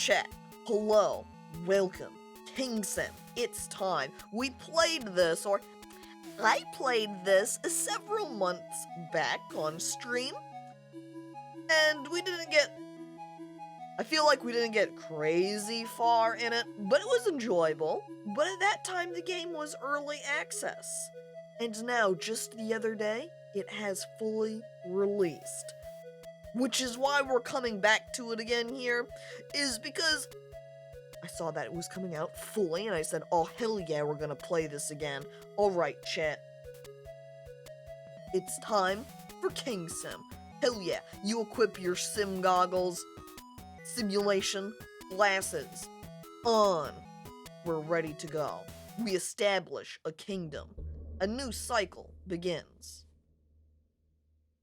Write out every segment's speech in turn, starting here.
chat, hello, welcome, KingSim, it's time. We played this, or I played this several months back on stream, and I feel like we didn't get crazy far in it, but it was enjoyable. But at that time, the game was early access. And now, just the other day, it has fully released. Which is why we're coming back to it again here, is because I saw that it was coming out fully, and I said, oh, hell yeah, we're gonna play this again. Alright, chat. It's time for KingSim. Hell yeah, you equip your sim goggles, simulation glasses on. We're ready to go. We establish a kingdom. A new cycle begins.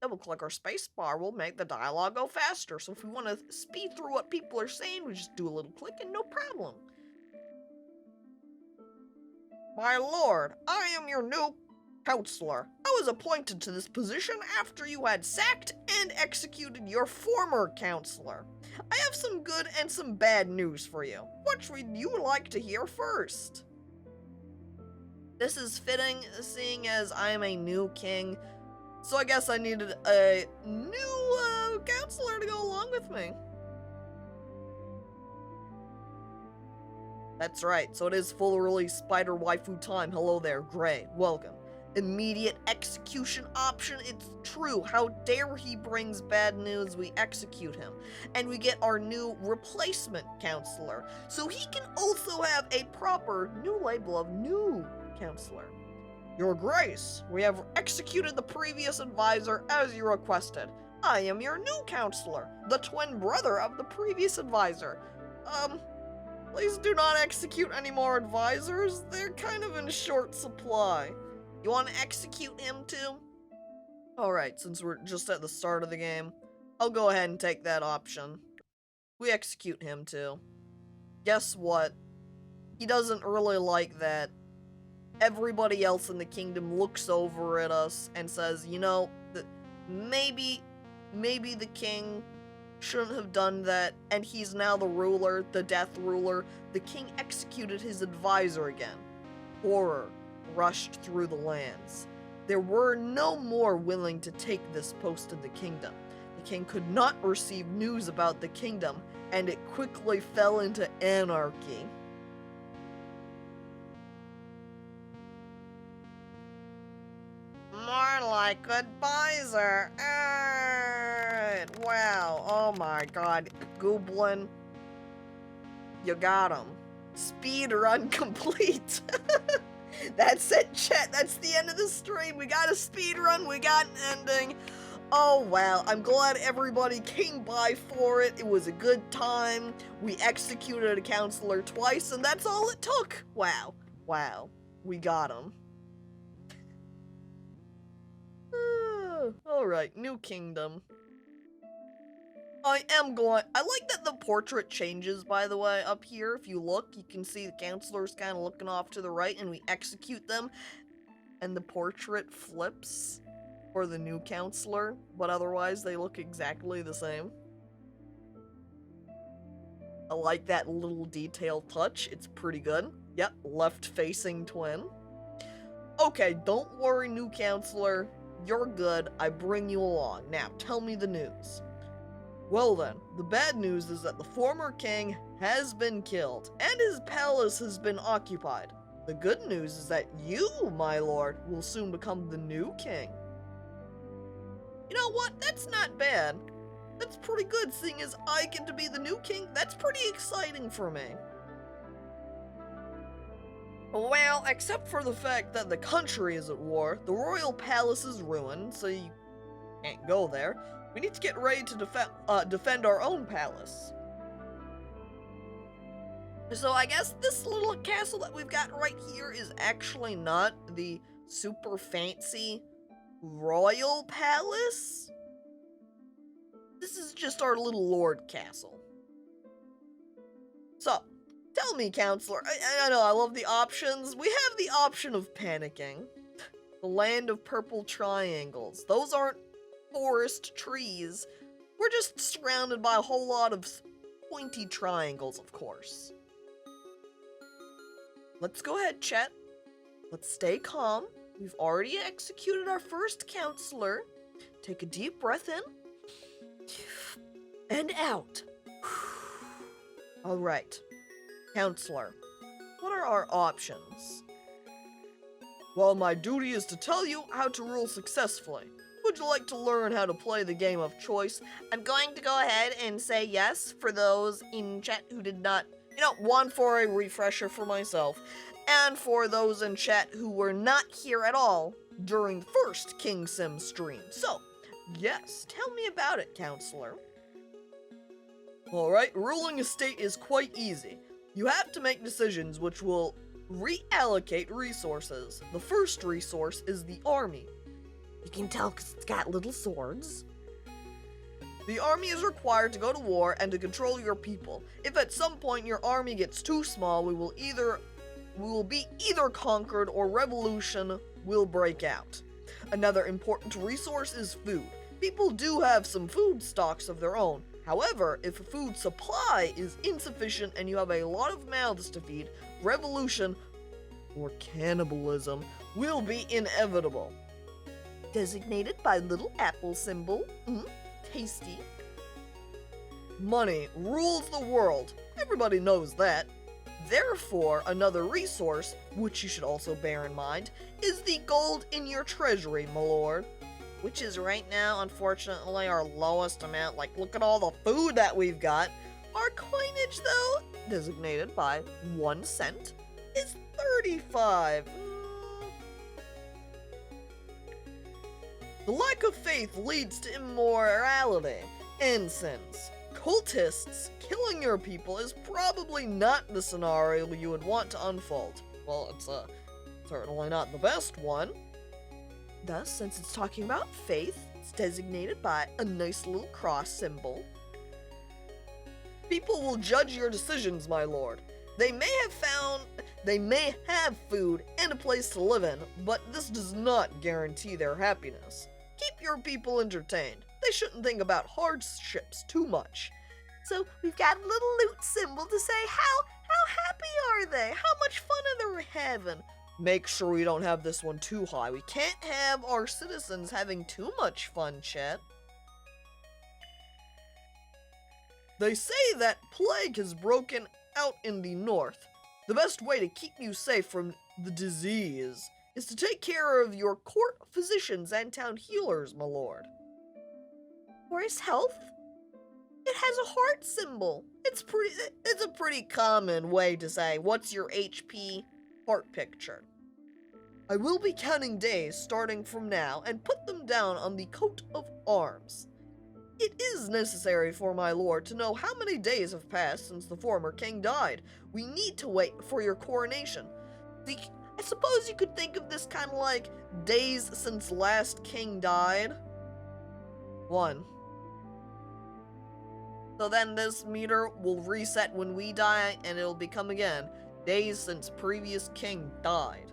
Double-click our spacebar will make the dialogue go faster, so if we want to speed through what people are saying, we just do a little click and no problem. My lord, I am your new counselor. I was appointed to this position after you had sacked and executed your former counselor. I have some good and some bad news for you. Which would you like to hear first? This is fitting, seeing as I am a new king, so I guess I needed a new counselor to go along with me. That's right, so it is full release spider waifu time. Hello there, Gray. Welcome. Immediate execution option, it's true. How dare he brings bad news, we execute him. And we get our new replacement counselor. So he can also have a proper new label of new counselor. Your Grace, we have executed the previous advisor as you requested. I am your new counselor, the twin brother of the previous advisor. Please do not execute any more advisors. They're kind of in short supply. You want to execute him too? Alright, since we're just at the start of the game, I'll go ahead and take that option. We execute him too. Guess what? He doesn't really like that everybody else in the kingdom looks over at us and says, you know, maybe the king shouldn't have done that, and he's now the ruler, the death ruler. The king executed his advisor again. Horror rushed through the lands. There were no more willing to take this post in the kingdom. The king could not receive news about the kingdom, and it quickly fell into anarchy. More like advisor. Wow, oh my god. Goblin. You got him. Speed run complete. That's it, chat. That's the end of the stream. We got a speed run. We got an ending. Oh, wow. I'm glad everybody came by for it. It was a good time. We executed a counselor twice, and that's all it took. Wow. Wow. We got him. Alright, new kingdom. I like that the portrait changes, by the way, up here. If you look, you can see the counselors kind of looking off to the right, and we execute them, and the portrait flips for the new counselor, but otherwise they look exactly the same. I like that little detail touch. It's pretty good. Yep, left-facing twin. Okay, don't worry, new counselor. You're good. I bring you along. Now, tell me the news. Well then, the bad news is that the former king has been killed, and his palace has been occupied. The good news is that you, my lord, will soon become the new king. You know what? That's not bad. That's pretty good, seeing as I get to be the new king. That's pretty exciting for me. Well, except for the fact that the country is at war, the royal palace is ruined, so you can't go there. We need to get ready to defend our own palace. So I guess this little castle that we've got right here is actually not the super fancy royal palace. This is just our little lord castle. So, tell me, counselor, I know I love the options. We have the option of panicking. The land of purple triangles. Those aren't forest trees. We're just surrounded by a whole lot of pointy triangles, of course. Let's go ahead, chat. Let's stay calm. We've already executed our first counselor. Take a deep breath in and out. All right, counselor, what are our options? Well, my duty is to tell you how to rule successfully. Would you like to learn how to play the game of choice? I'm going to go ahead and say yes for those in chat who did not, one for a refresher for myself, and for those in chat who were not here at all during the first KingSim stream. So, yes, tell me about it, counselor. Alright, ruling a state is quite easy. You have to make decisions which will reallocate resources. The first resource is the army. You can tell because it's got little swords. The army is required to go to war and to control your people. If at some point your army gets too small, we will be either conquered or revolution will break out. Another important resource is food. People do have some food stocks of their own. However, if a food supply is insufficient and you have a lot of mouths to feed, revolution or cannibalism will be inevitable. Designated by little apple symbol. Tasty. Money rules the world. Everybody knows that. Therefore, another resource, which you should also bear in mind, is the gold in your treasury, my lord. Which is right now, unfortunately, our lowest amount. Like, look at all the food that we've got. Our coinage, though, designated by 1 cent, is 35. The lack of faith leads to immorality and sins. Cultists killing your people is probably not the scenario you would want to unfold. Well, it's certainly not the best one. Thus, since it's talking about faith, it's designated by a nice little cross symbol. People will judge your decisions, my lord. They may have food and a place to live in, but this does not guarantee their happiness. Keep your people entertained. They shouldn't think about hardships too much. So we've got a little loot symbol to say how happy are they? How much fun are they having? Make sure we don't have this one too high. We can't have our citizens having too much fun, chat. They say that plague has broken out in the north. The best way to keep you safe from the disease is to take care of your court physicians and town healers, my lord. For his health? It has a heart symbol. It's a pretty common way to say, what's your HP heart picture? I will be counting days starting from now and put them down on the coat of arms. It is necessary for my lord to know how many days have passed since the former king died. We need to wait for your coronation. I suppose you could think of this kind of like days since last king died. 1. So then this meter will reset when we die and it'll become again days since previous king died.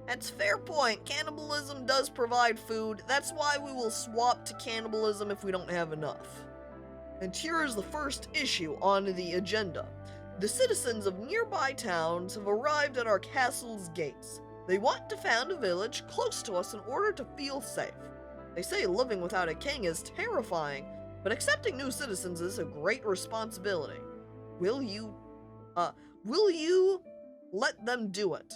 That's a fair point. Cannibalism does provide food. That's why we will swap to cannibalism if we don't have enough. And here is the first issue on the agenda. The citizens of nearby towns have arrived at our castle's gates. They want to found a village close to us in order to feel safe. They say living without a king is terrifying, but accepting new citizens is a great responsibility. Will you let them do it?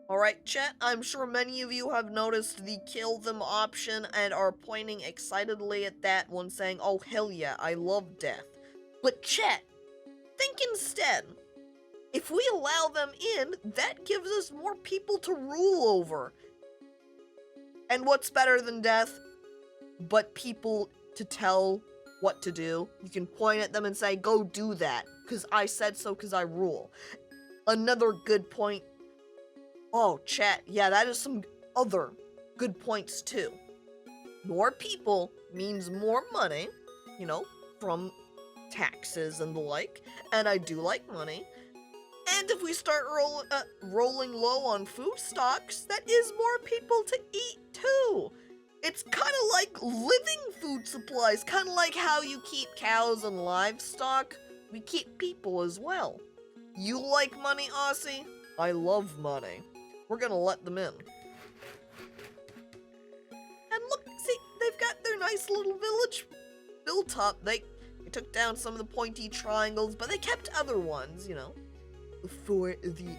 Alright, chat, I'm sure many of you have noticed the kill them option and are pointing excitedly at that one saying, oh hell yeah, I love death. But chat, think instead, if we allow them in, that gives us more people to rule over. And what's better than death but people to tell what to do? You can point at them and say, go do that, because I said so, because I rule. Another good point. Oh, chat, yeah, that is some other good points too. More people means more money, from taxes and the like, and I do like money. And if we start rolling low on food stocks, that is more people to eat too. It's kind of like living food supplies, kind of like how you keep cows and livestock. We keep people as well. You like money, Aussie? I love money. We're gonna let them in. And look, see, they've got their nice little village built up. They took down some of the pointy triangles, but they kept other ones, you know, for the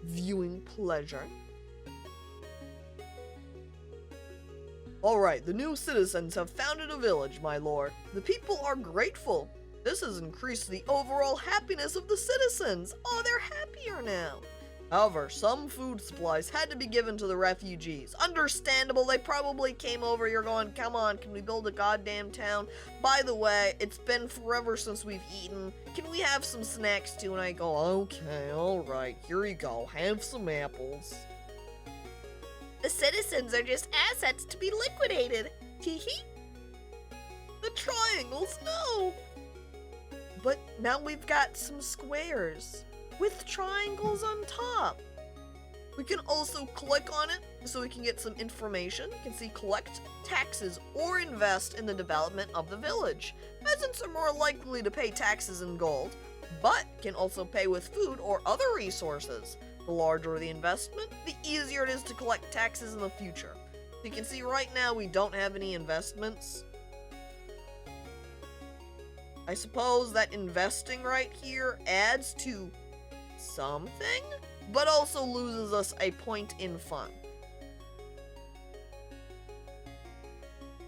viewing pleasure. Alright, the new citizens have founded a village, my lord. The people are grateful. This has increased the overall happiness of the citizens. Oh, they're happier now. However, some food supplies had to be given to the refugees. Understandable, they probably came over, you're going, come on, can we build a goddamn town? By the way, it's been forever since we've eaten. Can we have some snacks too? And I go, okay, alright, here you go, have some apples. The citizens are just assets to be liquidated. Teehee. The triangles, no. But now we've got some squares with triangles on top. We can also click on it so we can get some information. You can see collect taxes or invest in the development of the village. Peasants are more likely to pay taxes in gold, but can also pay with food or other resources. The larger the investment, the easier it is to collect taxes in the future. You can see right now we don't have any investments. I suppose that investing right here adds to something, but also loses us a point in fun.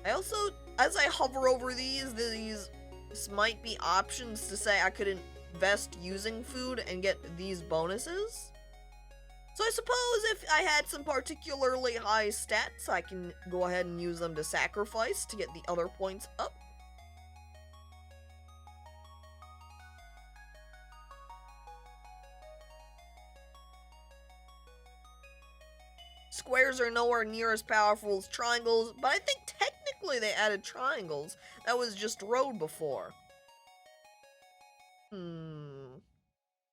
I also, as I hover over these might be options to say I could invest using food and get these bonuses. So I suppose if I had some particularly high stats, I can go ahead and use them to sacrifice to get the other points up. Squares are nowhere near as powerful as triangles, but I think technically they added triangles. That was just road before.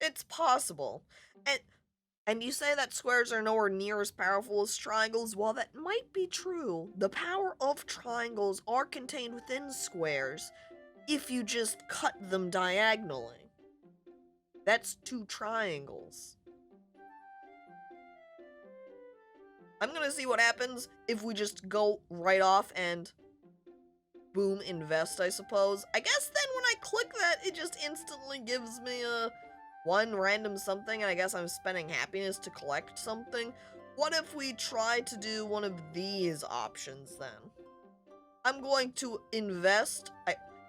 It's possible. And you say that squares are nowhere near as powerful as triangles? Well, that might be true. The power of triangles are contained within squares if you just cut them diagonally. That's 2 triangles. I'm gonna see what happens if we just go right off and boom, invest, I suppose. I guess then when I click that, it just instantly gives me one random something, and I guess I'm spending happiness to collect something. What if we try to do one of these options then? I'm going to invest.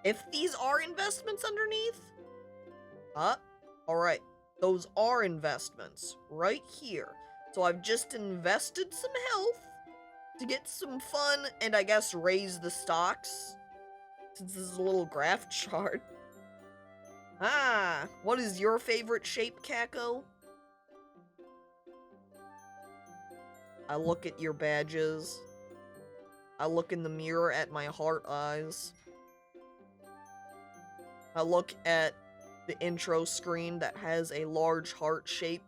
If these are investments underneath? Alright. Those are investments right here. So I've just invested some health to get some fun and I guess raise the stocks. Since this is a little graph chart. What is your favorite shape, Caco? I look at your badges. I look in the mirror at my heart eyes. I look at the intro screen that has a large heart shape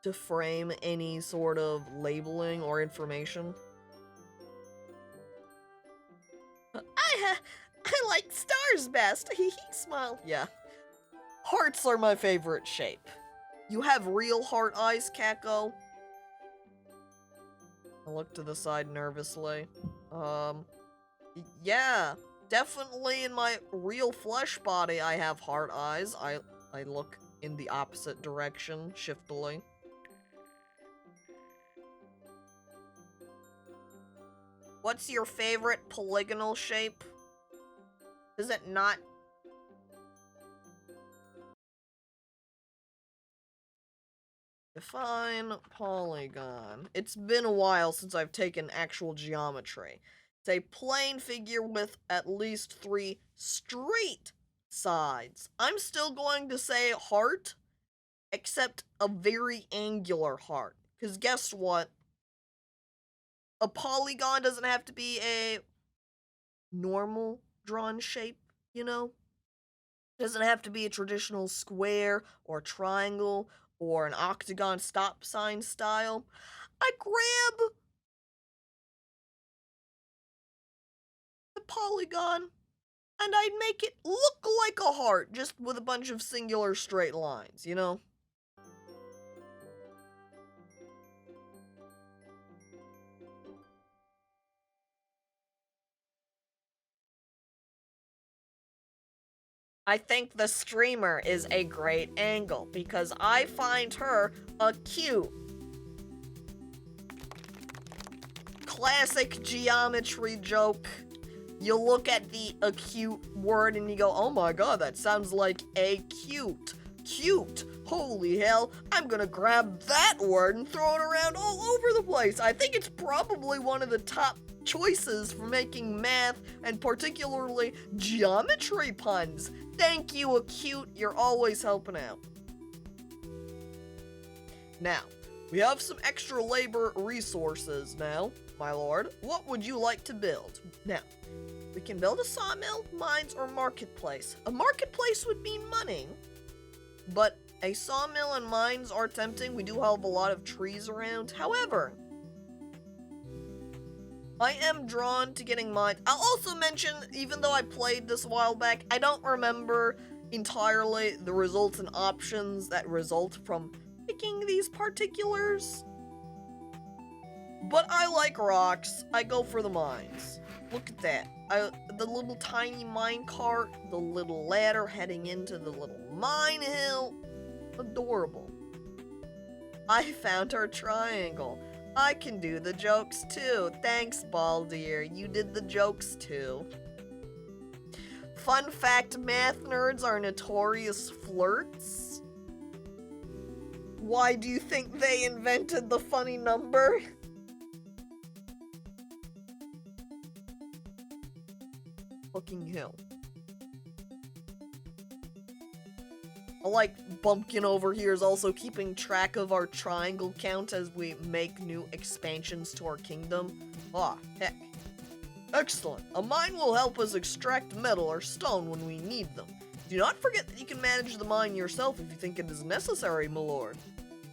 to frame any sort of labeling or information. I like stars best. Hee smile. Yeah. Hearts are my favorite shape. You have real heart eyes, Caco? I look to the side nervously. Yeah. Definitely in my real flesh body I have heart eyes. I look in the opposite direction, shiftily. What's your favorite polygonal shape? Is it not? Define polygon. It's been a while since I've taken actual geometry. It's a plane figure with at least 3 straight sides. I'm still going to say heart, except a very angular heart. Because guess what? A polygon doesn't have to be a normal drawn shape, you know? It doesn't have to be a traditional square or triangle or an octagon stop sign style. I grab the polygon, and I'd make it look like a heart, just with a bunch of singular straight lines, you know? I think the streamer is a great angle because I find her a cute, classic geometry joke. You look at the acute word and you go, oh my god, that sounds like a cute. Cute. Holy hell, I'm gonna grab that word and throw it around all over the place. I think it's probably one of the top choices for making math and particularly geometry puns. Thank you, acute. You're always helping out. Now, we have some extra labor resources now, my lord. What would you like to build? Now, we can build a sawmill, mines, or marketplace. A marketplace would mean money, but a sawmill and mines are tempting. We do have a lot of trees around. However, I am drawn to getting mines. I'll also mention, even though I played this a while back, I don't remember entirely the results and options that result from picking these particulars. But I like rocks. I go for the mines. Look at that. The little tiny mine cart, the little ladder heading into the little mine hill. Adorable. I found our triangle. I can do the jokes too. Thanks, Baldir. You did the jokes too. Fun fact, math nerds are notorious flirts. Why do you think they invented the funny number? Fucking hell. I like Bumpkin over here is also keeping track of our triangle count as we make new expansions to our kingdom. Ah, heck. Excellent. A mine will help us extract metal or stone when we need them. Do not forget that you can manage the mine yourself if you think it is necessary, my lord.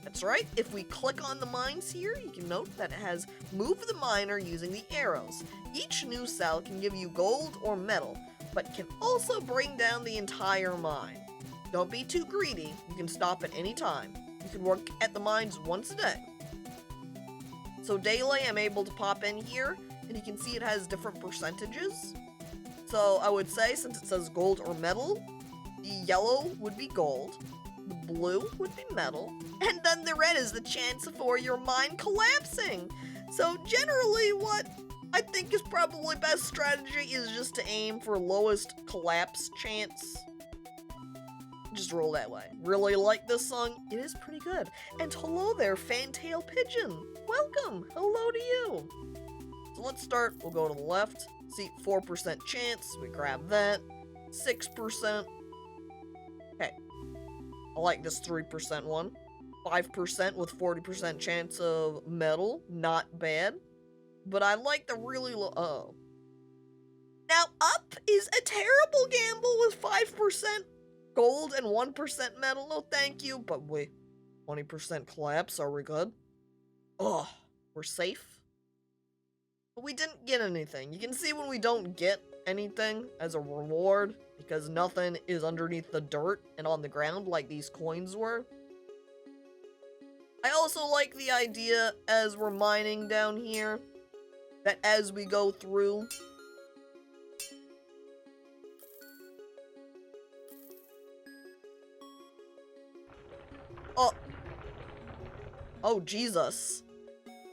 That's right. If we click on the mines here, you can note that it has move the miner using the arrows. Each new cell can give you gold or metal, but can also bring down the entire mine. Don't be too greedy. You can stop at any time. You can work at the mines once a day. So daily, I'm able to pop in here, and you can see it has different percentages. So I would say, since it says gold or metal, the yellow would be gold, the blue would be metal, and then the red is the chance for your mine collapsing. So generally, what I think is probably best strategy is just to aim for lowest collapse chance. Just roll that way. Really like this song? It is pretty good. And hello there, Fantail Pigeon. Welcome. Hello to you. So let's start. We'll go to the left. See, 4% chance. We grab that. 6%. Okay. I like this 3% one. 5% with 40% chance of metal. Not bad. But I like the really low... Uh-oh. Now, up is a terrible gamble with 5% gold and 1% metal. No, thank you. But wait, 20% collapse. Are we good? Oh, we're safe. But we didn't get anything. You can see when we don't get anything as a reward, because nothing is underneath the dirt and on the ground like these coins were. I also like the idea as we're mining down here, that as we go through, oh, Jesus.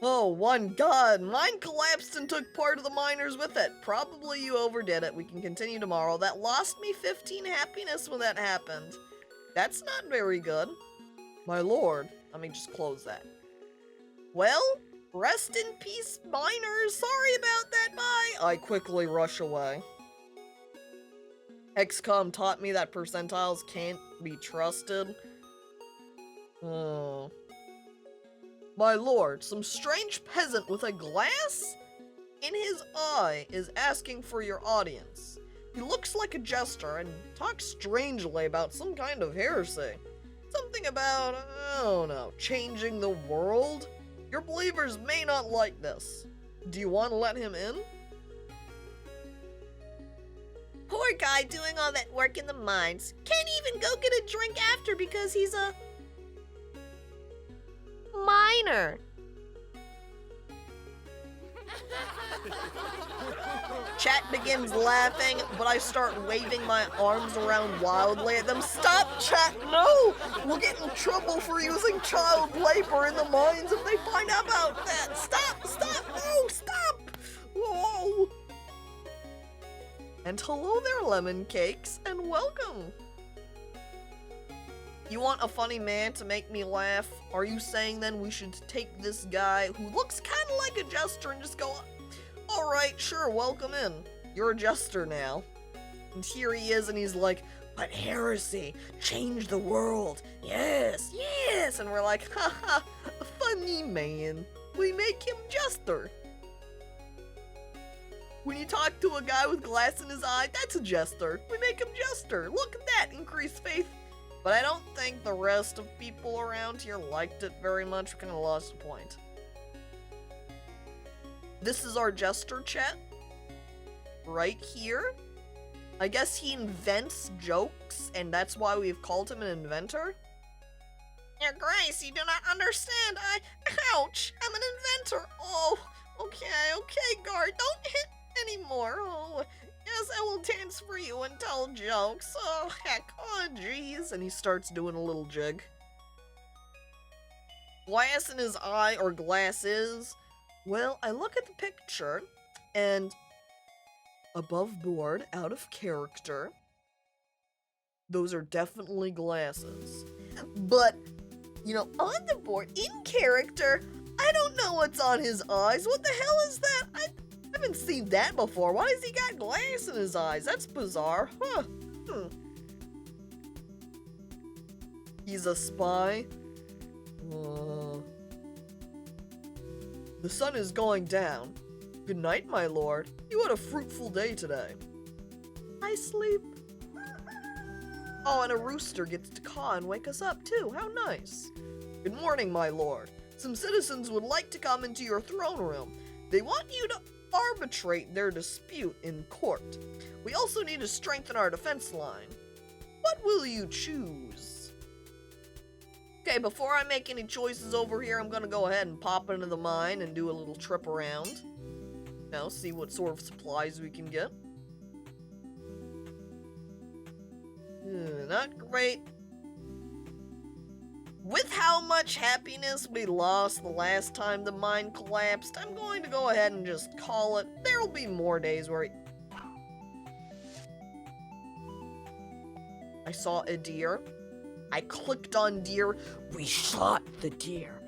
Oh, one god. Mine collapsed and took part of the miners with it. Probably you overdid it. We can continue tomorrow. That lost me 15 happiness when that happened. That's not very good. My lord. Let me just close that. Well, rest in peace, miners. Sorry about that. Bye. I quickly rush away. XCOM taught me that percentiles can't be trusted. Oh. My lord, some strange peasant with a glass in his eye is asking for your audience. He looks like a jester and talks strangely about some kind of heresy. Something about, I don't know, changing the world? Your believers may not like this. Do you want to let him in? Poor guy doing all that work in the mines. Can't even go get a drink after because he's a miner. Chat begins laughing, but I start waving my arms around wildly at them. Stop, chat, no! We'll get in trouble for using child labor in the mines if they find out about that. Stop, no, stop! Whoa! And hello there, lemon cakes, and welcome. You want a funny man to make me laugh? Are you saying then we should take this guy who looks kind of like a jester and just go, alright, sure, welcome in. You're a jester now. And here he is, and he's like, but heresy, change the world. Yes, yes. And we're like, haha, funny man. We make him jester. When you talk to a guy with glass in his eye, that's a jester. We make him jester. Look at that, increased faith. But I don't think the rest of people around here liked it very much. We kind of lost the point. This is our jester chat. Right here. I guess he invents jokes, and that's why we've called him an inventor. Your Grace, you do not understand. Ouch! I'm an inventor. Oh, okay, guard. Don't hit anymore. Oh, yes, I will dance for you and tell jokes. Oh, heck. Oh, jeez. And he starts doing a little jig. Glass in his eye, or glasses. Well, I look at the picture, and above board, out of character, those are definitely glasses. But, you know, on the board, in character, I don't know what's on his eyes. What the hell is that? I haven't seen that before. Why has he got glass in his eyes? That's bizarre. Huh. He's a spy. The sun is going down. Good night, my lord. You had a fruitful day today. I sleep. Oh, and a rooster gets to caw and wake us up, too. How nice. Good morning, my lord. Some citizens would like to come into your throne room. They want you to arbitrate their dispute in court. We also need to strengthen our defense line. What will you choose? Okay, before I make any choices over here, I'm gonna go ahead and pop into the mine and do a little trip around. Now, see what sort of supplies we can get. Not great. With how much happiness we lost the last time the mine collapsed, I'm going to go ahead and just call it. There'll be more days where I saw a deer. I clicked on deer. We shot the deer.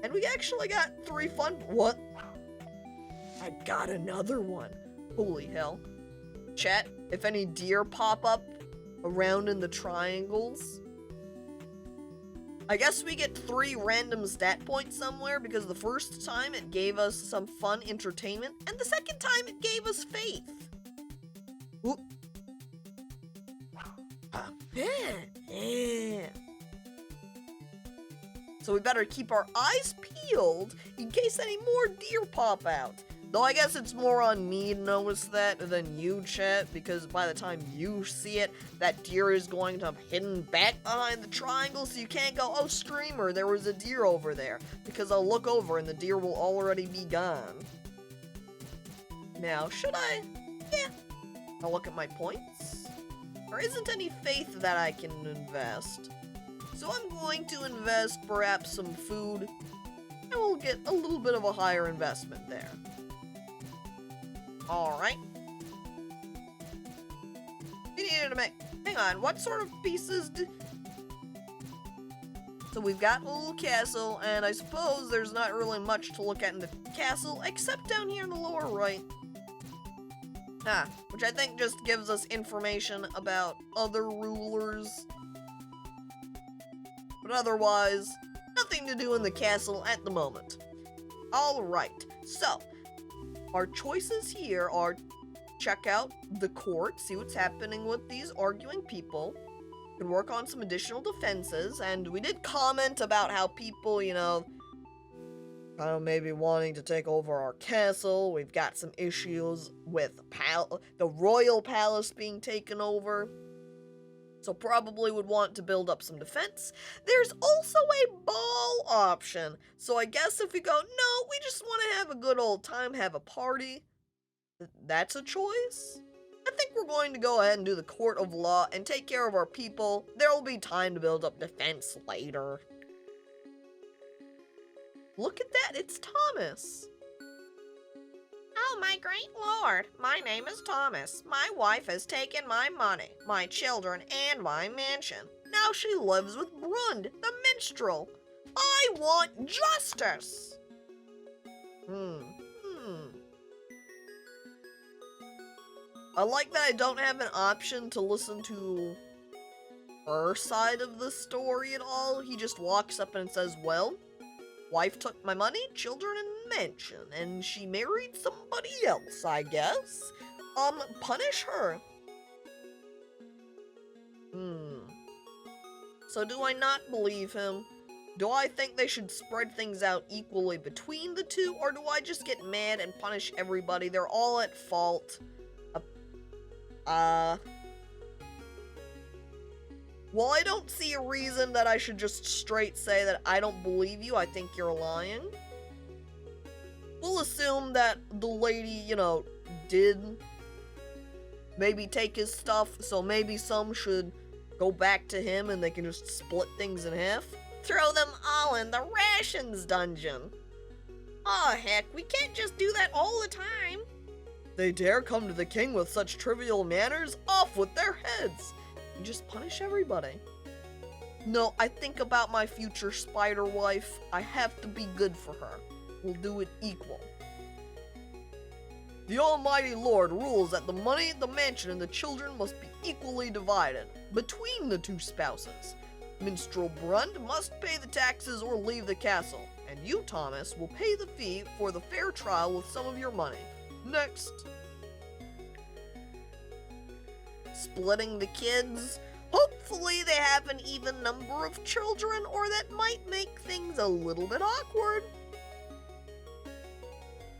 And we actually got 3 fun. What? I got another one. Holy hell. Chat, if any deer pop up around in the triangles, I guess we get 3 random stat points somewhere, because the first time it gave us some fun entertainment, and the second time it gave us faith. Oop. So we better keep our eyes peeled in case any more deer pop out. Though I guess it's more on me to notice that than you, chat, because by the time you see it, that deer is going to have hidden back behind the triangle, so you can't go, oh, streamer, there was a deer over there. Because I'll look over and the deer will already be gone. Now, should I? Yeah. I'll look at my points. There isn't any faith that I can invest. So I'm going to invest perhaps some food, and we'll get a little bit of a higher investment there. Alright. We needed to make... Hang on, what sort of pieces did... So we've got a little castle, and I suppose there's not really much to look at in the castle, except down here in the lower right. Which I think just gives us information about other rulers. But otherwise, nothing to do in the castle at the moment. Alright, so, our choices here are check out the court, see what's happening with these arguing people. Can work on some additional defenses, and we did comment about how people, you know, kind of maybe wanting to take over our castle. We've got some issues with the royal palace being taken over. So probably would want to build up some defense. There's also a ball option. So I guess if we go, no, we just want to have a good old time, have a party, that's a choice. I think we're going to go ahead and do the court of law and take care of our people. There will be time to build up defense later. Look at that, it's Thomas. Oh, my great lord, my name is Thomas. My wife has taken my money, my children, and my mansion. Now she lives with Brund, the minstrel. I want justice! I like that I don't have an option to listen to her side of the story at all. He just walks up and says, well, wife took my money, children, and mansion, and she married somebody else, I guess. Punish her. So do I not believe him? Do I think they should spread things out equally between the two, or do I just get mad and punish everybody? They're all at fault. Well, I don't see a reason that I should just straight say that I don't believe you, I think you're lying. We'll assume that the lady, did maybe take his stuff, so maybe some should go back to him and they can just split things in half. Throw them all in the rations dungeon. Oh, heck, we can't just do that all the time. They dare come to the king with such trivial manners? Off with their heads! You just punish everybody. No, I think about my future spider wife. I have to be good for her. We'll do it equal. The Almighty Lord rules that the money, the mansion, and the children must be equally divided between the two spouses. Minstrel Brund must pay the taxes or leave the castle, and you, Thomas, will pay the fee for the fair trial with some of your money. Next. Splitting the kids. Hopefully they have an even number of children, or that might make things a little bit awkward.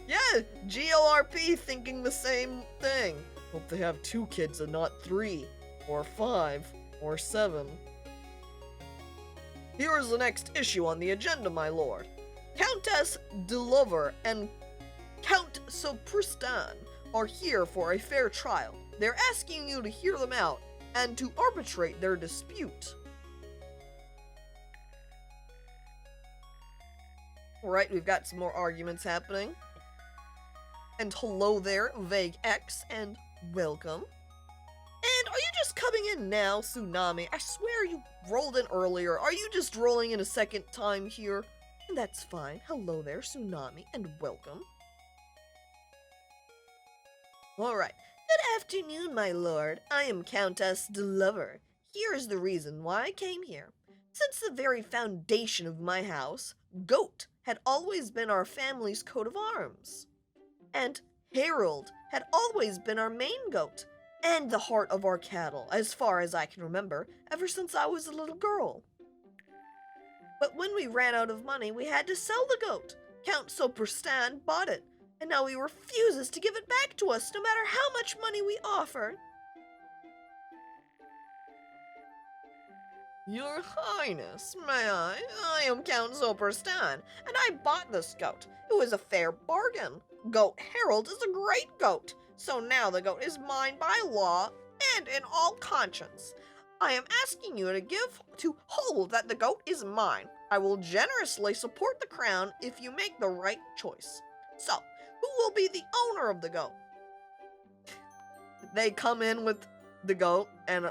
Yeah, GLRP thinking the same thing. Hope they have 2 kids and not 3, or 5, or 7. Here is the next issue on the agenda, my lord. Countess de Lover and Count Sopristan are here for a fair trial. They're asking you to hear them out and to arbitrate their dispute. Alright, we've got some more arguments happening. And hello there, Vague X, and welcome. And are you just coming in now, Tsunami? I swear you rolled in earlier. Are you just rolling in a second time here? And that's fine. Hello there, Tsunami, and welcome. Alright. Good afternoon, my lord. I am Countess de Lover. Here is the reason why I came here. Since the very foundation of my house, goat had always been our family's coat of arms. And Harold had always been our main goat, and the heart of our cattle, as far as I can remember, ever since I was a little girl. But when we ran out of money, we had to sell the goat. Count Sopristan bought it, and now he refuses to give it back to us, no matter how much money we offer. Your Highness, may I? I am Count Sopristan, and I bought this goat. It was a fair bargain. Goat Harold is a great goat, so now the goat is mine by law and in all conscience. I am asking you to hold that the goat is mine. I will generously support the crown if you make the right choice. So, who will be the owner of the goat? They come in with the goat and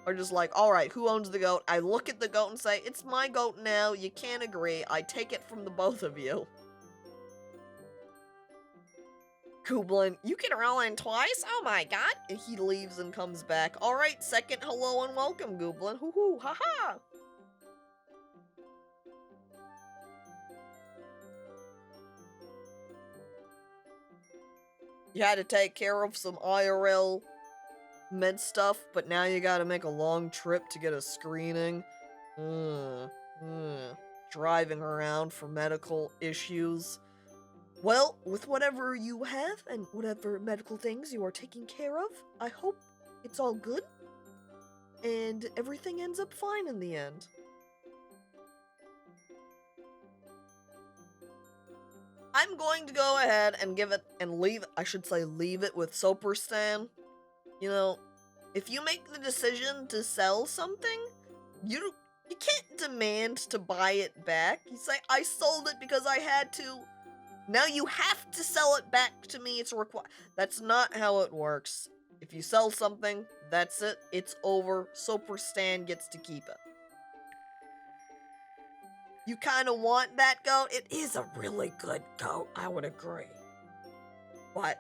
are just like, alright, who owns the goat? I look at the goat and say, it's my goat now, you can't agree, I take it from the both of you. Kublin, you can roll in twice? Oh my god. And he leaves and comes back. Alright, second hello and welcome, Goblin. Hoo-hoo, haha. You had to take care of some IRL med stuff, but now you gotta make a long trip to get a screening. driving around for medical issues. Well, with whatever you have and whatever medical things you are taking care of, I hope it's all good and everything ends up fine in the end. I'm going to go ahead and give it and leave it with Soper Stan. You know, if you make the decision to sell something, you can't demand to buy it back. You say, I sold it because I had to. Now you have to sell it back to me. It's required. That's not how it works. If you sell something, that's it. It's over. Soper Stan gets to keep it. You kind of want that goat? It is a really good goat, I would agree. But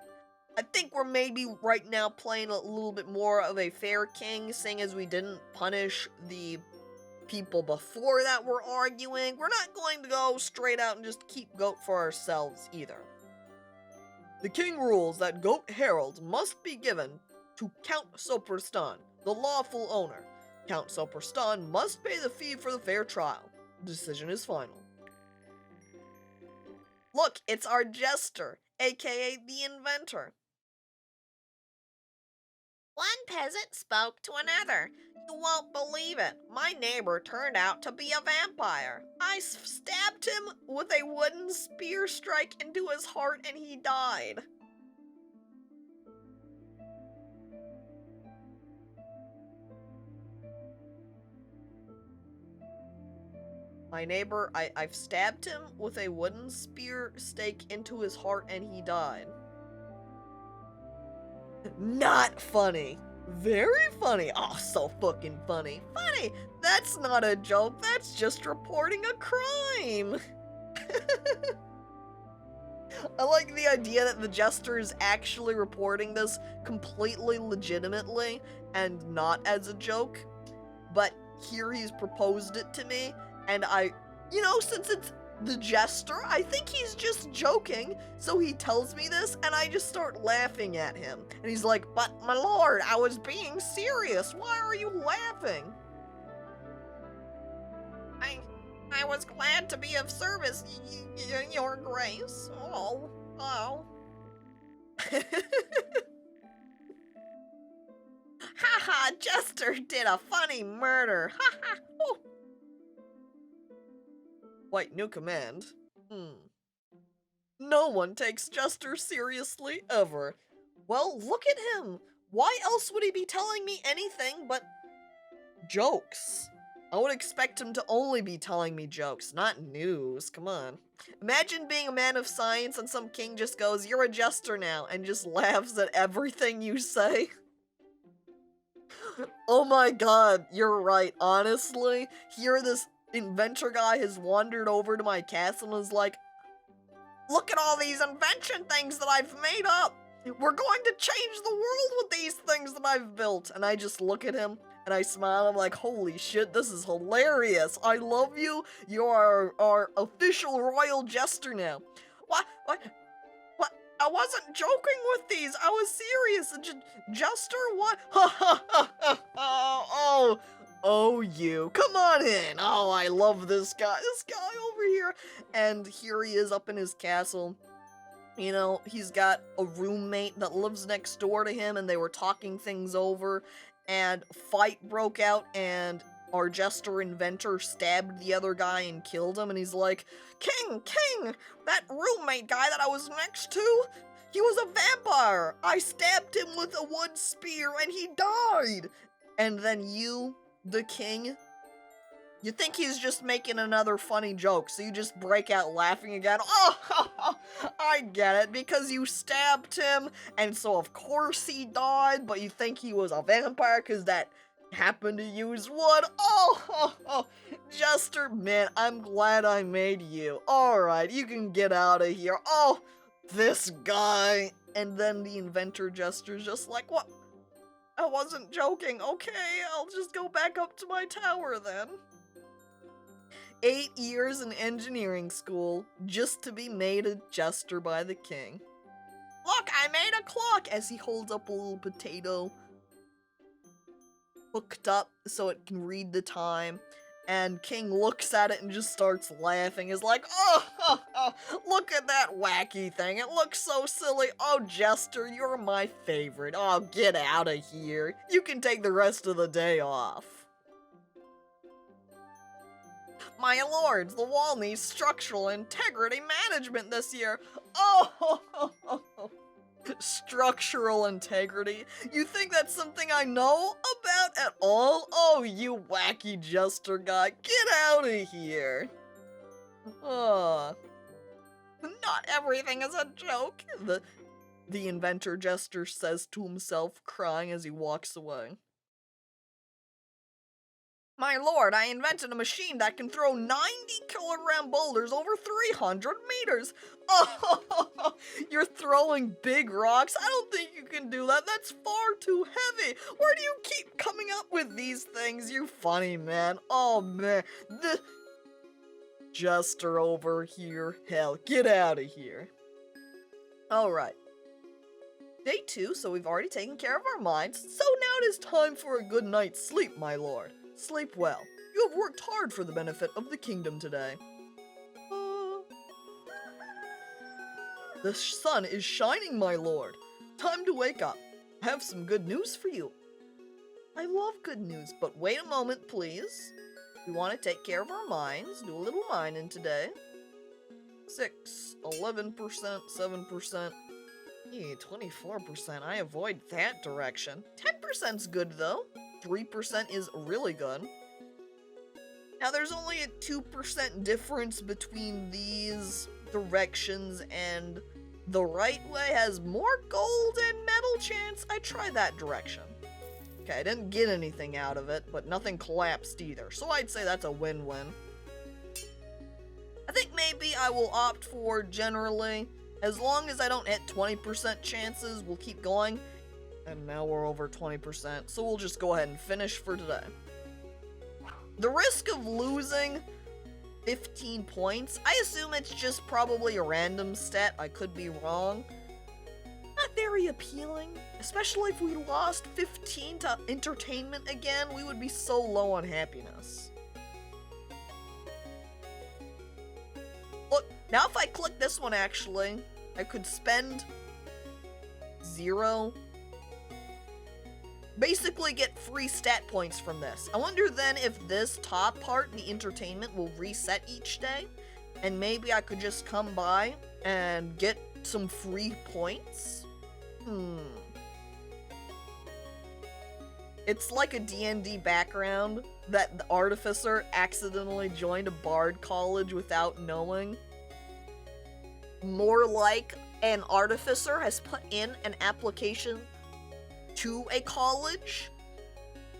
I think we're maybe right now playing a little bit more of a fair king, seeing as we didn't punish the people before that were arguing. We're not going to go straight out and just keep goat for ourselves either. The king rules that Goat Herald must be given to Count Soper Stan, the lawful owner. Count Soper Stan must pay the fee for the fair trial. Decision is final. Look, it's our jester, aka the inventor. One peasant spoke to another. You won't believe it. My neighbor turned out to be a vampire. I stabbed him with a wooden spear strike into his heart and he died. My neighbor, I've stabbed him with a wooden spear stake into his heart and he died. Not funny. Very funny. Oh, so fucking funny. Funny! That's not a joke, that's just reporting a crime! I like the idea that the jester is actually reporting this completely legitimately and not as a joke. But here he's proposed it to me, and since it's the jester, I think he's just joking, so he tells me this, and I just start laughing at him. And he's like, but my lord, I was being serious, why are you laughing? I was glad to be of service, your grace. Oh. Haha, jester did a funny murder, haha. Oh. Wait, new command. No one takes Jester seriously ever. Well, look at him. Why else would he be telling me anything but jokes? I would expect him to only be telling me jokes, not news. Come on. Imagine being a man of science and some king just goes, you're a jester now, and just laughs at everything you say. Oh my god, you're right. Honestly, here this inventor guy has wandered over to my castle and is like, look at all these invention things that I've made up. We're going to change the world with these things that I've built. And I just look at him and I smile. I'm like, holy shit, this is hilarious. I love you. You are our official royal jester now. What? I wasn't joking with these. I was serious. Jester, what? Ha ha ha ha. Oh, you. Come on in. Oh, I love this guy. This guy over here. And here he is up in his castle. You know, he's got a roommate that lives next door to him, and they were talking things over, and fight broke out, and our jester inventor stabbed the other guy and killed him, and he's like, King, that roommate guy that I was next to, he was a vampire. I stabbed him with a wood spear, and he died. And then you, the king, you think he's just making another funny joke, so you just break out laughing again. Oh, I get it, because you stabbed him, and so of course he died, but you think he was a vampire because that happened to use wood. Oh, Jester, man, I'm glad I made you. Alright, you can get out of here. Oh, this guy. And then the inventor Jester's just like, what? I wasn't joking. Okay, I'll just go back up to my tower then. 8 years in engineering school just to be made a jester by the king. Look, I made a clock as he holds up a little potato hooked up so it can read the time. And King looks at it and just starts laughing. Is like, oh, look at that wacky thing. It looks so silly. Oh, Jester, you're my favorite. Oh, get out of here. You can take the rest of the day off. My lords, the wall needs structural integrity management this year. Oh, structural integrity? You think that's something I know about at all? Oh, you wacky jester guy, get out of here. Not everything is a joke, the inventor jester says to himself, crying as he walks away. My lord, I invented a machine that can throw 90-kilogram boulders over 300 meters. Oh, you're throwing big rocks? I don't think you can do that. That's far too heavy. Where do you keep coming up with these things? You funny man. Oh, man. The jester over here. Hell, get out of here. All right. Day 2, so we've already taken care of our minds. So now it is time for a good night's sleep, my lord. Sleep well. You have worked hard for the benefit of the kingdom today. The sun is shining, my lord. Time to wake up. I have some good news for you. I love good news, but wait a moment, please. We want to take care of our minds. Do a little mining today. 6, 11%, 7%. 24%. I avoid that direction. 10%'s good, though. 3% is really good. Now, there's only a 2% difference between these directions, and the right way has more gold and metal chance. I tried that direction. Okay, I didn't get anything out of it, but nothing collapsed either, so I'd say that's a win-win. I think maybe I will opt for generally. As long as I don't hit 20% chances, we'll keep going. And now we're over 20%, so we'll just go ahead and finish for today. The risk of losing 15 points, I assume it's just probably a random stat. I could be wrong. Not very appealing, especially if we lost 15 to entertainment again. We would be so low on happiness. Look, now if I click this one, actually, I could spend 0. Basically get free stat points from this. I wonder then if this top part, the entertainment, will reset each day. And maybe I could just come by and get some free points. It's like a D&D background that the artificer accidentally joined a bard college without knowing. More like an artificer has put in an application to a college,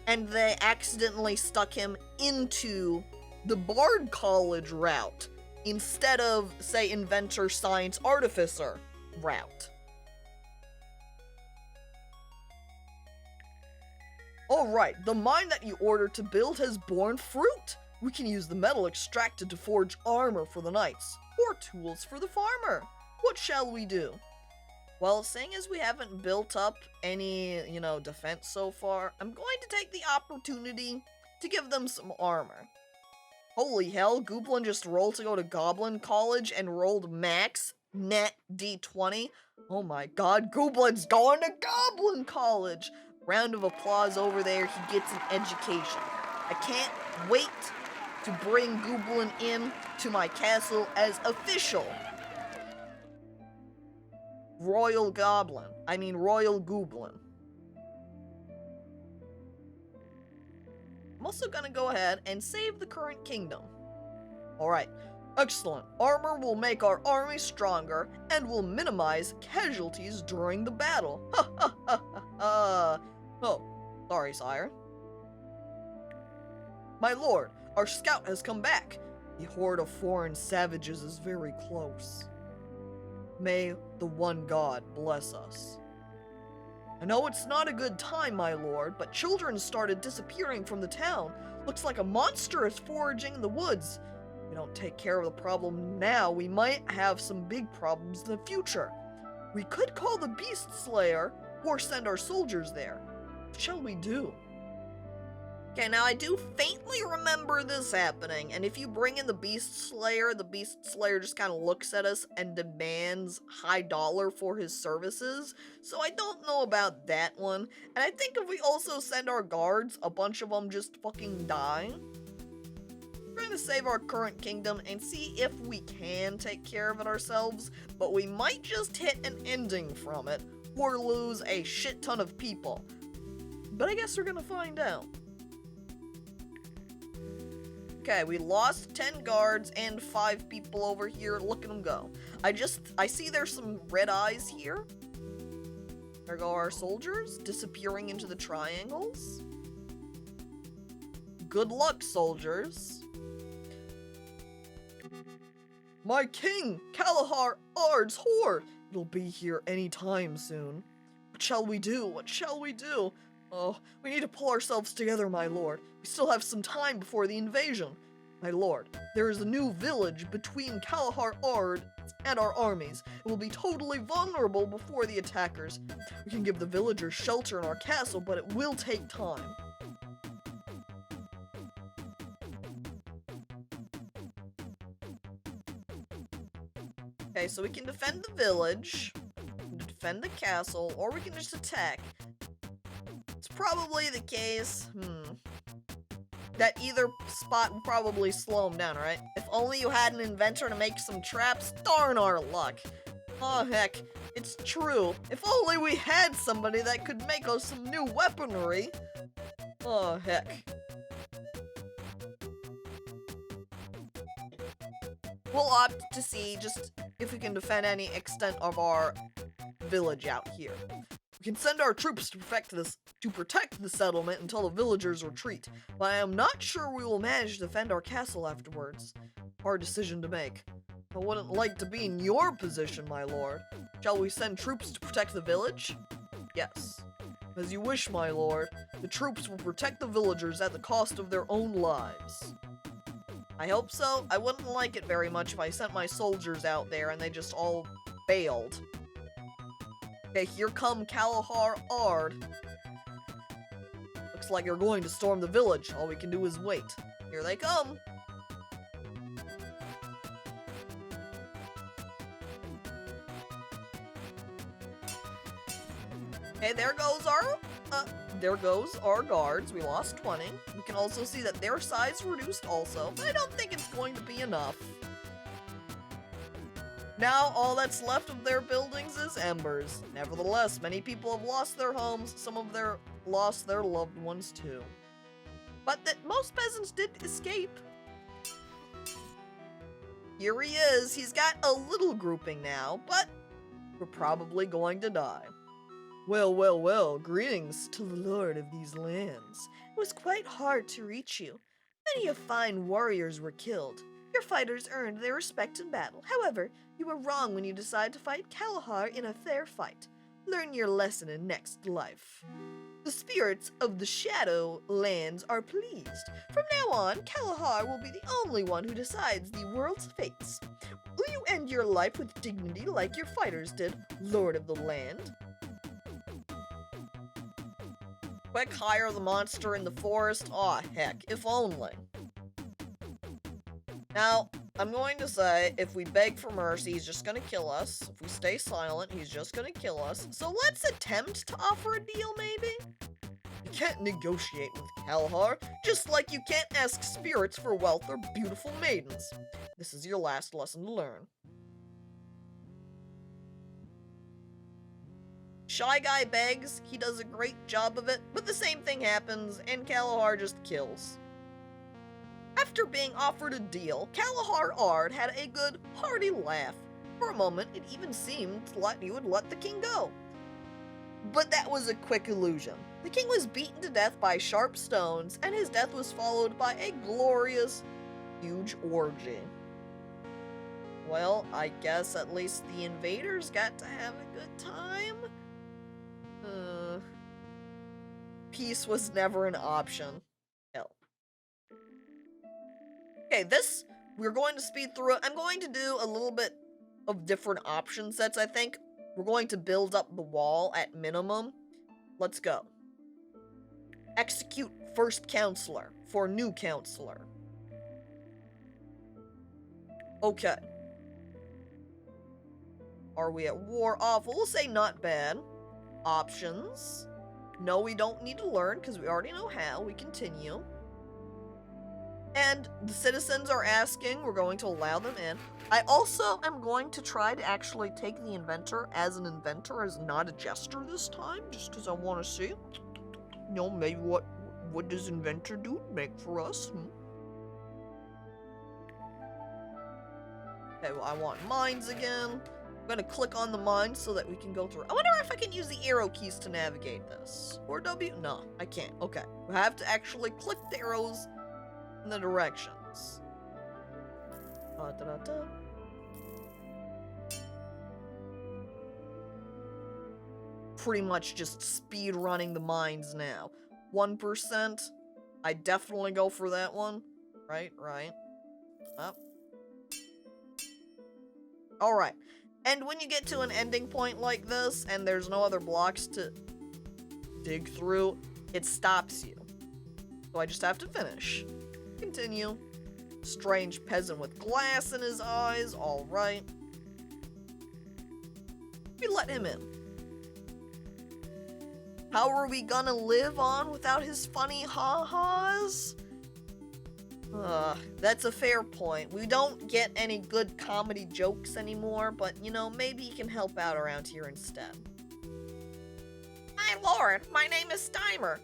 and they accidentally stuck him into the bard college route instead of, say, inventor, science, artificer route. Alright, the mine that you ordered to build has borne fruit. We can use the metal extracted to forge armor for the knights, or tools for the farmer. What shall we do? Well, seeing as we haven't built up any, defense so far, I'm going to take the opportunity to give them some armor. Holy hell, Gooblin just rolled to go to Goblin College and rolled max net D20. Oh my god, Gooblin's going to Goblin College! Round of applause over there, he gets an education. I can't wait to bring Gooblin in to my castle as official Royal Gooblin. I'm also gonna go ahead and save the current kingdom. Alright, excellent. Armor will make our army stronger and will minimize casualties during the battle. Ha ha ha ha. Oh, sorry, sire. My lord, our scout has come back. The horde of foreign savages is very close. May the one God bless us. I know it's not a good time, my lord, but children started disappearing from the town. Looks like a monster is foraging in the woods. If we don't take care of the problem now, we might have some big problems in the future. We could call the Beast Slayer or send our soldiers there. What shall we do? Okay, now I do faintly remember this happening, and if you bring in the Beast Slayer just kind of looks at us and demands high dollar for his services, so I don't know about that one. And I think if we also send our guards, a bunch of them just fucking die. We're trying to save our current kingdom and see if we can take care of it ourselves, but we might just hit an ending from it, or lose a shit ton of people. But I guess we're gonna find out. Okay, we lost 10 guards and 5 people over here. Look at them go. I see there's some red eyes here. There go our soldiers, disappearing into the triangles. Good luck, soldiers. My king, Kalahar Ard's horde. It'll be here anytime soon. What shall we do? What shall we do? Oh, we need to pull ourselves together, my lord. We still have some time before the invasion. My lord, there is a new village between Kalahar Ard and our armies. It will be totally vulnerable before the attackers. We can give the villagers shelter in our castle, but it will take time. Okay, so we can defend the village, defend the castle, or we can just attack. It's probably the case, that either spot would probably slow them down, right? If only you had an inventor to make some traps, darn our luck. Oh heck, it's true. If only we had somebody that could make us some new weaponry. Oh heck. We'll opt to see just if we can defend any extent of our village out here. We can send our troops to protect the settlement until the villagers retreat, but I am not sure we will manage to defend our castle afterwards. Hard decision to make. I wouldn't like to be in your position, my lord. Shall we send troops to protect the village? Yes. As you wish, my lord. The troops will protect the villagers at the cost of their own lives. I hope so. I wouldn't like it very much if I sent my soldiers out there and they just all failed. Okay, here come Kalahar Ard. Looks like you're going to storm the village. All we can do is wait. Here they come. Okay, there goes our guards. We lost 20. We can also see that their size reduced also, but I don't think it's going to be enough. Now, all that's left of their buildings is embers. Nevertheless, many people have lost their homes, some of them lost their loved ones too. But that most peasants did escape. Here he is. He's got a little grouping now, but we're probably going to die. Well, well, well, greetings to the lord of these lands. It was quite hard to reach you. Many of fine warriors were killed. Your fighters earned their respect in battle. However, you were wrong when you decided to fight Kalahar in a fair fight. Learn your lesson in next life. The spirits of the Shadow Lands are pleased. From now on, Kalahar will be the only one who decides the world's fates. Will you end your life with dignity like your fighters did, Lord of the Land? Quick, hire the monster in the forest. Aw, heck, if only. Now, I'm going to say, if we beg for mercy, he's just gonna kill us. If we stay silent, he's just gonna kill us. So let's attempt to offer a deal, maybe? You can't negotiate with Kalahar, just like you can't ask spirits for wealth or beautiful maidens. This is your last lesson to learn. Shy Guy begs, he does a great job of it, but the same thing happens, and Kalahar just kills. After being offered a deal, Kalahar Ard had a good, hearty laugh. For a moment, it even seemed like he would let the king go. But that was a quick illusion. The king was beaten to death by sharp stones, and his death was followed by a glorious, huge orgy. Well, I guess at least the invaders got to have a good time. Peace was never an option. Hell. Okay, we're going to speed through it. I'm going to do a little bit of different option sets, I think. We're going to build up the wall at minimum. Let's go. Execute first counselor for new counselor. Okay. Are we at war? Awful. We'll say not bad. Options. No, we don't need to learn because we already know how. We continue. And the citizens are asking. We're going to allow them in. I also am going to try to actually take the inventor as an inventor, as not a jester this time, just because I want to see. You know, maybe what does inventor do make for us? Okay, well, I want mines again. I'm gonna click on the mines so that we can go through. I wonder if I can use the arrow keys to navigate this. Or W? No, I can't. Okay, we have to actually click the arrows in the directions. Da-da-da. Pretty much just speed running the mines now. 1%. I definitely go for that one. Right. Up. Alright. And when you get to an ending point like this, and there's no other blocks to dig through, it stops you. So I just have to finish. Continue. Strange peasant with glass in his eyes. Alright. We let him in. How are we gonna live on without his funny ha-has? That's a fair point. We don't get any good comedy jokes anymore, but, you know, maybe he can help out around here instead. My lord, my name is Steimer.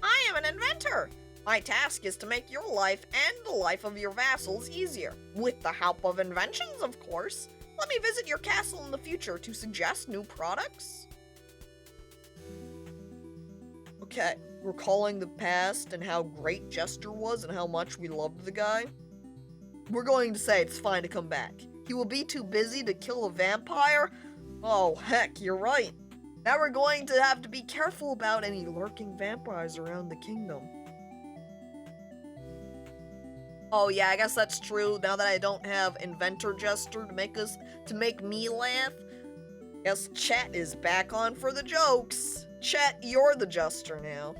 I am an inventor. My task is to make your life and the life of your vassals easier. With the help of inventions, of course. Let me visit your castle in the future to suggest new products. Okay, recalling the past and how great Jester was and how much we loved the guy. We're going to say it's fine to come back. He will be too busy to kill a vampire? Oh, heck, you're right. Now we're going to have to be careful about any lurking vampires around the kingdom. Oh yeah, I guess that's true. Now that I don't have Inventor Jester to make me laugh, guess chat is back on for the jokes. Chat, you're the jester now.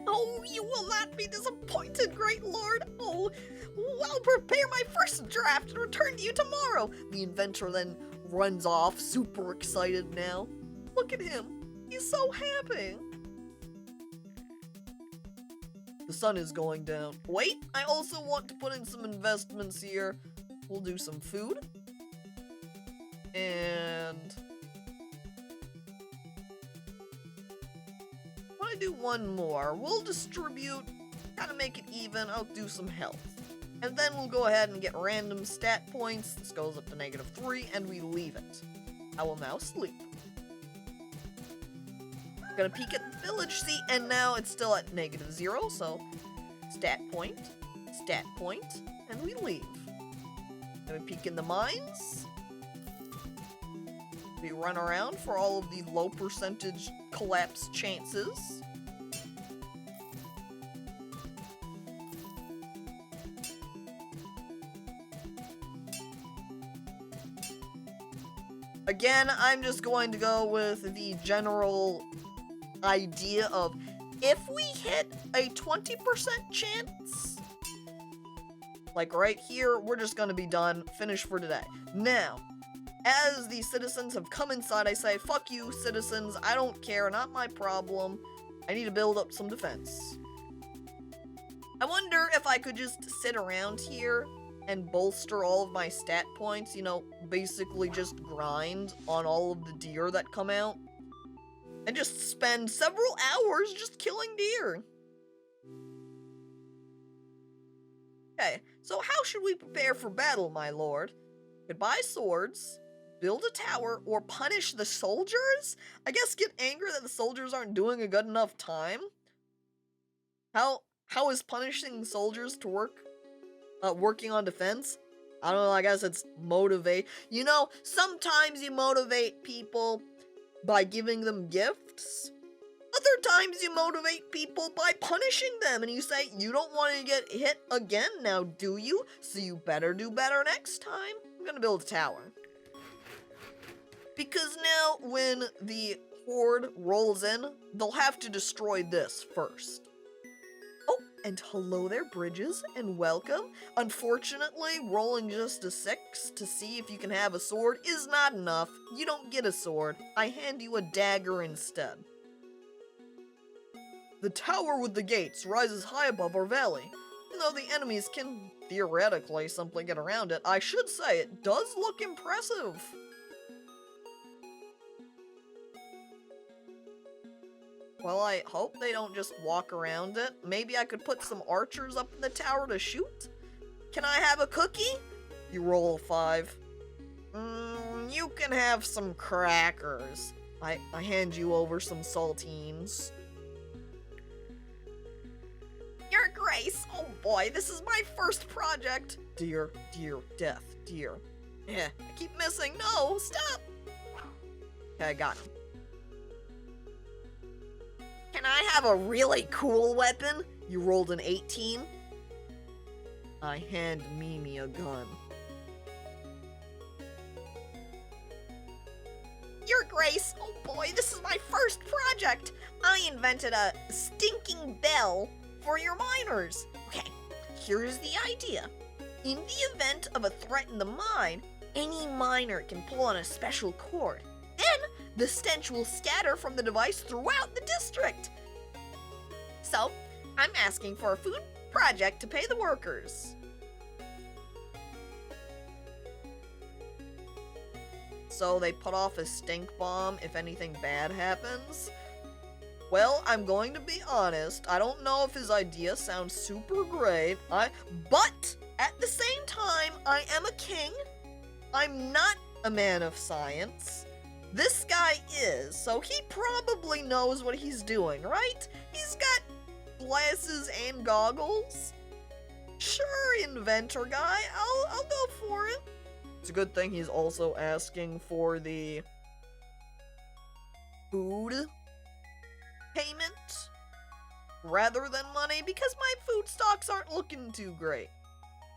Oh, you will not be disappointed, great lord. Oh, I'll prepare my first draft and return to you tomorrow. The inventor then runs off, super excited now. Look at him. He's so happy. The sun is going down. Wait, I also want to put in some investments here. We'll do some food. And I want to do one more. We'll distribute, kind of make it even. I'll do some health. And then we'll go ahead and get random stat points. This goes up to -3, and we leave it. I will now sleep. Gonna peek at the village, see, and now it's still at -0, so stat point, and we leave. Gonna peek in the mines. We run around for all of the low percentage collapse chances. Again, I'm just going to go with the general idea of if we hit a 20% chance, like right here, we're just going to be done, finished for today. Now, as the citizens have come inside, I say, fuck you, citizens, I don't care, not my problem. I need to build up some defense. I wonder if I could just sit around here and bolster all of my stat points, you know, basically just grind on all of the deer that come out. And just spend several hours just killing deer. Okay, so how should we prepare for battle, my lord? Could buy swords, build a tower, or punish the soldiers? I guess get angry that the soldiers aren't doing a good enough time? How is punishing soldiers to working on defense? I don't know, I guess it's motivate. You know, sometimes you motivate people by giving them gifts. Other times you motivate people by punishing them, and you say, you don't want to get hit again now, do you? So you better do better next time. I'm gonna build a tower. Because now, when the horde rolls in, they'll have to destroy this first. Oh, and hello there, Bridges, and welcome. Unfortunately, rolling just a 6 to see if you can have a sword is not enough. You don't get a sword. I hand you a dagger instead. The tower with the gates rises high above our valley. Even though the enemies can theoretically simply get around it, I should say it does look impressive. Well, I hope they don't just walk around it. Maybe I could put some archers up in the tower to shoot? Can I have a cookie? You roll a 5. You can have some crackers. I hand you over some saltines. Your Grace, oh boy, this is my first project. Dear, death, dear. I keep missing. No, stop. Okay, I got him. Can I have a really cool weapon? You rolled an 18. I hand Mimi a gun. Your Grace, oh boy, this is my first project. I invented a stinking bell for your miners. Okay, here's the idea. In the event of a threat in the mine, any miner can pull on a special cord. Then, the stench will scatter from the device throughout the district. So, I'm asking for a food project to pay the workers. So they put off a stink bomb if anything bad happens? Well, I'm going to be honest, I don't know if his idea sounds super great, but at the same time, I am a king. I'm not a man of science. This guy is, so he probably knows what he's doing, right? He's got glasses and goggles. Sure, inventor guy, I'll go for it. It's a good thing he's also asking for the food payment rather than money because my food stocks aren't looking too great.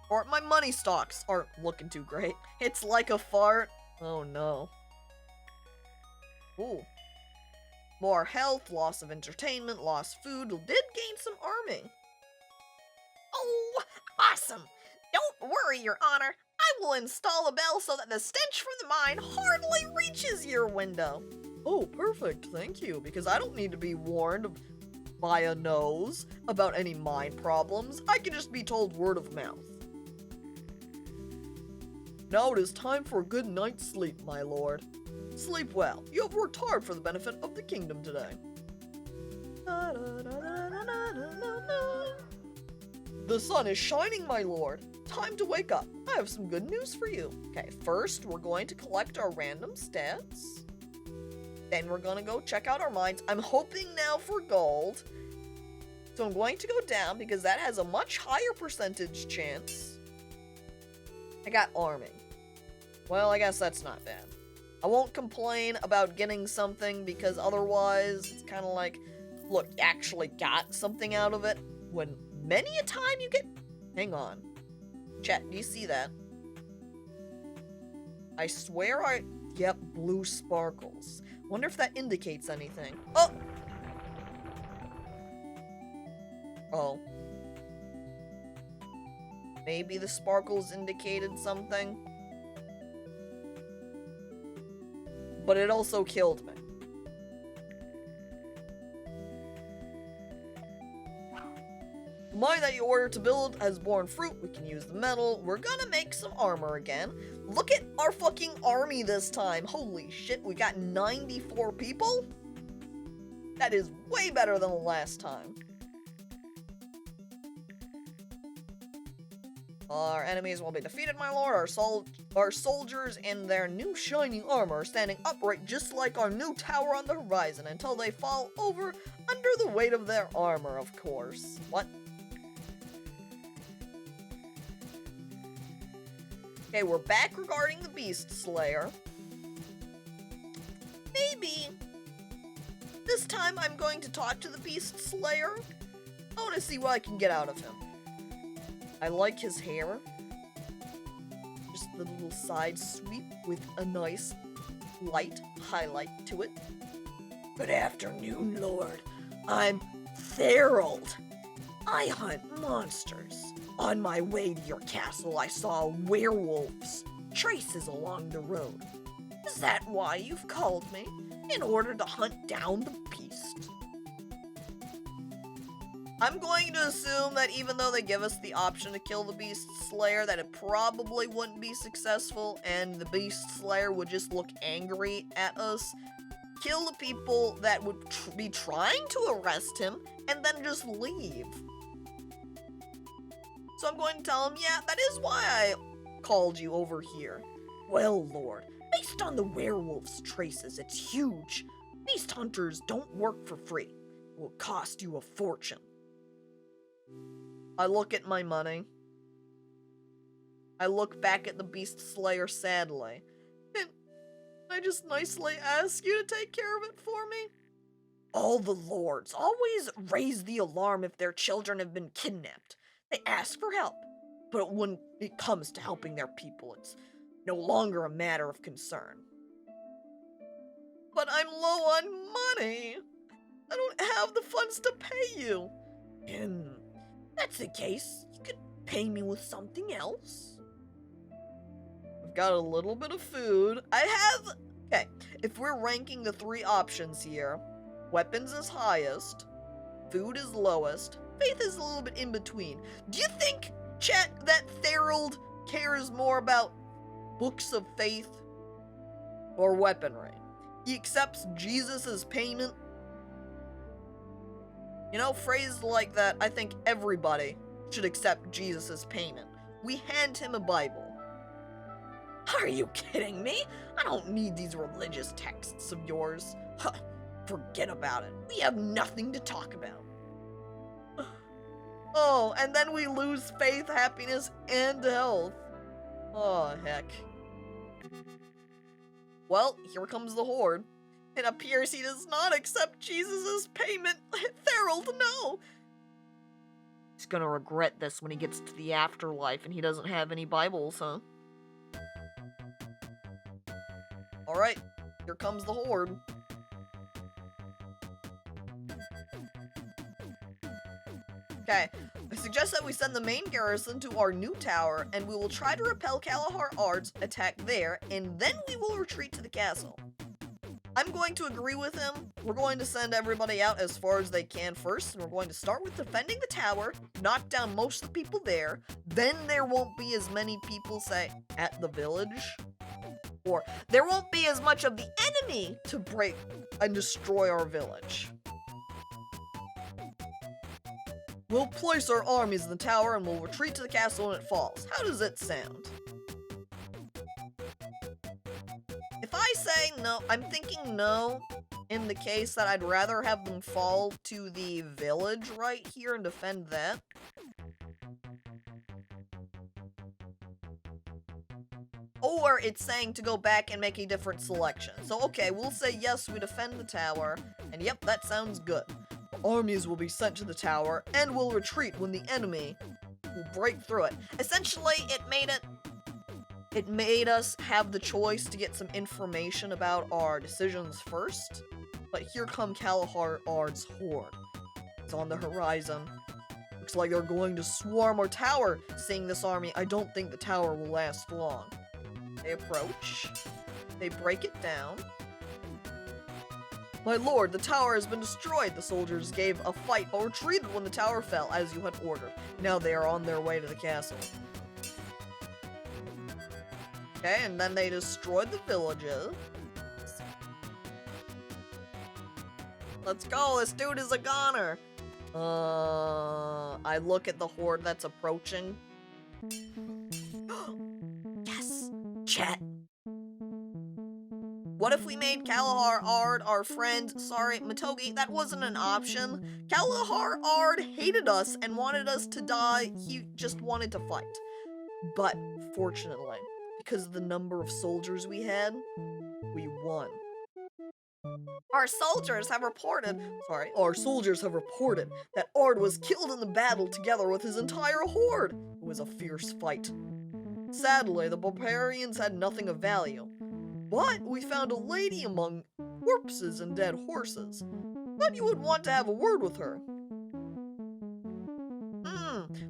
Or my money stocks aren't looking too great. It's like a fart. Oh no. Ooh. More health, loss of entertainment, lost food, did gain some arming. Oh, awesome! Don't worry, Your Honor. I will install a bell so that the stench from the mine hardly reaches your window. Oh, perfect, thank you, because I don't need to be warned by a nose about any mine problems. I can just be told word of mouth. Now it is time for a good night's sleep, my lord. Sleep well. You have worked hard for the benefit of the kingdom today. The sun is shining, my lord. Time to wake up. I have some good news for you. Okay, first we're going to collect our random stats. Then we're gonna go check out our mines. I'm hoping now for gold. So I'm going to go down because that has a much higher percentage chance. I got arming. Well, I guess that's not bad. I won't complain about getting something because otherwise it's kind of like, look, you actually got something out of it when many a time you get... Hang on. Chat, do you see that? I swear I get blue sparkles. Wonder if that indicates anything. Oh! Oh. Maybe the sparkles indicated something. But it also killed me. The mine that you ordered to build has borne fruit. We can use the metal. We're gonna make some armor again. Look at our fucking army this time. Holy shit, we got 94 people? That is way better than the last time. Our enemies will be defeated, my lord. Our soldiers in their new shining armor are standing upright just like our new tower on the horizon until they fall over under the weight of their armor, of course. What? Okay, we're back regarding the Beast Slayer. Maybe this time I'm going to talk to the Beast Slayer. I want to see what I can get out of him. I like his hair. Just the little side sweep with a nice light highlight to it. Good afternoon, Lord. I'm Therald. I hunt monsters. On my way to your castle, I saw werewolves' traces along the road. Is that why you've called me? In order to hunt down the beast? I'm going to assume that even though they give us the option to kill the Beast Slayer, that it probably wouldn't be successful, and the Beast Slayer would just look angry at us, kill the people that would be trying to arrest him, and then just leave. So I'm going to tell him, yeah, that is why I called you over here. Well, Lord, based on the werewolf's traces, it's huge. Beast hunters don't work for free. It will cost you a fortune. I look at my money. I look back at the Beast Slayer sadly. Can I just nicely ask you to take care of it for me? All the lords always raise the alarm if their children have been kidnapped. They ask for help, but when it comes to helping their people, it's no longer a matter of concern. But I'm low on money. I don't have the funds to pay you. That's the case. You could pay me with something else. I've got a little bit of food. Okay, if we're ranking the 3 options here, weapons is highest, food is lowest, faith is a little bit in between. Do you think, chat, that Therald cares more about books of faith or weaponry? He accepts Jesus as payment. You know, phrases like that, I think everybody should accept Jesus as payment. We hand him a Bible. Are you kidding me? I don't need these religious texts of yours. Huh, forget about it. We have nothing to talk about. Oh, and then we lose faith, happiness, and health. Oh, heck. Well, here comes the Horde. It appears he does not accept Jesus' payment. Therald, no! He's gonna regret this when he gets to the afterlife and he doesn't have any Bibles, huh? Alright, here comes the Horde. Okay, I suggest that we send the main garrison to our new tower, and we will try to repel Kalahar Ard's attack there, and then we will retreat to the castle. I'm going to agree with him. We're going to send everybody out as far as they can first, and we're going to start with defending the tower, knock down most of the people there, then there won't be as many people, say, at the village, or there won't be as much of the enemy to break and destroy our village. We'll place our armies in the tower and we'll retreat to the castle when it falls. How does it sound? If I say no, I'm thinking no in the case that I'd rather have them fall to the village right here and defend that. Or it's saying to go back and make a different selection. So okay, we'll say yes, we defend the tower, and yep, that sounds good. Armies will be sent to the tower and will retreat when the enemy will break through it. Essentially, it made us have the choice to get some information about our decisions first. But here come Kalahar Ard's horde. It's on the horizon. Looks like they're going to swarm our tower. Seeing this army, I don't think the tower will last long. They approach. They break it down. My lord, the tower has been destroyed. The soldiers gave a fight but retreated when the tower fell, as you had ordered. Now they are on their way to the castle. Okay, and then they destroyed the villages. Let's go, this dude is a goner. I look at the horde that's approaching. Yes, chat. What if we made Kalahar Ard our friend? Sorry, Matogi, that wasn't an option. Kalahar Ard hated us and wanted us to die. He just wanted to fight. But, fortunately, because of the number of soldiers we had, we won. Our soldiers have reported that Ard was killed in the battle together with his entire horde. It was a fierce fight. Sadly, the barbarians had nothing of value. But we found a lady among corpses and dead horses. Thought you would want to have a word with her.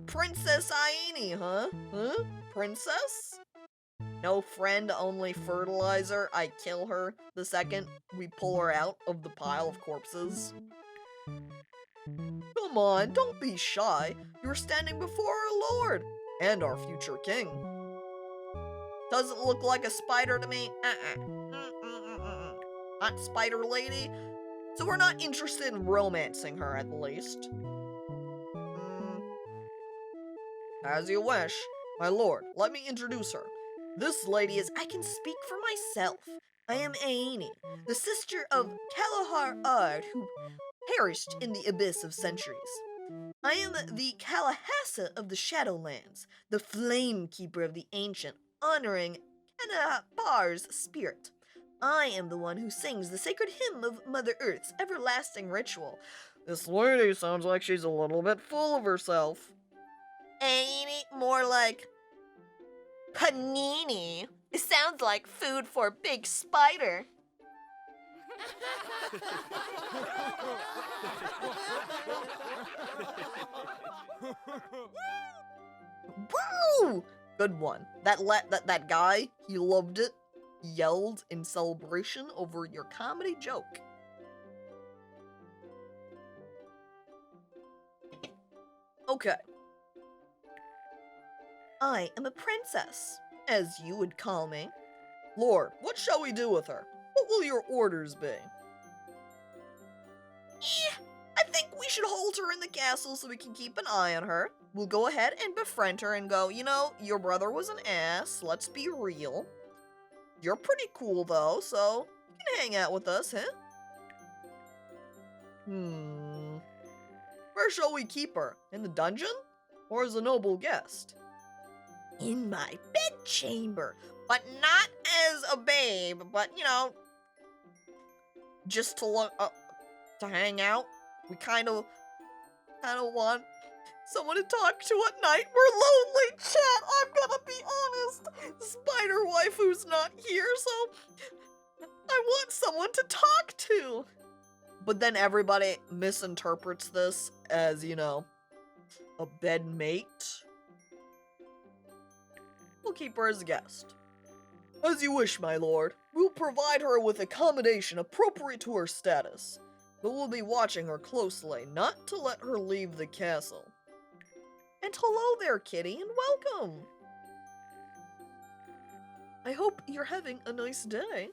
Princess Aini, huh? Huh? Princess? No friend, only fertilizer. I kill her the second we pull her out of the pile of corpses. Come on, don't be shy. You're standing before our lord and our future king. Doesn't look like a spider to me. Not spider lady. So we're not interested in romancing her, at the least. As you wish. My lord, let me introduce her. This lady is... I can speak for myself. I am Aini, the sister of Kalahar Ard, who perished in the abyss of centuries. I am the Kalahassa of the Shadowlands, the flame keeper of the ancient, honoring Kanahar's spirit. I am the one who sings the sacred hymn of Mother Earth's everlasting ritual. This lady sounds like she's a little bit full of herself. Aini, more like panini. It sounds like food for Big Spider. Woo! Good one. That guy, he loved it. He yelled in celebration over your comedy joke. Okay. I am a princess, as you would call me. Lord, what shall we do with her? What will your orders be? I think we should hold her in the castle so we can keep an eye on her. We'll go ahead and befriend her and go, you know, your brother was an ass, let's be real. You're pretty cool though, so you can hang out with us, huh? Where shall we keep her? In the dungeon? Or as a noble guest? In my bedchamber, but not as a babe, but you know, just to look to hang out. We kind of want someone to talk to at night. We're lonely, chat. I'm gonna be honest. Spider waifu's not here, so I want someone to talk to. But then everybody misinterprets this as, you know, a bedmate. We'll keep her as a guest. As you wish, my lord. We'll provide her with accommodation appropriate to her status, but we'll be watching her closely, not to let her leave the castle. And hello there, kitty, and welcome! I hope you're having a nice day.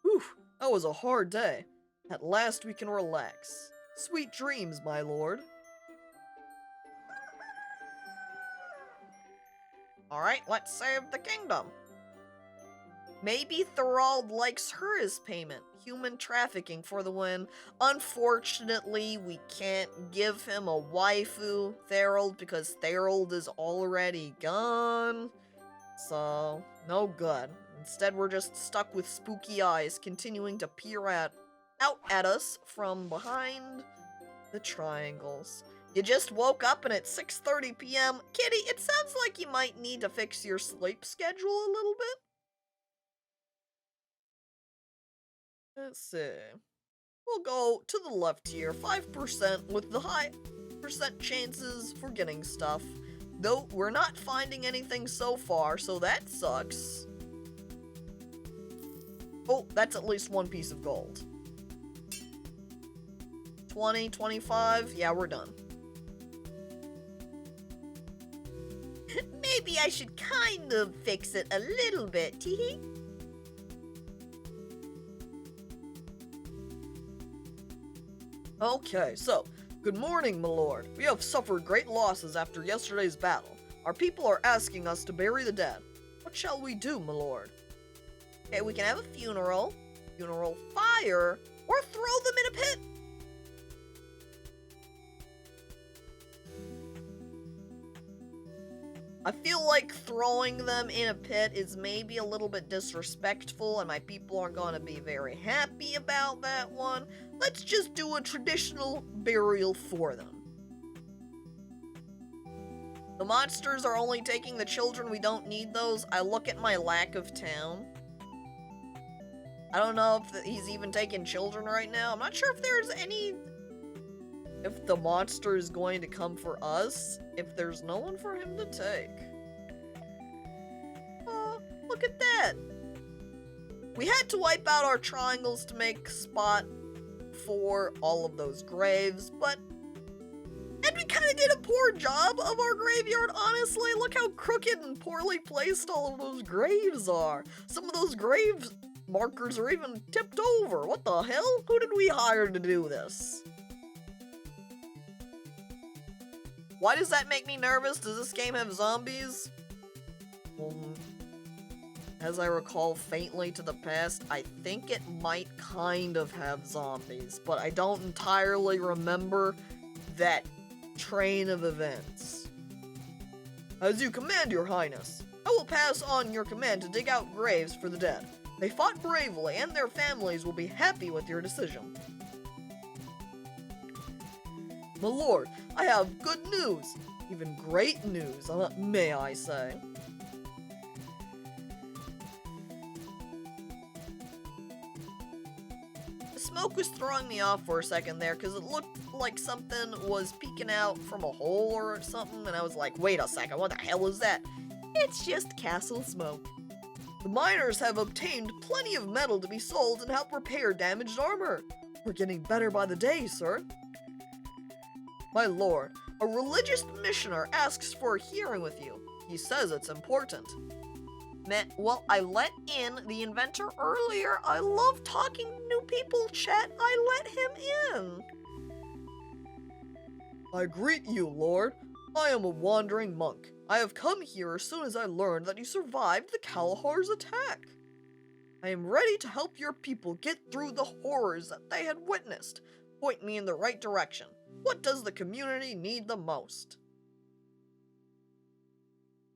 Whew, that was a hard day. At last we can relax. Sweet dreams, my lord. Alright, let's save the kingdom. Maybe Thorald likes her as payment. Human trafficking for the win. Unfortunately, we can't give him a waifu, Thorald, because Thorald is already gone. So, no good. Instead, we're just stuck with spooky eyes continuing to peer out at us from behind the triangles. You just woke up and it's 6:30 p.m. Kitty, it sounds like you might need to fix your sleep schedule a little bit. Let's see. We'll go to the left here, 5% with the high percent chances for getting stuff. Though we're not finding anything so far, so that sucks. Oh, that's at least one piece of gold. 20, 25, yeah, we're done. Maybe I should kind of fix it a little bit, teehee. Okay, so, good morning, my lord. We have suffered great losses after yesterday's battle. Our people are asking us to bury the dead. What shall we do, my lord? Okay, we can have a funeral fire, or throw them in a pit. I feel like throwing them in a pit is maybe a little bit disrespectful, and my people aren't going to be very happy about that one. Let's just do a traditional burial for them. The monsters are only taking the children. We don't need those. I look at my lack of town. I don't know if he's even taking children right now. I'm not sure if there's any... If the monster is going to come for us, if there's no one for him to take. Oh, look at that. We had to wipe out our triangles to make a spot for all of those graves, but... And we kind of did a poor job of our graveyard, honestly. Look how crooked and poorly placed all of those graves are. Some of those grave markers are even tipped over. What the hell? Who did we hire to do this? Why does that make me nervous? Does this game have zombies? As I recall faintly to the past, I think it might kind of have zombies, but I don't entirely remember that train of events. As you command, Your Highness, I will pass on your command to dig out graves for the dead. They fought bravely, and their families will be happy with your decision. My lord, I have good news. Even great news, may I say. The smoke was throwing me off for a second there, because it looked like something was peeking out from a hole or something, and I was like, wait a second, what the hell is that? It's just castle smoke. The miners have obtained plenty of metal to be sold and help repair damaged armor. We're getting better by the day, sir. My lord, a religious missioner asks for a hearing with you. He says it's important. Well, I let in the inventor earlier. I love talking to new people, chat. I let him in. I greet you, Lord. I am a wandering monk. I have come here as soon as I learned that you survived the Kalahar's attack. I am ready to help your people get through the horrors that they had witnessed. Point me in the right direction. What does the community need the most?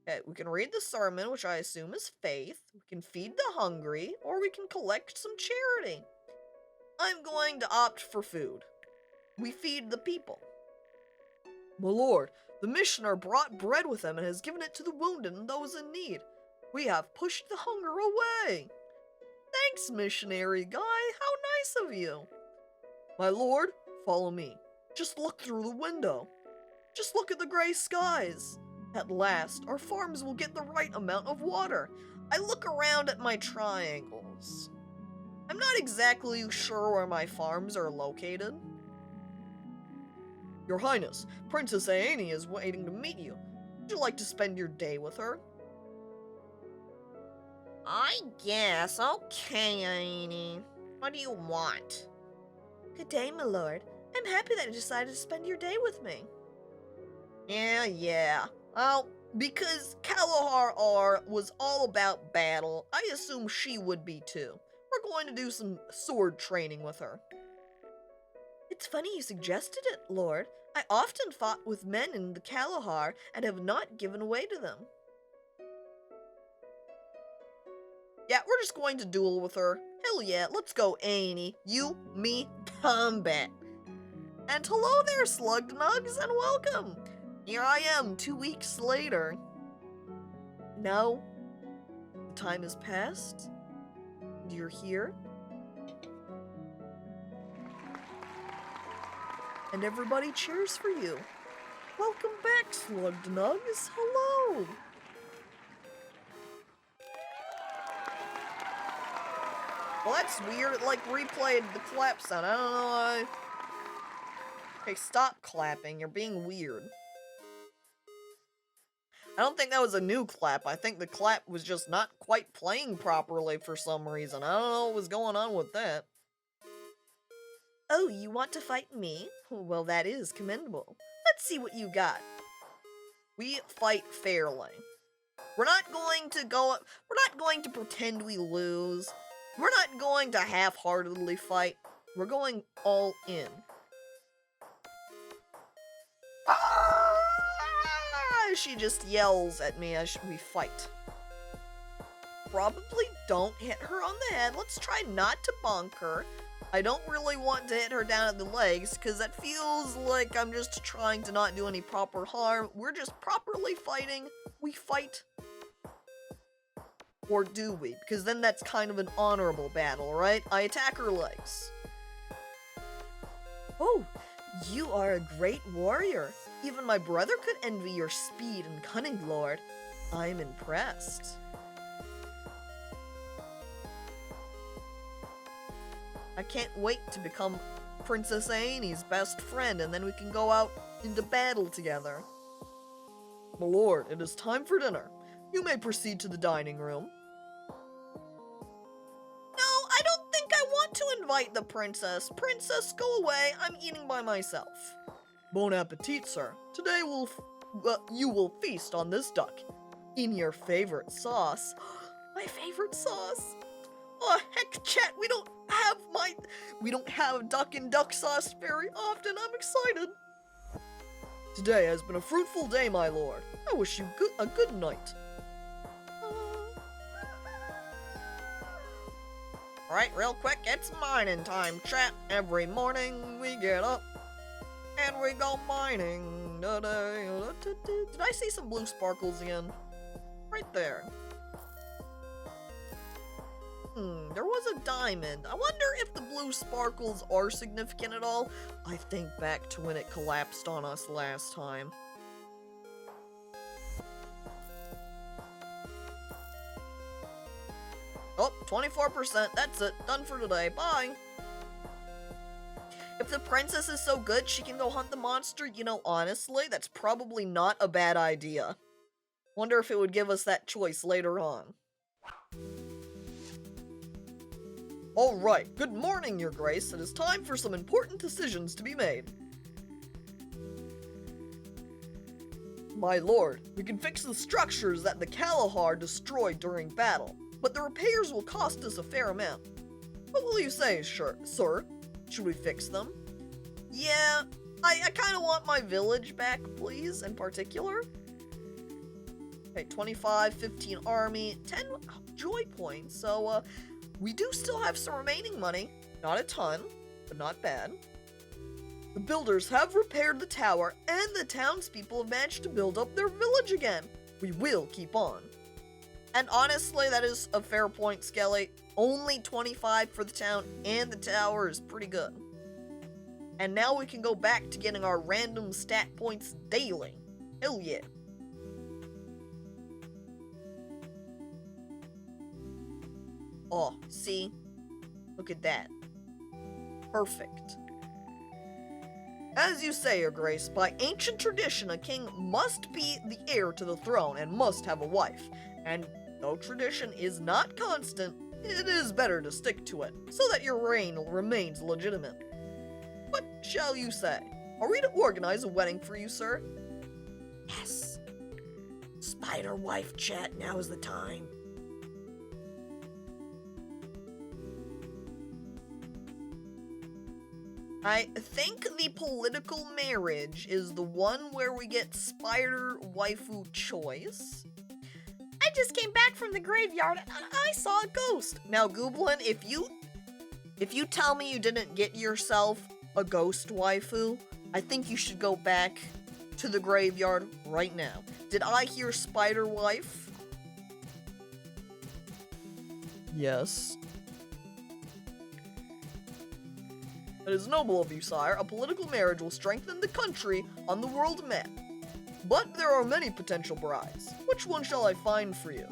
Okay, we can read the sermon, which I assume is faith. We can feed the hungry, or we can collect some charity. I'm going to opt for food. We feed the people. My lord, the missioner brought bread with him and has given it to the wounded and those in need. We have pushed the hunger away. Thanks, missionary guy. How nice of you. My lord, follow me. Just look through the window. Just look at the gray skies. At last, our farms will get the right amount of water. I look around at my triangles. I'm not exactly sure where my farms are located. Your Highness, Princess Aene is waiting to meet you. Would you like to spend your day with her? I guess. Okay, Aene. What do you want? Good day, my lord. I'm happy that you decided to spend your day with me. Yeah. Well, because Kalahar R was all about battle, I assume she would be too. We're going to do some sword training with her. It's funny you suggested it, Lord. I often fought with men in the Kalahar and have not given way to them. Yeah, we're just going to duel with her. Hell yeah, let's go, Aene. You, me, combat. And hello there, Slugnugs, and welcome. Here I am, 2 weeks later. Now, the time has passed. You're here. And everybody cheers for you. Welcome back, Slugnugs. Hello. Well, that's weird. It, like, replayed the clap sound. I don't know why. Okay, stop clapping. You're being weird. I don't think that was a new clap. I think the clap was just not quite playing properly for some reason. I don't know what was going on with that. Oh, you want to fight me? Well, that is commendable. Let's see what you got. We fight fairly. We're not going to pretend we lose. We're not going to half-heartedly fight. We're going all in. Ah! She just yells at me as we fight. Probably don't hit her on the head. Let's try not to bonk her. I don't really want to hit her down at the legs because that feels like I'm just trying to not do any proper harm. We're just properly fighting. We fight. Or do we? Because then that's kind of an honorable battle, right? I attack her legs. Oh, you are a great warrior. Even my brother could envy your speed and cunning, Lord. I'm impressed. I can't wait to become Princess Anie's best friend, and then we can go out into battle together. My lord, it is time for dinner. You may proceed to the dining room. No, I don't think I want to invite the princess. Princess, go away. I'm eating by myself. Bon appetit, sir. Today you will feast on this duck. In your favorite sauce. My favorite sauce. Oh, heck, chat, we don't have duck and duck sauce very often. I'm excited. Today has been a fruitful day, my lord. I wish you a good night. Alright, real quick, it's mining time, chat. Every morning we get up and we go mining. Did I see some blue sparkles again? Right there. There was a diamond. I wonder if the blue sparkles are significant at all. I think back to when it collapsed on us last time. Oh, 24%. That's it. Done for today. Bye. If the princess is so good she can go hunt the monster, you know, honestly, that's probably not a bad idea. Wonder if it would give us that choice later on. Alright, good morning, Your Grace. It is time for some important decisions to be made. My lord, we can fix the structures that the Kalahar destroyed during battle, but the repairs will cost us a fair amount. What will you say, sir? Should we fix them? Yeah, I kind of want my village back, please, in particular. Okay, 25, 15 army, 10 joy points, so, we do still have some remaining money. Not a ton, but not bad. The builders have repaired the tower, and the townspeople have managed to build up their village again. We will keep on. And honestly, that is a fair point, Skelly. Only 25 for the town, and the tower is pretty good. And now we can go back to getting our random stat points daily. Hell yeah. Oh, see? Look at that. Perfect. As you say, Your Grace, by ancient tradition, a king must be the heir to the throne and must have a wife. And though tradition is not constant, it is better to stick to it, so that your reign remains legitimate. What shall you say? Are we to organize a wedding for you, sir? Yes. Spider wife chat, now is the time. I think the political marriage is the one where we get spider waifu choice. I just came back from the graveyard and I saw a ghost. Now, Gooblin, if you tell me you didn't get yourself a ghost waifu, I think you should go back to the graveyard right now. Did I hear spider wife? Yes. It is noble of you, sire. A political marriage will strengthen the country on the world map. But there are many potential brides. Which one shall I find for you?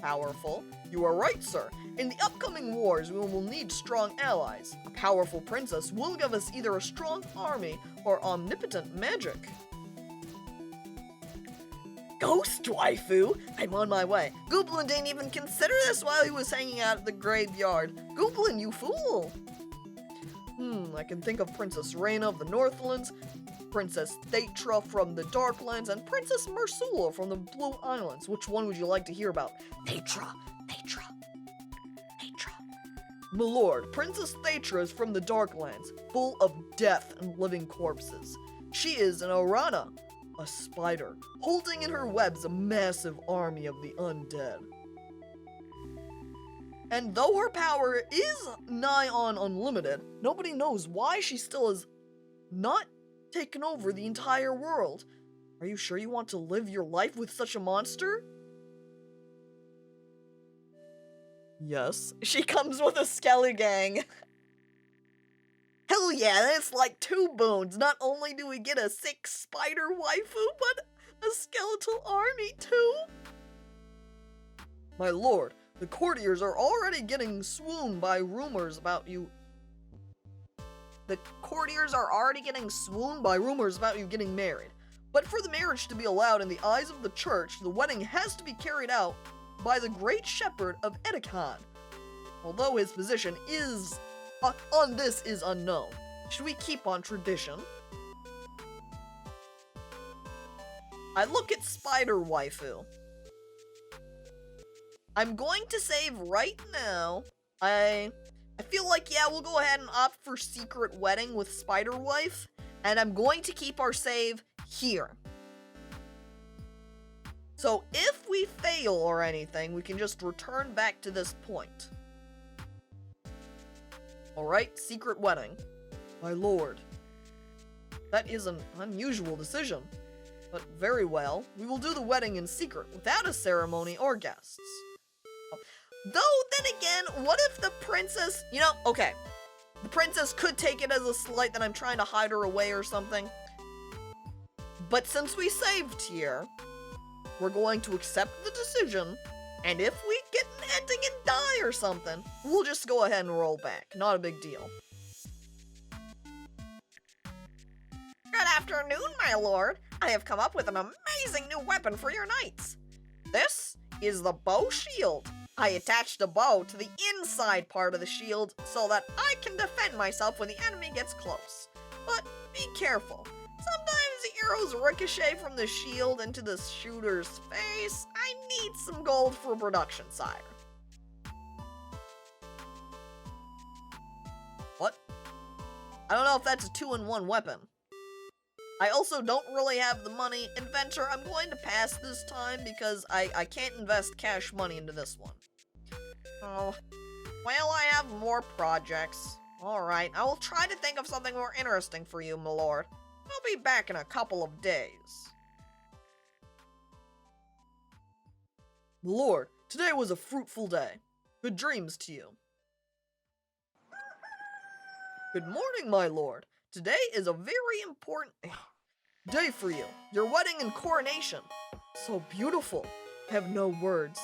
Powerful. You are right, sir. In the upcoming wars, we will need strong allies. A powerful princess will give us either a strong army or omnipotent magic. Ghost waifu? I'm on my way. Gooblin didn't even consider this while he was hanging out at the graveyard. Gooblin, you fool! I can think of Princess Reina of the Northlands, Princess Thetra from the Darklands, and Princess Mersula from the Blue Islands. Which one would you like to hear about? Thetra. My lord, Princess Thetra is from the Darklands, full of death and living corpses. She is an Orana, a spider, holding in her webs a massive army of the undead. And though her power is nigh on unlimited, nobody knows why she still has not taken over the entire world. Are you sure you want to live your life with such a monster? Yes. She comes with a skelly gang. Hell yeah, that's like 2 boons. Not only do we get a sick spider waifu, but a skeletal army too. My lord, the courtiers are already getting swooned by rumors about you. The courtiers are already getting swooned by rumors about you getting married. But for the marriage to be allowed in the eyes of the church, the wedding has to be carried out by the great shepherd of Edekan. Although his position is on this is unknown. Should we keep on tradition? I look at Spider Waifu. I'm going to save right now. I feel like, yeah, we'll go ahead and opt for Secret Wedding with Spider Wife, and I'm going to keep our save here. So if we fail or anything, we can just return back to this point. Alright, Secret Wedding. My lord. That is an unusual decision. But very well, we will do the wedding in secret, without a ceremony or guests. Though, then again, what if the princess... You know, okay. The princess could take it as a slight that I'm trying to hide her away or something. But since we saved here, we're going to accept the decision, and if we get an ending and die or something, we'll just go ahead and roll back. Not a big deal. Good afternoon, my lord. I have come up with an amazing new weapon for your knights. This is the bow shield. I attached a bow to the inside part of the shield so that I can defend myself when the enemy gets close. But be careful. Sometimes the arrows ricochet from the shield into the shooter's face. I need some gold for production, sire. What? I don't know if that's a 2-in-1 weapon. I also don't really have the money. Inventor, I'm going to pass this time because I can't invest cash money into this one. Oh, well, I have more projects. Alright, I will try to think of something more interesting for you, my lord. I'll be back in a couple of days. Lord, today was a fruitful day. Good dreams to you. Good morning, my lord. Today is a very important day for you. Your wedding and coronation. So beautiful. I have no words.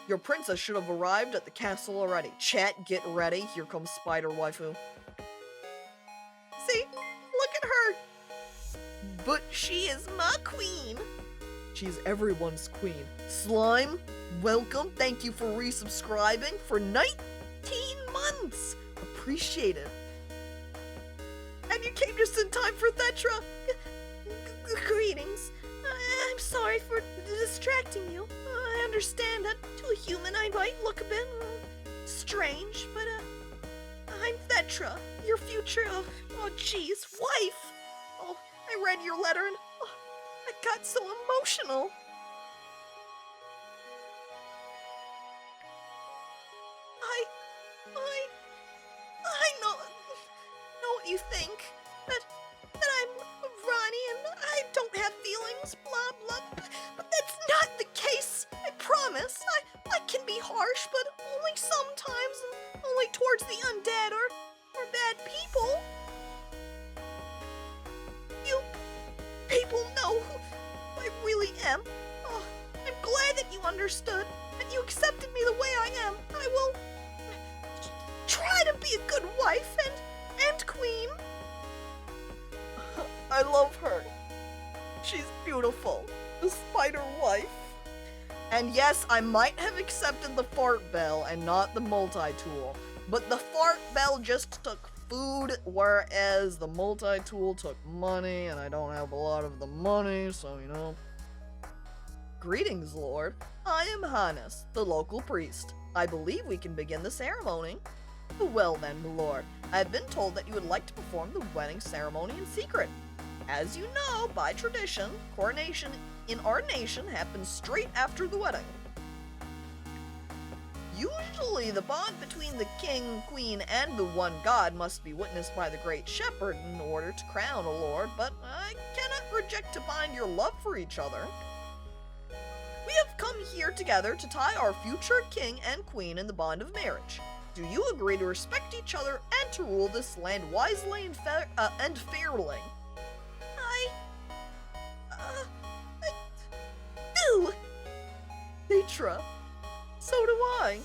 Your princess should have arrived at the castle already. Chat, get ready. Here comes Spider Waifu. See? Look at her. But she is my queen. She's everyone's queen. Slime, welcome. Thank you for resubscribing for 19 months. Appreciate it. And you came just in time for Thetra. Greetings. I'm sorry for distracting you. I understand that to a human I might look a bit strange, but I'm Thetra, your future, oh geez, wife. Oh, I read your letter and I got so emotional. I know what you think. That I'm Ronnie and I don't have feelings, blah blah. But that's not the case. I promise. I can be harsh, but only sometimes, and only towards the undead or bad people. You people know who I really am. Oh, I'm glad that you understood and you accepted me the way I am. I will try to be a good wife and queen. I love her. She's beautiful. The spider wife. And yes, I might have accepted the fart bell and not the multi-tool, but the fart bell just took food, whereas the multi-tool took money, and I don't have a lot of the money, so you know. Greetings, Lord. I am Hannes, the local priest. I believe we can begin the ceremony. Well then, my lord, I have been told that you would like to perform the wedding ceremony in secret. As you know, by tradition, coronation in our nation happens straight after the wedding. Usually, the bond between the king, queen, and the one god must be witnessed by the great shepherd in order to crown a lord, but I cannot reject to bind your love for each other. We have come here together to tie our future king and queen in the bond of marriage. Do you agree to respect each other and to rule this land wisely and fairly? I do. Thetra, so do I.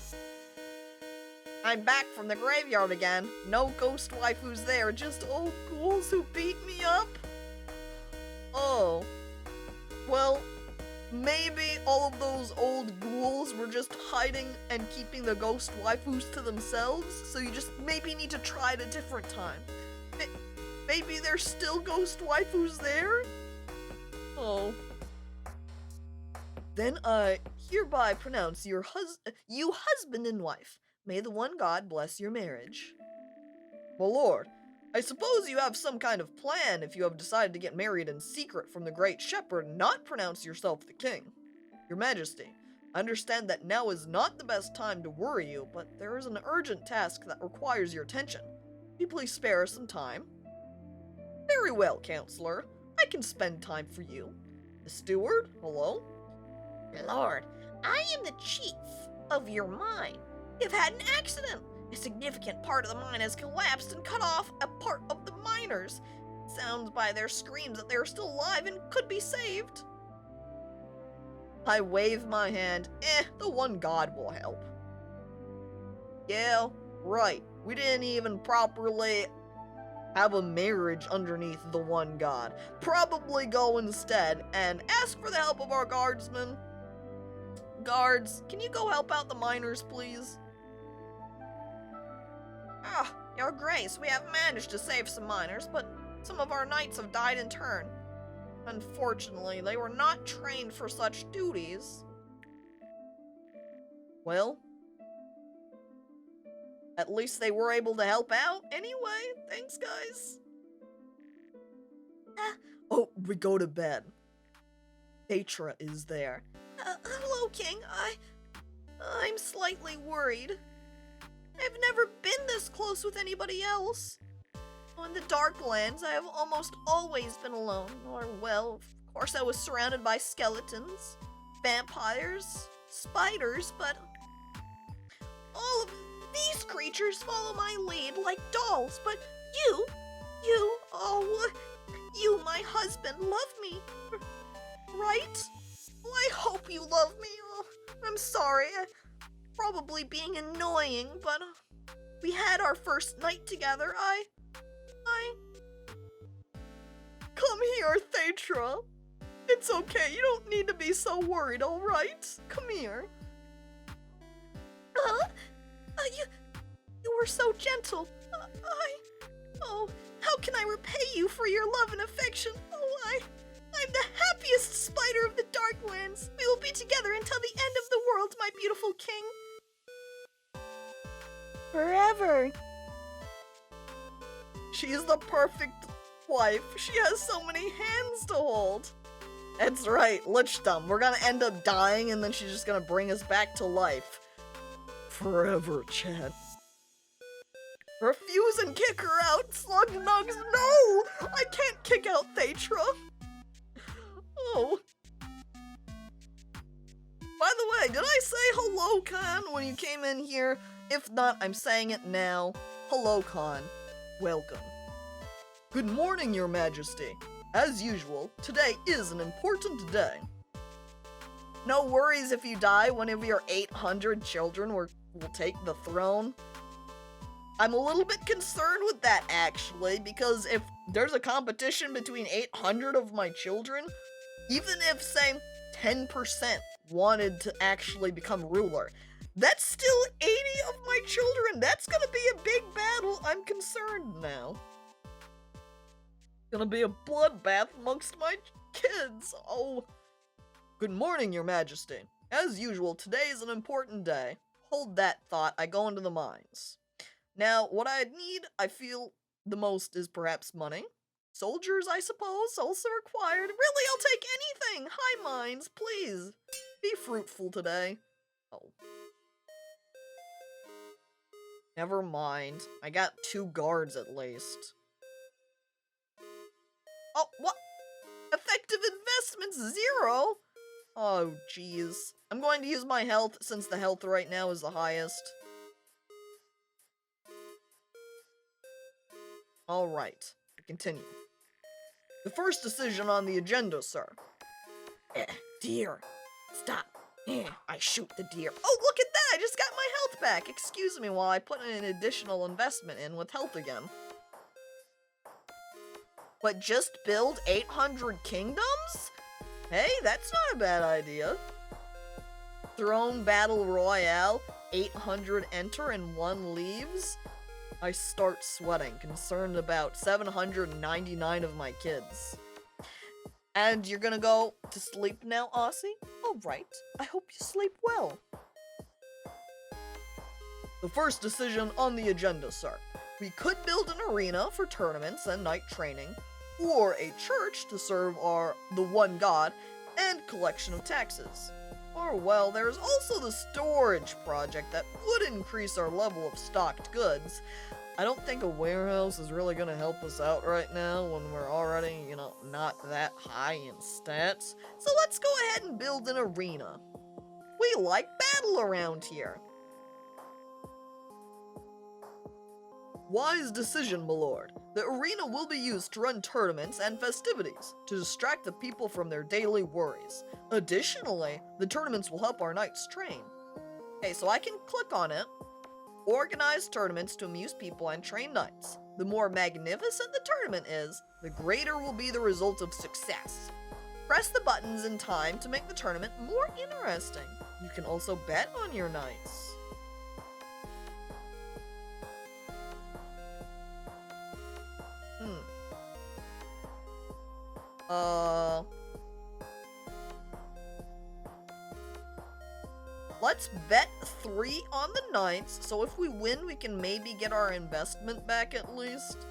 I'm back from the graveyard again. No ghost waifus there, just old ghouls who beat me up. Oh. Well, maybe all of those old ghouls were just hiding and keeping the ghost waifus to themselves, so you just maybe need to try it a different time. Maybe there's still ghost waifus there? Oh. Then I hereby pronounce you husband and wife. May the one God bless your marriage. My lord, I suppose you have some kind of plan if you have decided to get married in secret from the great shepherd and not pronounce yourself the king. Your majesty, I understand that now is not the best time to worry you, but there is an urgent task that requires your attention. Will you please spare us some time? Very well, counselor. I can spend time for you. The steward, hello? Lord, I am the chief of your mine. You've had an accident. A significant part of the mine has collapsed and cut off a part of the miners. It sounds by their screams that they are still alive and could be saved. I wave my hand. The one God will help. Yeah, right. We didn't even properly have a marriage underneath the one God. Probably go instead and ask for the help of our guardsmen. Guards, can you go help out the miners, please? Ah, Your Grace, we have managed to save some miners, but some of our knights have died in turn. Unfortunately, they were not trained for such duties. Well, at least they were able to help out anyway. Thanks, guys. Oh, we go to bed. Thetra is there. Hello, King. I'm slightly worried. I've never been this close with anybody else. In the Darklands, I have almost always been alone. Or, well, of course I was surrounded by skeletons, vampires, spiders, but all of these creatures follow my lead like dolls. But you, my husband, love me, right? Well, I hope you love me. Oh, I'm sorry. Probably being annoying, but we had our first night together. Come here, Thetra. It's okay, you don't need to be so worried, alright? Come here. You were so gentle. Oh, how can I repay you for your love and affection? Oh, I'm the happiest spider of the Darklands. We will be together until the end of the world, my beautiful king. Forever. She's the perfect wife. She has so many hands to hold. That's right, Lichdom. We're gonna end up dying and then she's just gonna bring us back to life. Forever, Chad. Refuse and kick her out, Slug Nugs. No! I can't kick out Thetra. Oh. By the way, did I say hello, Khan, when you came in here? If not, I'm saying it now. Hello, Khan. Welcome. Good morning, Your Majesty. As usual, today is an important day. No worries if you die. One of your 800 children will take the throne. I'm a little bit concerned with that, actually, because if there's a competition between 800 of my children, even if, say, 10% wanted to actually become ruler, that's still 80 of my children. That's gonna be a big battle. I'm concerned now. Gonna be a bloodbath amongst my kids. Oh. Good morning, Your Majesty. As usual, today is an important day. Hold that thought. I go into the mines. Now, what I need, I feel the most is perhaps money. Soldiers, I suppose, also required. Really, I'll take anything. Hi, mines, please. Be fruitful today. Oh. Never mind. I got 2 guards at least. Oh, what? Effective investments 0? Oh, jeez. I'm going to use my health since the health right now is the highest. Alright, continue. The first decision on the agenda, sir. Deer. Stop. I shoot the deer. Oh, look at that! I just got my health back! Excuse me while I put an additional investment in with health again. But just build 800 kingdoms? Hey, that's not a bad idea. Throne Battle Royale, 800 enter and 1 leaves? I start sweating, concerned about 799 of my kids. And you're gonna go to sleep now, Aussie? Alright, I hope you sleep well. The first decision on the agenda, sir. We could build an arena for tournaments and night training, or a church to serve the one god and collection of taxes. Or, well, there's also the storage project that would increase our level of stocked goods. I don't think a warehouse is really going to help us out right now when we're already, not that high in stats. So let's go ahead and build an arena. We like battle around here. Wise decision, my lord. The arena will be used to run tournaments and festivities, to distract the people from their daily worries. Additionally, the tournaments will help our knights train. Okay, so I can click on it. Organize tournaments to amuse people and train knights. The more magnificent the tournament is, the greater will be the result of success. Press the buttons in time to make the tournament more interesting. You can also bet on your knights. Let's bet 3 on the knights, so if we win, we can maybe get our investment back at least.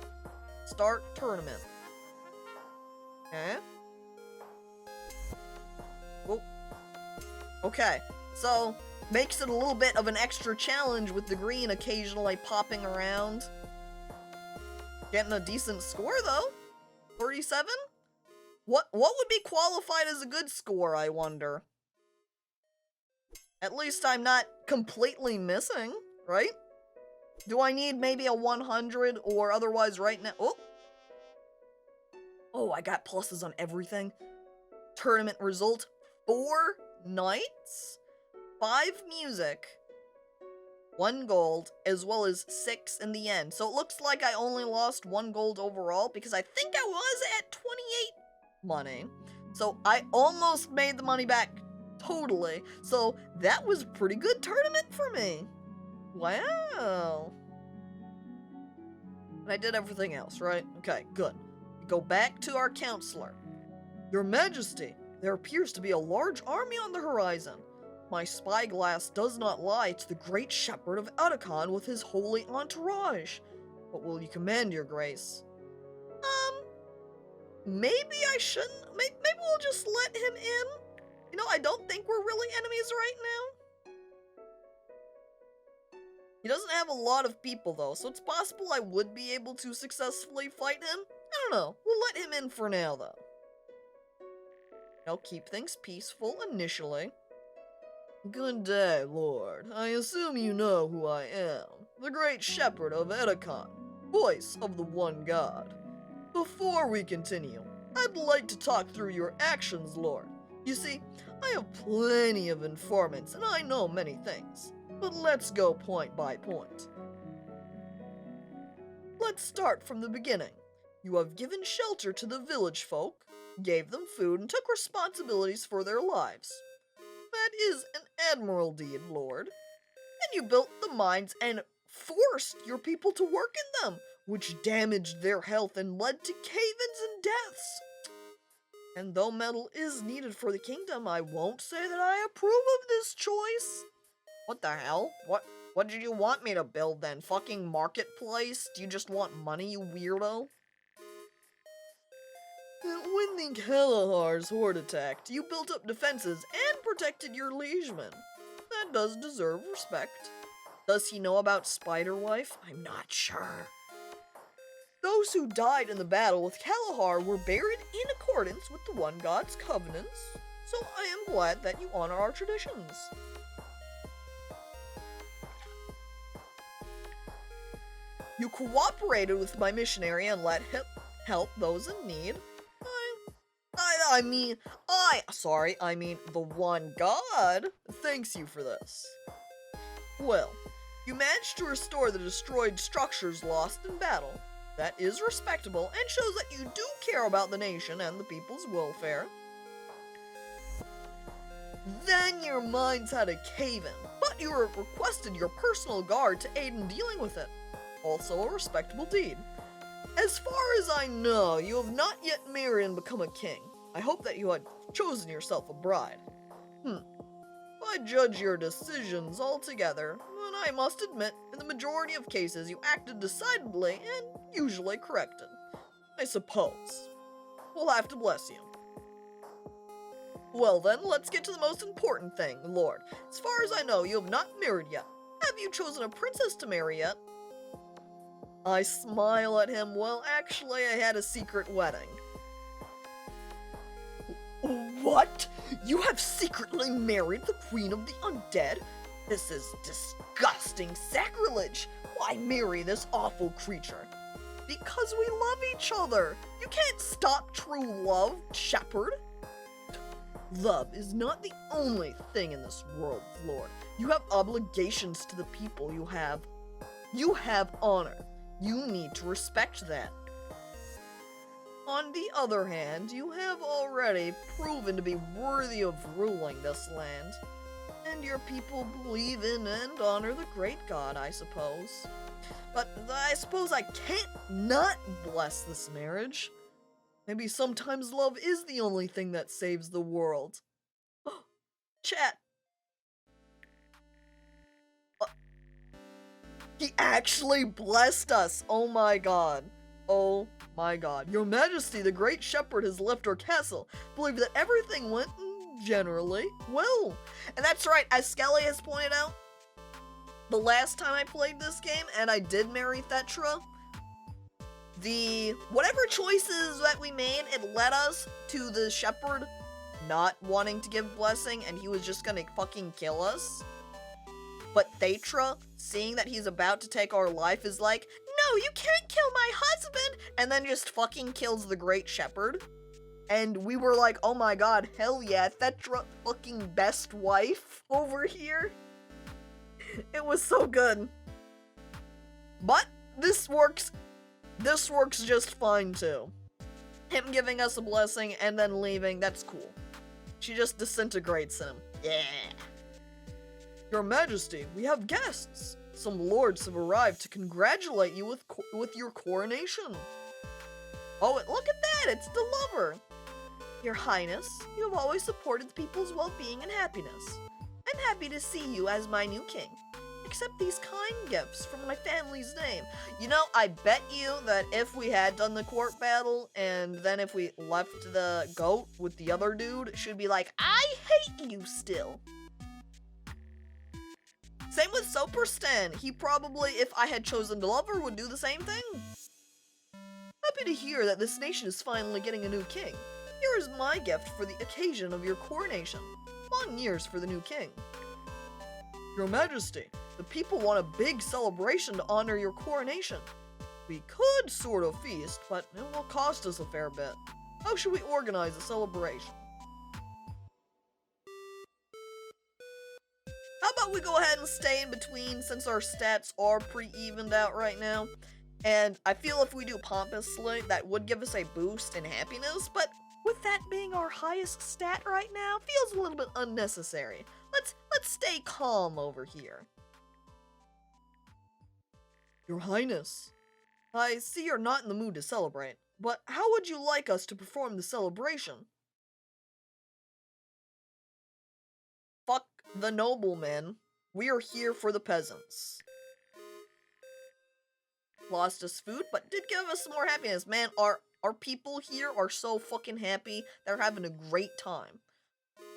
Start tournament. Okay. Oh. Okay, so makes it a little bit of an extra challenge with the green occasionally popping around. Getting a decent score though. 37? What would be qualified as a good score, I wonder? At least I'm not completely missing, right? Do I need maybe a 100 or otherwise right now? Oh, I got pluses on everything. Tournament result, 4 knights, 5 music, 1 gold, as well as 6 in the end. So it looks like I only lost 1 gold overall because I think I was at 28 money. So I almost made the money back totally. So that was a pretty good tournament for me. Wow. And I did everything else, right? Okay, good. We go back to our counselor. Your Majesty, there appears to be a large army on the horizon. My spyglass does not lie. It's the great shepherd of Edicon with his holy entourage. What will you command, your grace? Maybe I shouldn't. Maybe we'll just let him in. I don't think we're really enemies right now. He doesn't have a lot of people, though, so it's possible I would be able to successfully fight him. I don't know. We'll let him in for now, though. I'll keep things peaceful initially. Good day, Lord. I assume you know who I am. The great shepherd of Edicon, voice of the one god. Before we continue, I'd like to talk through your actions, Lord. You see, I have plenty of informants and I know many things. But let's go point by point. Let's start from the beginning. You have given shelter to the village folk, gave them food, and took responsibilities for their lives. That is an admirable deed, Lord. And you built the mines and forced your people to work in them, which damaged their health and led to cave-ins and deaths. And though metal is needed for the kingdom, I won't say that I approve of this choice. What the hell? What did you want me to build then? Fucking marketplace? Do you just want money, you weirdo? When the Kalahar's horde attacked, you built up defenses and protected your liegemen. That does deserve respect. Does he know about Spiderwife? I'm not sure. Those who died in the battle with Kalahar were buried in accordance with the One God's covenants. so I am glad that you honor our traditions. You cooperated with my missionary and let him help those in need. I mean, the one God thanks you for this. Well, you managed to restore the destroyed structures lost in battle. That is respectable and shows that you do care about the nation and the people's welfare. Then your minds had a cave-in, but you requested your personal guard to aid in dealing with it. Also a respectable deed. As far as I know, you have not yet married and become a king. I hope that you had chosen yourself a bride. I judge your decisions altogether, and I must admit, in the majority of cases, you acted decidedly and usually corrected. I suppose. We'll have to bless you. Well then, let's get to the most important thing, Lord. As far as I know, you have not married yet. Have you chosen a princess to marry yet? I smile at him. Well, actually, I had a secret wedding. What? You have secretly married the Queen of the Undead? This is disgusting sacrilege. Why marry this awful creature? Because we love each other. You can't stop true love, Shepherd. Love is not the only thing in this world, Lord. You have obligations to the people you have. You have honor. You need to respect that. On the other hand, you have already proven to be worthy of ruling this land. And your people believe in and honor the great God, I suppose. But I suppose I can't not bless this marriage. Maybe sometimes love is the only thing that saves the world. Chat. He actually blessed us. Oh my god. Oh my god. Your Majesty, the Great Shepherd has left our castle. Believe that everything went generally well. And that's right, as Skelly has pointed out, the last time I played this game and I did marry Thetra, whatever choices that we made, it led us to the Shepherd not wanting to give blessing and he was just gonna fucking kill us. But Thetra, seeing that he's about to take our life, is like, no, you can't kill my husband! And then just fucking kills the Great Shepherd. And we were like, oh my god, hell yeah, Thetra fucking best wife over here. It was so good. But this works just fine too. Him giving us a blessing and then leaving, that's cool. She just disintegrates him. Yeah. Your Majesty, we have guests. Some lords have arrived to congratulate you with your coronation. Oh, look at that, it's the lover. Your Highness, you have always supported the people's well-being and happiness. I'm happy to see you as my new king. Accept these kind gifts from my family's name. You know, I bet you that if we had done the court battle, and then if we left the goat with the other dude, she'd be like, I hate you still. Same with Soper Stan. He probably, if I had chosen the lover, would do the same thing. Happy to hear that this nation is finally getting a new king. Here is my gift for the occasion of your coronation. Long years for the new king. Your Majesty, the people want a big celebration to honor your coronation. We could sort of feast, but it will cost us a fair bit. How should we organize a celebration? How about we go ahead and stay in between since our stats are pre-evened out right now? And I feel if we do pompously, that would give us a boost in happiness, but with that being our highest stat right now, feels a little bit unnecessary. Let's stay calm over here. Your Highness, I see you're not in the mood to celebrate, but how would you like us to perform the celebration? Fuck the noblemen. We are here for the peasants. Lost us food, but did give us some more happiness. Man, our people here are so fucking happy. They're having a great time.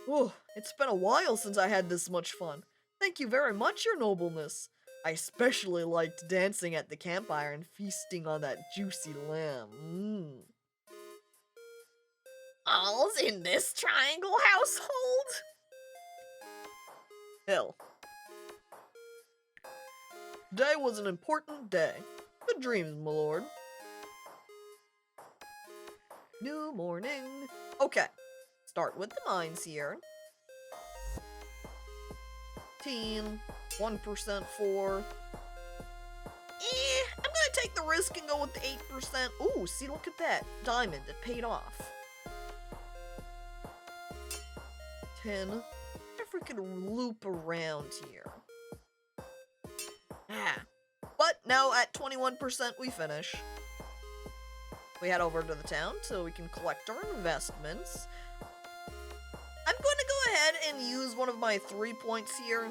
Oh, it's been a while since I had this much fun. Thank you very much, your nobleness. I especially liked dancing at the campfire and feasting on that juicy lamb. All's in this triangle household? Hell. Today was an important day. Good dreams, my lord. New morning. Okay. Start with the mines here. 1% for. I'm gonna take the risk and go with the 8%. Ooh, see, look at that. Diamond, it paid off. 10. If we could loop around here. But now at 21% we finish. We head over to the town so we can collect our investments. I'm going to go ahead and use one of my 3 points here.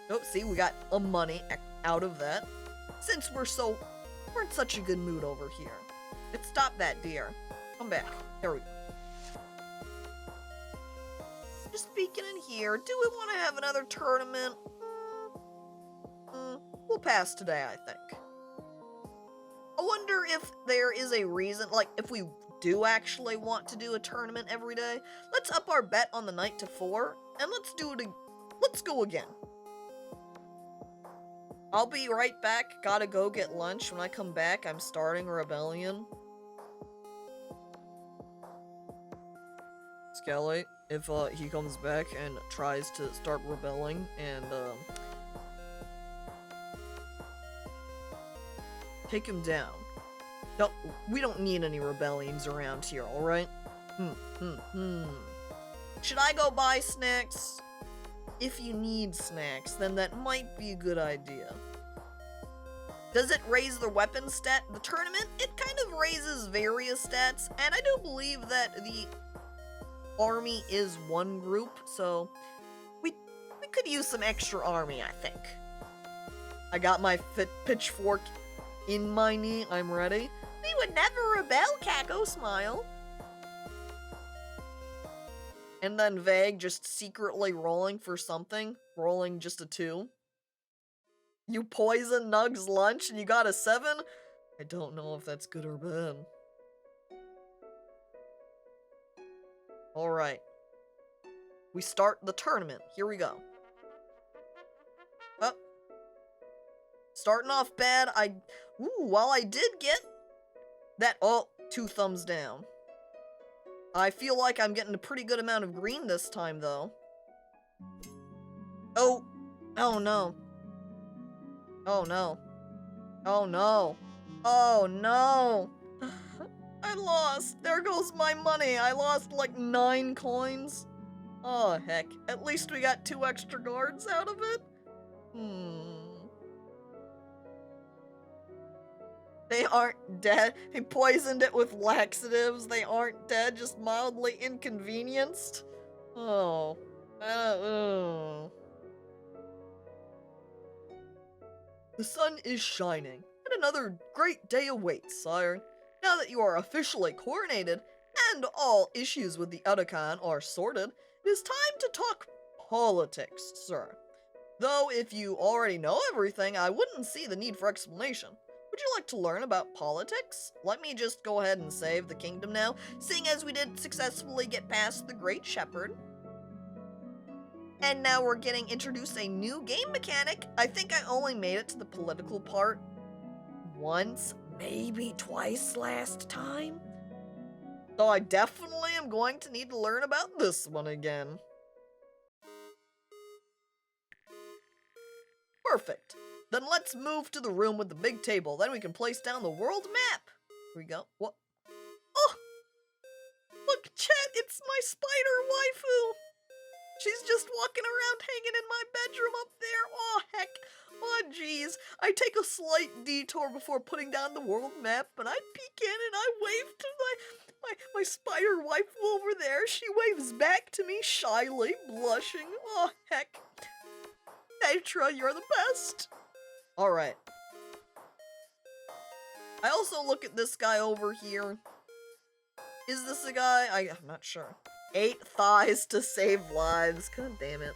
Oh, see, we got a money out of that. Since we're in such a good mood over here. Let's stop that, deer. Come back. There we go. Just speaking in here, do we want to have another tournament? We'll pass today, I think. I wonder if there is a reason, like if we do actually want to do a tournament every day, let's up our bet on the night to 4, and let's go again. I'll be right back. Gotta go get lunch. When I come back, I'm starting a rebellion. Skelly, if he comes back and tries to start rebelling and take him down. No, we don't need any rebellions around here, alright? Should I go buy snacks? If you need snacks, then that might be a good idea. Does it raise the weapon stat? The tournament, it kind of raises various stats, and I do believe that the army is one group, so we could use some extra army, I think. I got my pitchfork in my knee, I'm ready. We would never rebel, Caco, smile. And then Vague just secretly rolling for something, rolling just a 2. You poison Nug's lunch and you got a 7? I don't know if that's good or bad. Alright. We start the tournament. Here we go. Up. Starting off bad, while I did get that, 2 thumbs down. I feel like I'm getting a pretty good amount of green this time, though. Oh no. Oh no. Oh no. Oh no. I lost. There goes my money. I lost like 9 coins. Oh heck. At least we got 2 extra guards out of it. They aren't dead. He poisoned it with laxatives. They aren't dead, just mildly inconvenienced. Oh. The sun is shining, and another great day awaits, sire. Now that you are officially coronated, and all issues with the Otacon are sorted, it is time to talk politics, sir. Though if you already know everything, I wouldn't see the need for explanation. Would you like to learn about politics? Let me just go ahead and save the kingdom now, seeing as we did successfully get past the Great Shepherd. And now we're getting introduced a new game mechanic. I think I only made it to the political part once, maybe twice last time. So I definitely am going to need to learn about this one again. Perfect. Then let's move to the room with the big table. Then we can place down the world map. Here we go. What? Oh! Look, chat, it's my spider waifu. She's just walking around hanging in my bedroom up there. Oh, heck. Oh, jeez. I take a slight detour before putting down the world map, but I peek in and I wave to my spider waifu over there. She waves back to me shyly, blushing. Oh, heck. Petra, you're the best. Alright. I also look at this guy over here. Is this a guy? I'm not sure. 8 thighs to save lives. God damn it.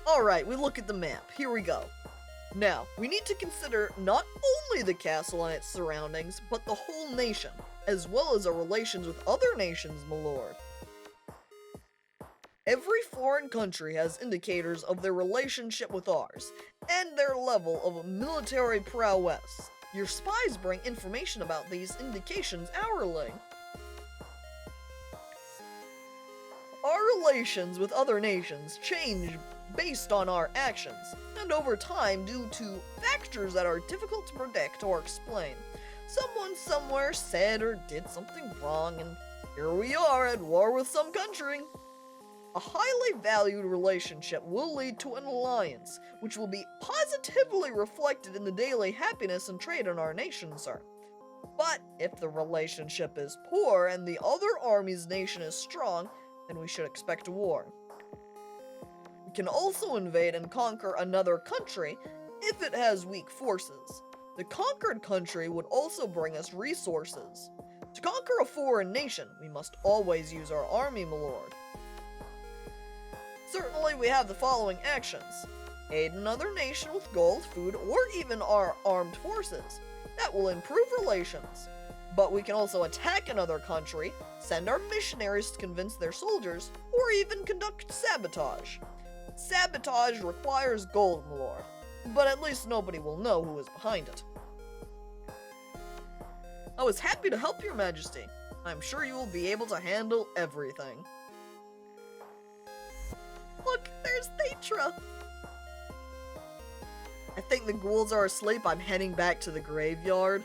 Alright, we look at the map. Here we go. Now, we need to consider not only the castle and its surroundings, but the whole nation. as well as our relations with other nations, my lord. Every foreign country has indicators of their relationship with ours, and their level of military prowess. Your spies bring information about these indications hourly. Our relations with other nations change based on our actions, and over time due to factors that are difficult to predict or explain. Someone somewhere said or did something wrong, and here we are at war with some country. A highly valued relationship will lead to an alliance, which will be positively reflected in the daily happiness and trade in our nation, sir. But if the relationship is poor and the other army's nation is strong, then we should expect a war. We can also invade and conquer another country if it has weak forces. The conquered country would also bring us resources. To conquer a foreign nation, we must always use our army, my lord. Certainly, we have the following actions. Aid another nation with gold, food, or even our armed forces. That will improve relations. But we can also attack another country, send our missionaries to convince their soldiers, or even conduct sabotage. Sabotage requires gold, my lord, but at least nobody will know who is behind it. I was happy to help, your majesty. I'm sure you will be able to handle everything. Look, there's Thetra! I think the ghouls are asleep. I'm heading back to the graveyard.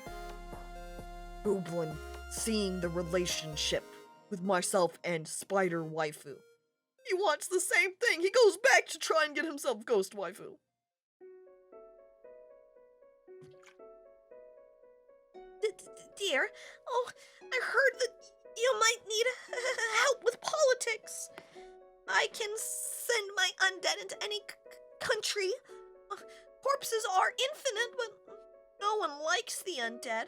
Goblin, seeing the relationship with myself and Spider Waifu. He wants the same thing. He goes back to try and get himself Ghost Waifu. Dear, oh, I heard that you might need help with politics. I can send my undead into any country. Corpses are infinite, but no one likes the undead.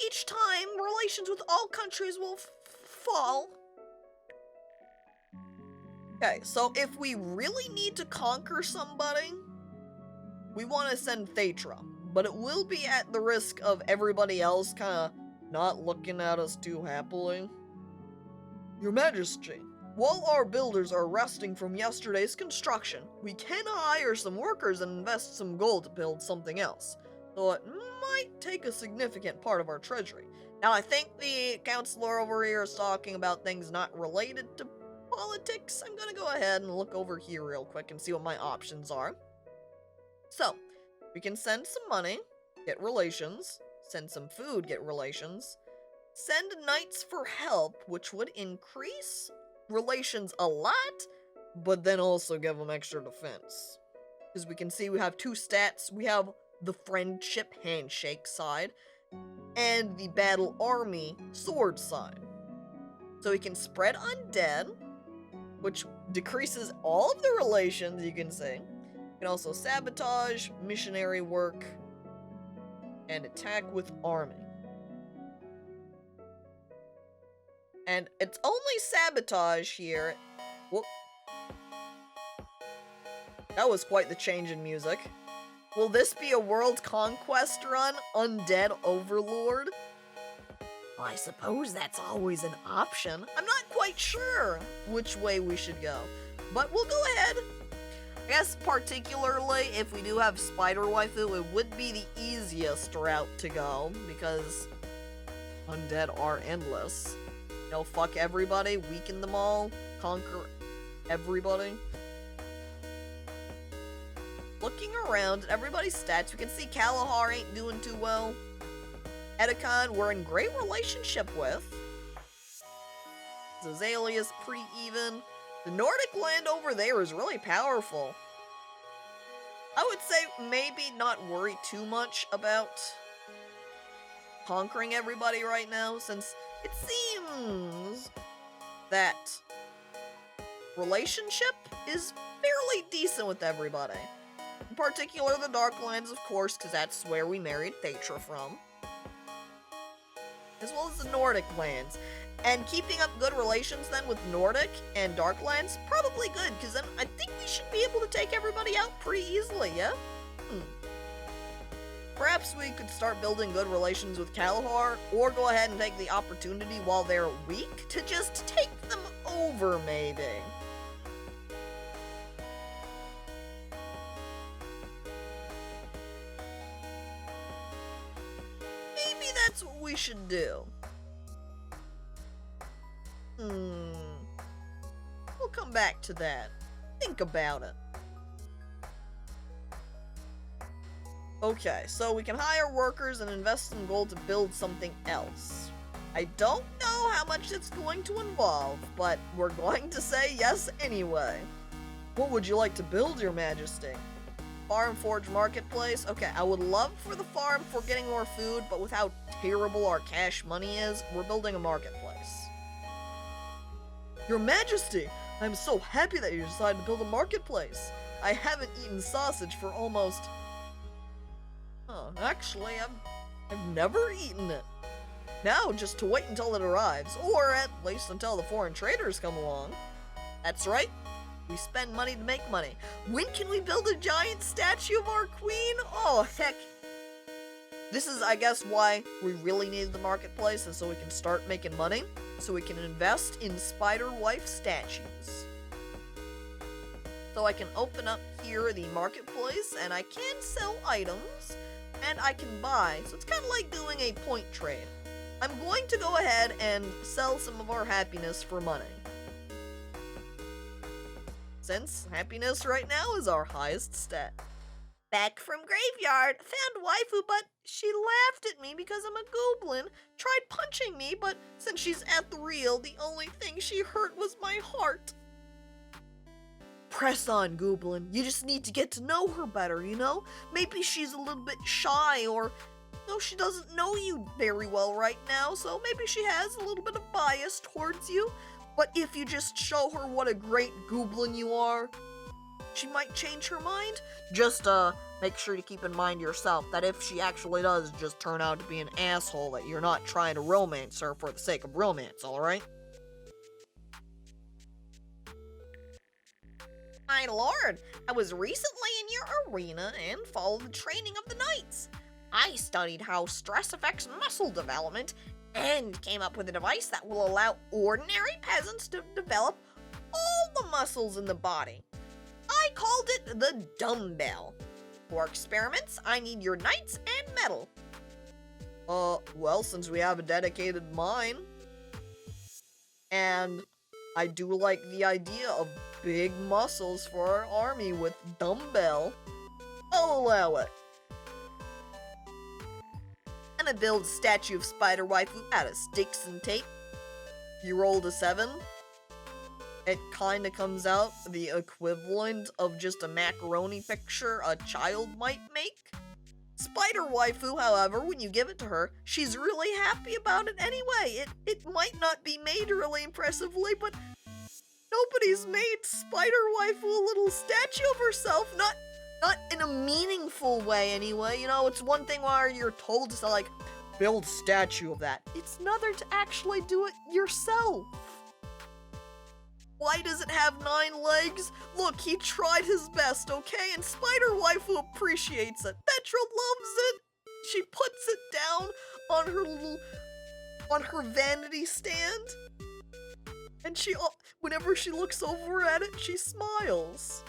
Each time, relations with all countries will fall. Okay, so if we really need to conquer somebody, we want to send Thetra, but it will be at the risk of everybody else kind of not looking at us too happily. Your Majesty, while our builders are resting from yesterday's construction, we can hire some workers and invest some gold to build something else, though it might take a significant part of our treasury. Now, I think the counselor over here is talking about things not related to politics. I'm gonna go ahead and look over here real quick and see what my options are. So, we can send some money, get relations, send some food, get relations, send knights for help, which would increase relations a lot, but then also give them extra defense. Because we can see we have two stats. We have the friendship handshake side and the battle army sword side. So we can spread undead, which decreases all of the relations, you can see. We can also sabotage, missionary work, and attack with army. And it's only sabotage here. Whoop. That was quite the change in music. Will this be a world conquest run? Undead Overlord? I suppose that's always an option. I'm not quite sure which way we should go, but we'll go ahead. I guess particularly if we do have Spider Waifu, it would be the easiest route to go because undead are endless. You know, fuck everybody, weaken them all, conquer everybody. Looking around at everybody's stats, we can see Kalahar ain't doing too well. Edicon, we're in great relationship with. Zazalia's pretty even. The Nordic land over there is really powerful. I would say maybe not worry too much about conquering everybody right now, since it seems that relationship is fairly decent with everybody. In particular, the Darklands, of course, because that's where we married Thetra from. As well as the Nordic lands. And keeping up good relations then with Nordic and Darklands, probably good, because then I think we should be able to take everybody out pretty easily, yeah? Perhaps we could start building good relations with Kalahar, or go ahead and take the opportunity while they're weak to just take them over, maybe. Maybe that's what we should do. We'll come back to that. Think about it. Okay, so we can hire workers and invest in gold to build something else. I don't know how much it's going to involve, but we're going to say yes anyway. What would you like to build, Your Majesty? Farm Forge Marketplace? Okay, I would love for the farm for getting more food, but with how terrible our cash money is, we're building a marketplace. Your Majesty, I'm so happy that you decided to build a marketplace. I haven't eaten sausage for almost... actually, I've never eaten it. Now, just to wait until it arrives, or at least until the foreign traders come along. That's right. We spend money to make money. When can we build a giant statue of our queen? Oh, heck. This is, I guess, why we really need the marketplace, is so we can start making money, so we can invest in spider wife statues. So I can open up here the marketplace, and I can sell items, and I can buy. So it's kind of like doing a point trade. I'm going to go ahead and sell some of our happiness for money. Since happiness right now is our highest stat. Back from graveyard, found waifu, but she laughed at me because I'm a goblin. Tried punching me, but since she's ethereal, the only thing she hurt was my heart. Press on, Goblin. You just need to get to know her better, you know? Maybe she's a little bit shy, or no, she doesn't know you very well right now, so maybe she has a little bit of bias towards you. But if you just show her what a great Goblin you are, she might change her mind. Just, make sure to keep in mind yourself that if she actually does just turn out to be an asshole, that you're not trying to romance her for the sake of romance, alright? My lord, I was recently in your arena and followed the training of the knights. I studied how stress affects muscle development and came up with a device that will allow ordinary peasants to develop all the muscles in the body. I called it the dumbbell. For experiments, I need your knights and metal. Well, since we have a dedicated mine, and I do like the idea of big muscles for our army with dumbbell, I'll allow it. And I build a statue of Spider Waifu out of sticks and tape. You rolled a 7. It kinda comes out the equivalent of just a macaroni picture a child might make. Spider Waifu, however, when you give it to her, she's really happy about it anyway. It might not be made really impressively, but nobody's made Spider Waifu a little statue of herself, not in a meaningful way anyway. You know, it's one thing where you're told to like, build statue of that. It's another to actually do it yourself. Why does it have 9 legs? Look, he tried his best, okay? And Spider Waifu appreciates it. Petra loves it. She puts it down on her vanity stand. And whenever she looks over at it, she smiles.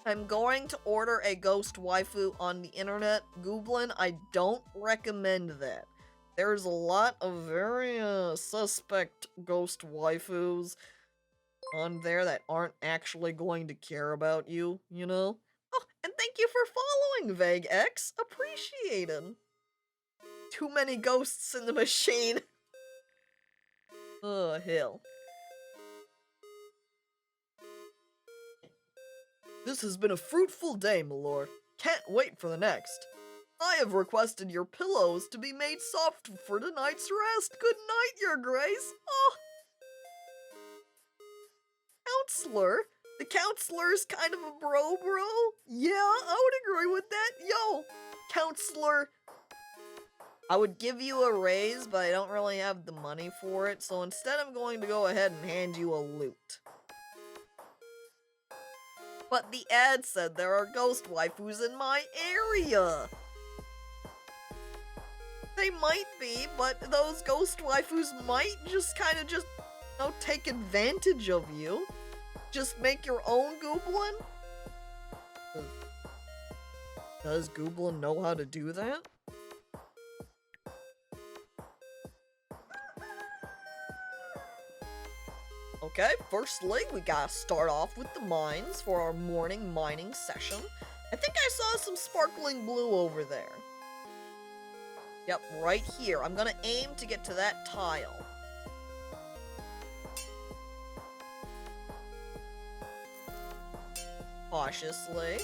I'm going to order a ghost waifu on the internet. Goblin, I don't recommend that. There's a lot of very suspect ghost waifus on there that aren't actually going to care about you, you know? Oh, and thank you for following, Vague X. Appreciated. Too many ghosts in the machine. Oh, hell. This has been a fruitful day, my lord. Can't wait for the next. I have requested your pillows to be made soft for tonight's rest. Good night, your grace. Oh. Counselor? The counselor's kind of a bro? Yeah, I would agree with that. Yo, counselor. I would give you a raise, but I don't really have the money for it, so instead I'm going to go ahead and hand you a loot. But the ad said there are ghost waifus in my area. They might be, but those ghost waifus might just kind of take advantage of you. Just make your own Gooblin? Does Gooblin know how to do that? Okay, firstly, we gotta start off with the mines for our morning mining session. I think I saw some sparkling blue over there. Yep, right here. I'm gonna aim to get to that tile. Cautiously.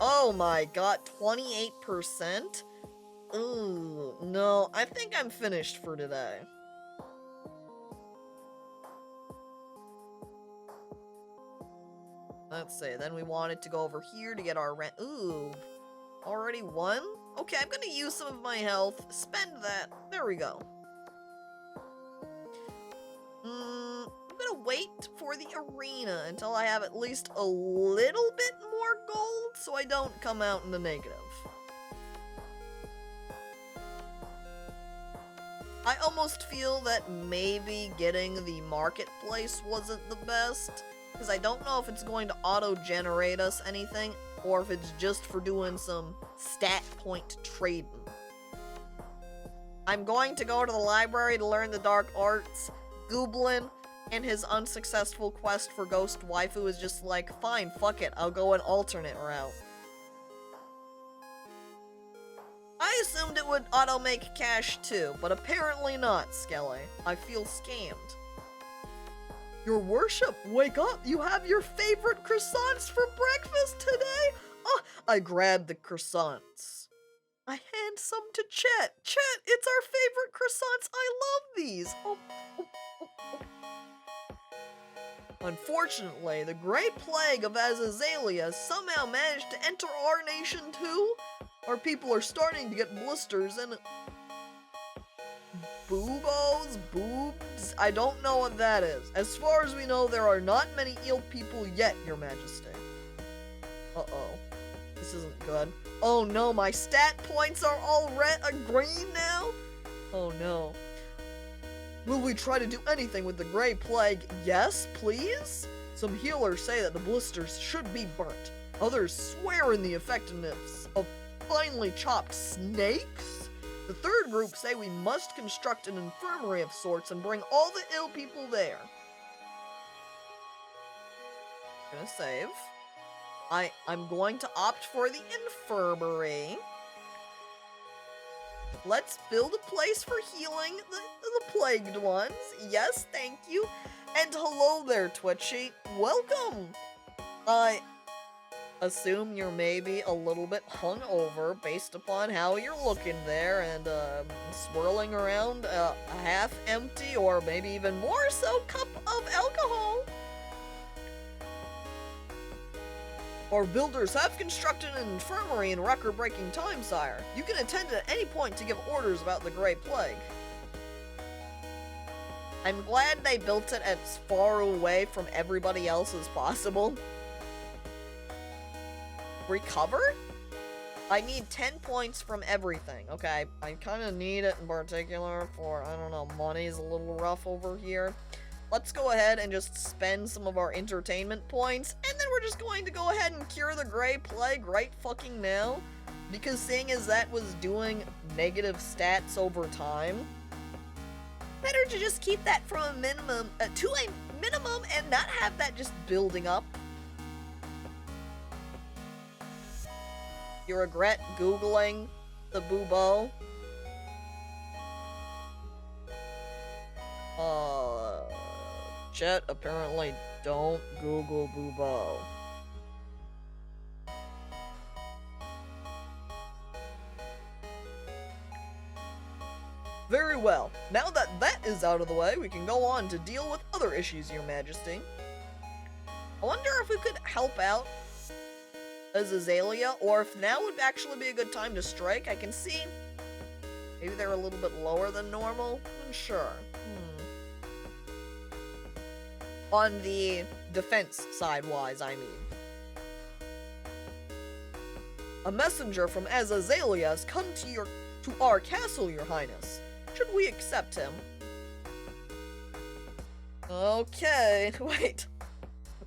Oh my god, 28%? Ooh, no, I think I'm finished for today. Let's see, then we wanted to go over here to get our rent. Ooh, already won? Okay, I'm gonna use some of my health, spend that. There we go. I'm gonna wait for the arena until I have at least a little bit more gold so I don't come out in the negative. I almost feel that maybe getting the marketplace wasn't the best, because I don't know if it's going to auto-generate us anything, or if it's just for doing some stat point trading. I'm going to go to the library to learn the dark arts. Gooblin, in his unsuccessful quest for Ghost Waifu, is just like, fine, fuck it, I'll go an alternate route. I assumed it would auto-make cash too, but apparently not, Skelly. I feel scammed. Your worship, wake up! You have your favorite croissants for breakfast today! Oh, I grabbed the croissants. I hand some to Chet. Chet, it's our favorite croissants! I love these! Oh. Unfortunately, the Great Plague of Azazelia somehow managed to enter our nation too. Our people are starting to get blisters and boobs? I don't know what that is. As far as we know, there are not many ill people yet, Your Majesty. Uh-oh. This isn't good. Oh no, my stat points are all green now? Oh no. Will we try to do anything with the Grey Plague? Yes, please? Some healers say that the blisters should be burnt. Others swear in the effectiveness of finely chopped snakes? The third group say we must construct an infirmary of sorts and bring all the ill people there. Gonna save. I'm going to opt for the infirmary. Let's build a place for healing the plagued ones. Yes, thank you. And hello there, Twitchy. Welcome. I assume you're maybe a little bit hungover based upon how you're looking there and swirling around a half-empty or maybe even more so cup of alcohol. Our builders have constructed an infirmary in record-breaking time, sire. You can attend at any point to give orders about the Grey Plague. I'm glad they built it as far away from everybody else as possible. Recover? I need 10 points from everything. Okay, I kind of need it in particular for, I don't know, money's a little rough over here. Let's go ahead and just spend some of our entertainment points, and then we're just going to go ahead and cure the Grey Plague right fucking now. Because seeing as that was doing negative stats over time, better to just keep that from a minimum, to a minimum and not have that just building up. You regret Googling the Bubo? Chet, apparently don't Google Bubo. Very well. Now that that is out of the way, we can go on to deal with other issues, Your Majesty. I wonder if we could help out Azazelia, or if now would actually be a good time to strike. I can see maybe they're a little bit lower than normal. Sure. On the defense side-wise, I mean. A messenger from Azazelia has come to our castle, your highness. Should we accept him? Okay, wait.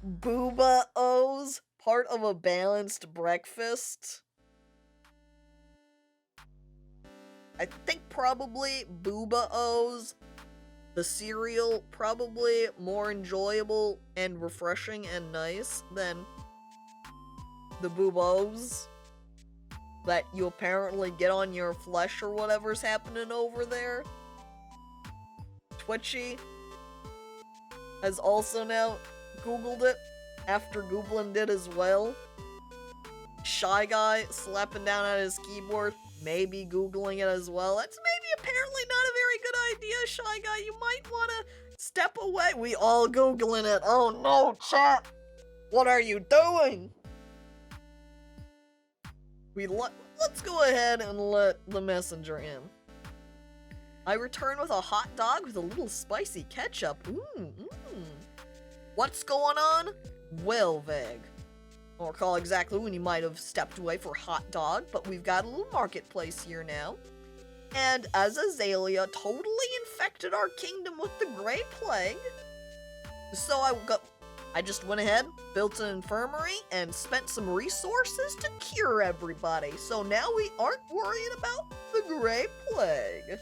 Booba O's part of a balanced breakfast? I think probably Booba O's, the cereal, probably more enjoyable and refreshing and nice than the Boobos that you apparently get on your flesh or whatever's happening over there. Twitchy has also now Googled it after Googlin did as well. Shy Guy slapping down at his keyboard, maybe Googling it as well. That's maybe apparently not a very good idea, Shy Guy. You might want to step away. We all Googling it. Oh no, chat. What are you doing? Let's go ahead and let the messenger in. I return with a hot dog with a little spicy ketchup. What's going on? Well, Veg. I don't recall exactly when you might have stepped away for hot dog, but we've got a little marketplace here now. And Azazelia totally infected our kingdom with the Grey Plague. So I just went ahead, built an infirmary, and spent some resources to cure everybody. So now we aren't worried about the Grey Plague.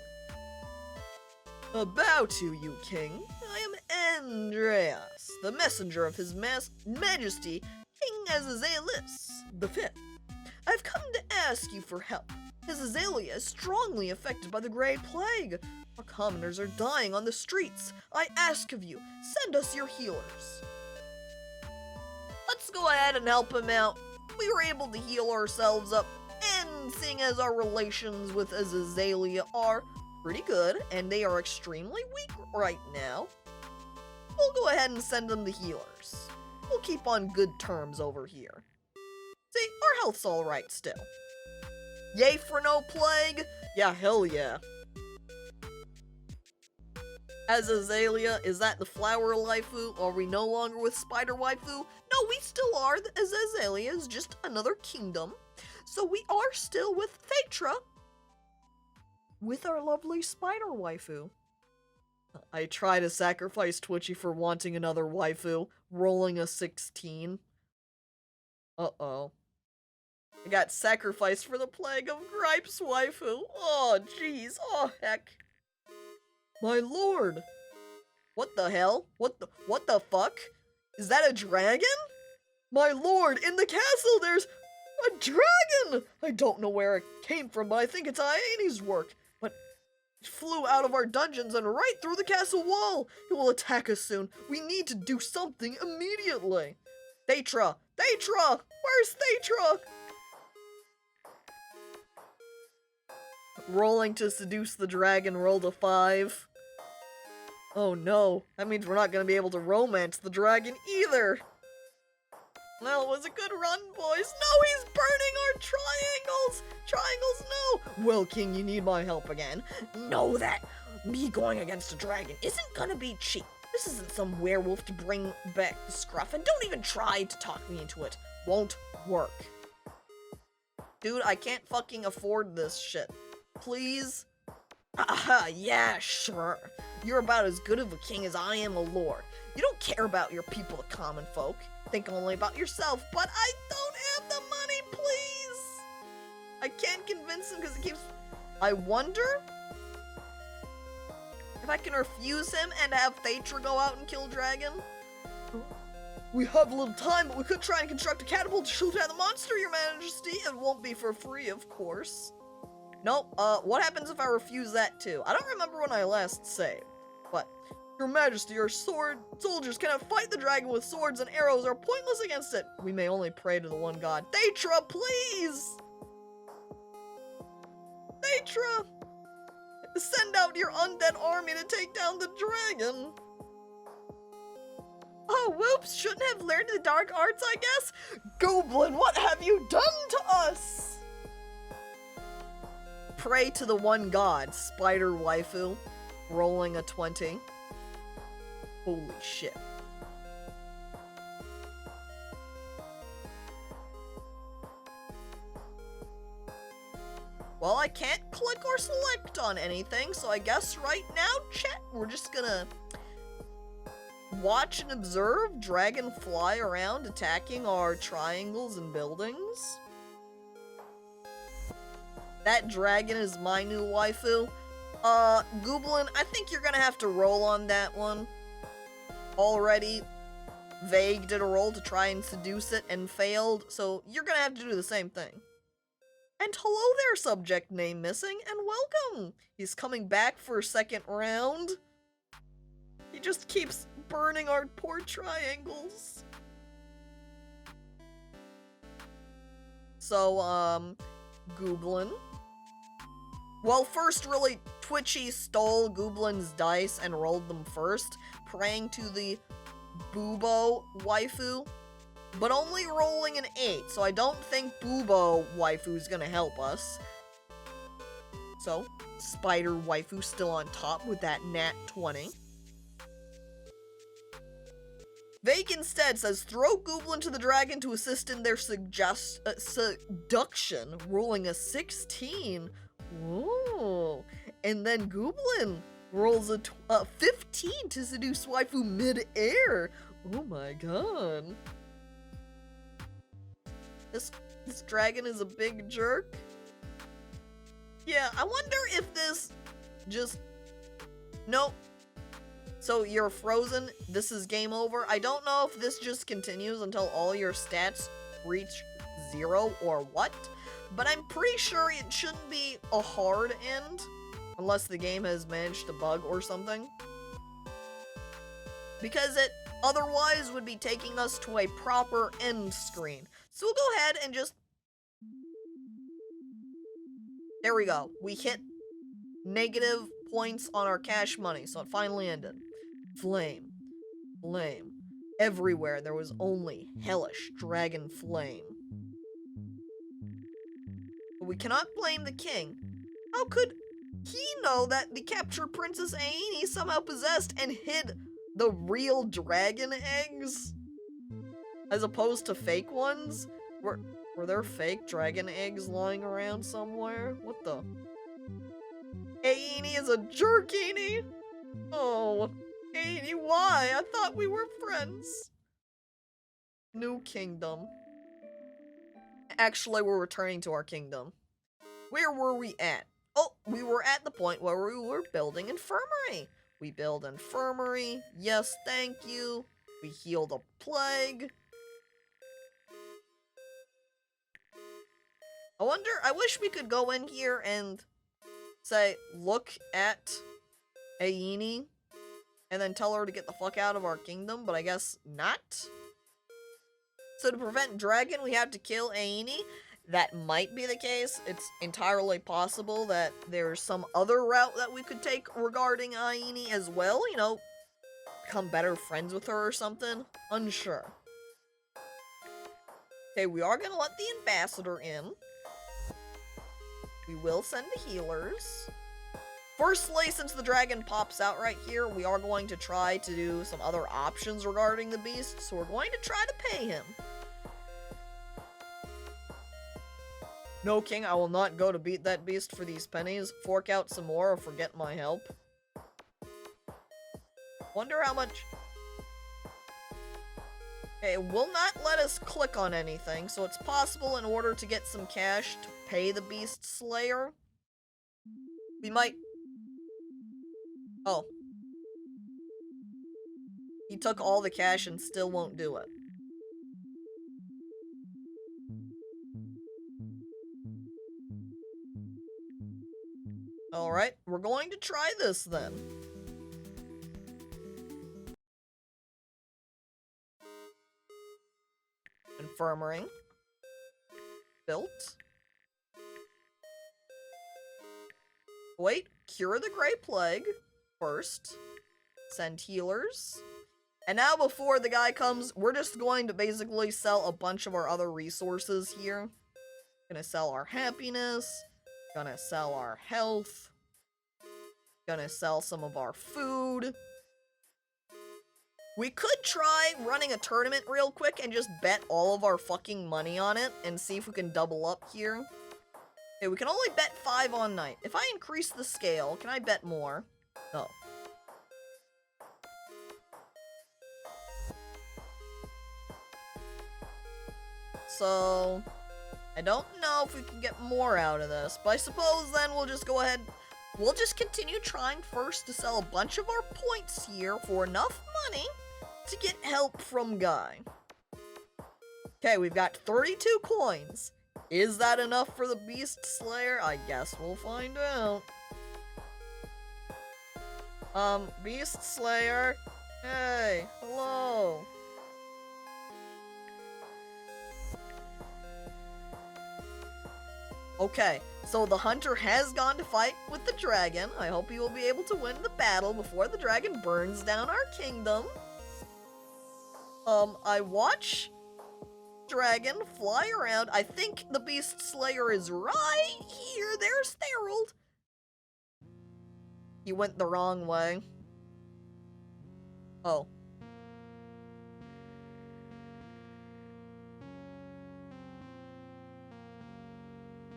A bow to you, King. I am Andreas, the messenger of His Majesty, King Azazelis the Fifth. I've come to ask you for help. Azazelia is strongly affected by the Grey Plague. Our commoners are dying on the streets. I ask of you, send us your healers. Let's go ahead and help him out. We were able to heal ourselves up, and seeing as our relations with Azazelia are pretty good, and they are extremely weak right now, we'll go ahead and send them the healers. We'll keep on good terms over here. See, our health's alright still. Yay for no plague? Yeah, hell yeah. Azazelia, is that the flower waifu? Are we no longer with spider waifu? No, we still are. Azazelia is just another kingdom. So we are still with Phaetra, with our lovely spider waifu. I try to sacrifice Twitchy for wanting another waifu, rolling a 16. Uh-oh. I got sacrificed for the plague of Gripes waifu. Oh, jeez. Oh, heck. My lord! What the hell? What the fuck? Is that a dragon? My lord, in the castle there's a dragon! I don't know where it came from, but I think it's Aene's work. But it flew out of our dungeons and right through the castle wall. It will attack us soon. We need to do something immediately. Phaetra! Phaetra! Where's Phaetra? Rolling to seduce the dragon, rolled a 5. Oh no, that means we're not gonna be able to romance the dragon either. Well, it was a good run, boys. No, he's burning our triangles! Triangles, no! Well, King, you need my help again. Know that me going against a dragon isn't gonna be cheap. This isn't some werewolf to bring back the scruff, and don't even try to talk me into it. Won't work. Dude, I can't fucking afford this shit. Please? Yeah, sure. You're about as good of a king as I am a lord. You don't care about your people, the common folk. Think only about yourself, but I don't have the money, please! I can't convince him because it keeps... I wonder if I can refuse him and have Phaetra go out and kill dragon? We have a little time, but we could try and construct a catapult to shoot at the monster, your majesty. It won't be for free, of course. Nope, what happens if I refuse that too? I don't remember when I last saved, but your majesty, our soldiers cannot fight the dragon with swords and arrows are pointless against it. We may only pray to the one god. Phaetra, please! Phaetra! Send out your undead army to take down the dragon! Oh, whoops, shouldn't have learned the dark arts, I guess? Goblin, what have you done to us? Pray to the one god, spider waifu, rolling a 20. Holy shit. Well, I can't click or select on anything, so I guess right now, chat, we're just gonna watch and observe dragon fly around attacking our triangles and buildings. That dragon is my new waifu. Gooblin, I think you're gonna have to roll on that one. Already, Vague did a roll to try and seduce it and failed, so you're gonna have to do the same thing. And hello there, subject name missing, and welcome! He's coming back for a second round. He just keeps burning our poor triangles. So, Gooblin. Well, first, really, Twitchy stole Gooblin's dice and rolled them first, praying to the Bubo waifu, but only rolling an 8, so I don't think Bubo waifu's gonna help us. So, Spider waifu still on top with that nat 20. Vague instead says, throw Gooblin to the dragon to assist in their seduction, rolling a 16. Whoa. And then Gooblin rolls a 15 to seduce waifu mid-air. Oh my god. This dragon is a big jerk. Yeah, I wonder if this just... Nope. So you're frozen. This is game over. I don't know if this just continues until all your stats reach 0 or what, but I'm pretty sure it shouldn't be a hard end unless the game has managed to bug or something. Because it otherwise would be taking us to a proper end screen. So we'll go ahead and just... There we go. We hit negative points on our cash money, so it finally ended. Flame. Flame. Everywhere there was only hellish dragon flame. But we cannot blame the king. How could he know that the captured Princess Aini somehow possessed and hid the real dragon eggs? As opposed to fake ones? Were there fake dragon eggs lying around somewhere? What the? Aini is a jerkini! Oh, Aini, why? I thought we were friends. New kingdom. Actually, we're returning to our kingdom. Where were we at? Oh, we were at the point where we were building infirmary. We build infirmary. Yes, thank you. We healed a plague. I wish we could go in here and say, look at Aini, and then tell her to get the fuck out of our kingdom, but I guess not. So to prevent dragon, we have to kill Aini. That might be the case. It's entirely possible that there's some other route that we could take regarding Aini as well. You know, become better friends with her or something. Unsure. Okay, we are gonna let the ambassador in. We will send the healers. Firstly, since the dragon pops out right here, we are going to try to do some other options regarding the beast, so we're going to try to pay him. No, King, I will not go to beat that beast for these pennies. Fork out some more or forget my help. Wonder how much... Okay, it will not let us click on anything, so it's possible in order to get some cash to pay the beast slayer, we might... Oh. He took all the cash and still won't do it. Alright, we're going to try this then. Infirmary. Built. Wait, cure the Grey Plague first. Send healers. And now before the guy comes, we're just going to basically sell a bunch of our other resources here. Gonna sell our happiness. Gonna sell our health. Gonna sell some of our food. We could try running a tournament real quick and just bet all of our fucking money on it and see if we can double up here. Okay, Okay, we can only bet 5 on night. If I increase the scale, can I bet more? No. So, I don't know if we can get more out of this, but I suppose then we'll just go ahead. We'll just continue trying first to sell a bunch of our points here for enough money to get help from Guy. Okay, we've got 32 coins. Is that enough for the Beast Slayer? I guess we'll find out. Beast Slayer? Hey, hello. Okay, so the hunter has gone to fight with the dragon. I hope he will be able to win the battle before the dragon burns down our kingdom. I watch dragon fly around. I think the Beast Slayer is right here. There's Therald. He went the wrong way. Oh.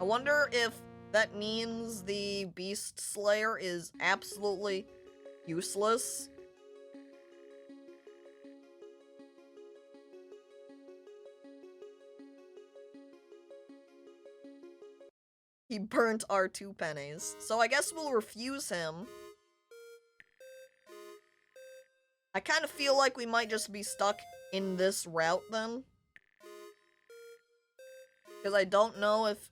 I wonder if that means the Beast Slayer is absolutely useless. He burnt our 2 pennies. So I guess we'll refuse him. I kind of feel like we might just be stuck in this route then. Because I don't know if...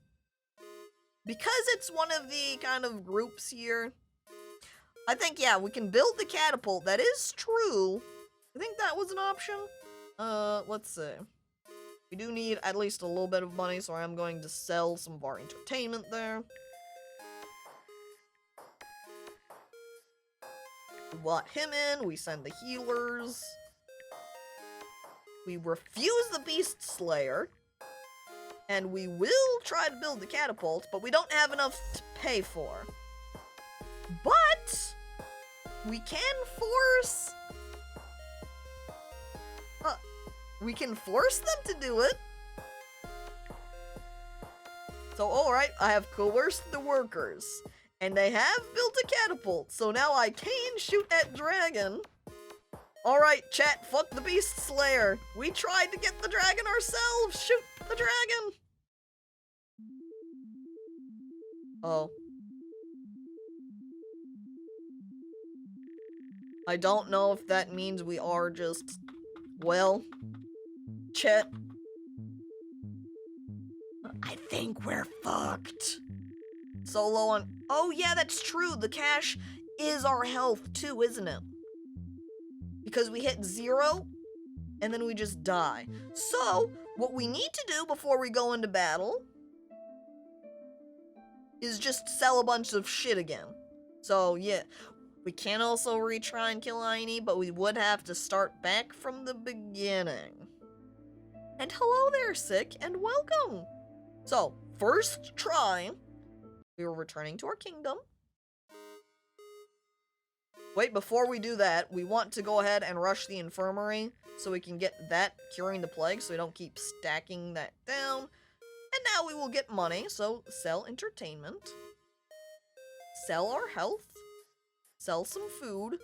Because it's one of the kind of groups here, I think, yeah, we can build the catapult. That is true. I think that was an option. Let's see. We do need at least a little bit of money, so I'm going to sell some of our entertainment there. We brought him in, we send the healers. We refuse the Beast Slayer. And we will try to build the catapult, but we don't have enough to pay for. But we can force... we can force them to do it. So, alright, I have coerced the workers. And they have built a catapult, so now I can shoot at dragon. Alright, chat, fuck the Beast Slayer. We tried to get the dragon ourselves. Shoot the dragon. Oh. I don't know if that means we are just... Well... Chat. I think we're fucked. So low on... Oh yeah, that's true. The cash is our health too, isn't it? Because we hit 0, and then we just die. So, what we need to do before we go into battle is just sell a bunch of shit again. So, yeah. We can also retry and kill Aini, but we would have to start back from the beginning. And hello there, Sick, and welcome! So, first try, we were returning to our kingdom. Wait, before we do that, we want to go ahead and rush the infirmary so we can get that curing the plague so we don't keep stacking that down. And now we will get money, so sell entertainment. Sell our health. Sell some food.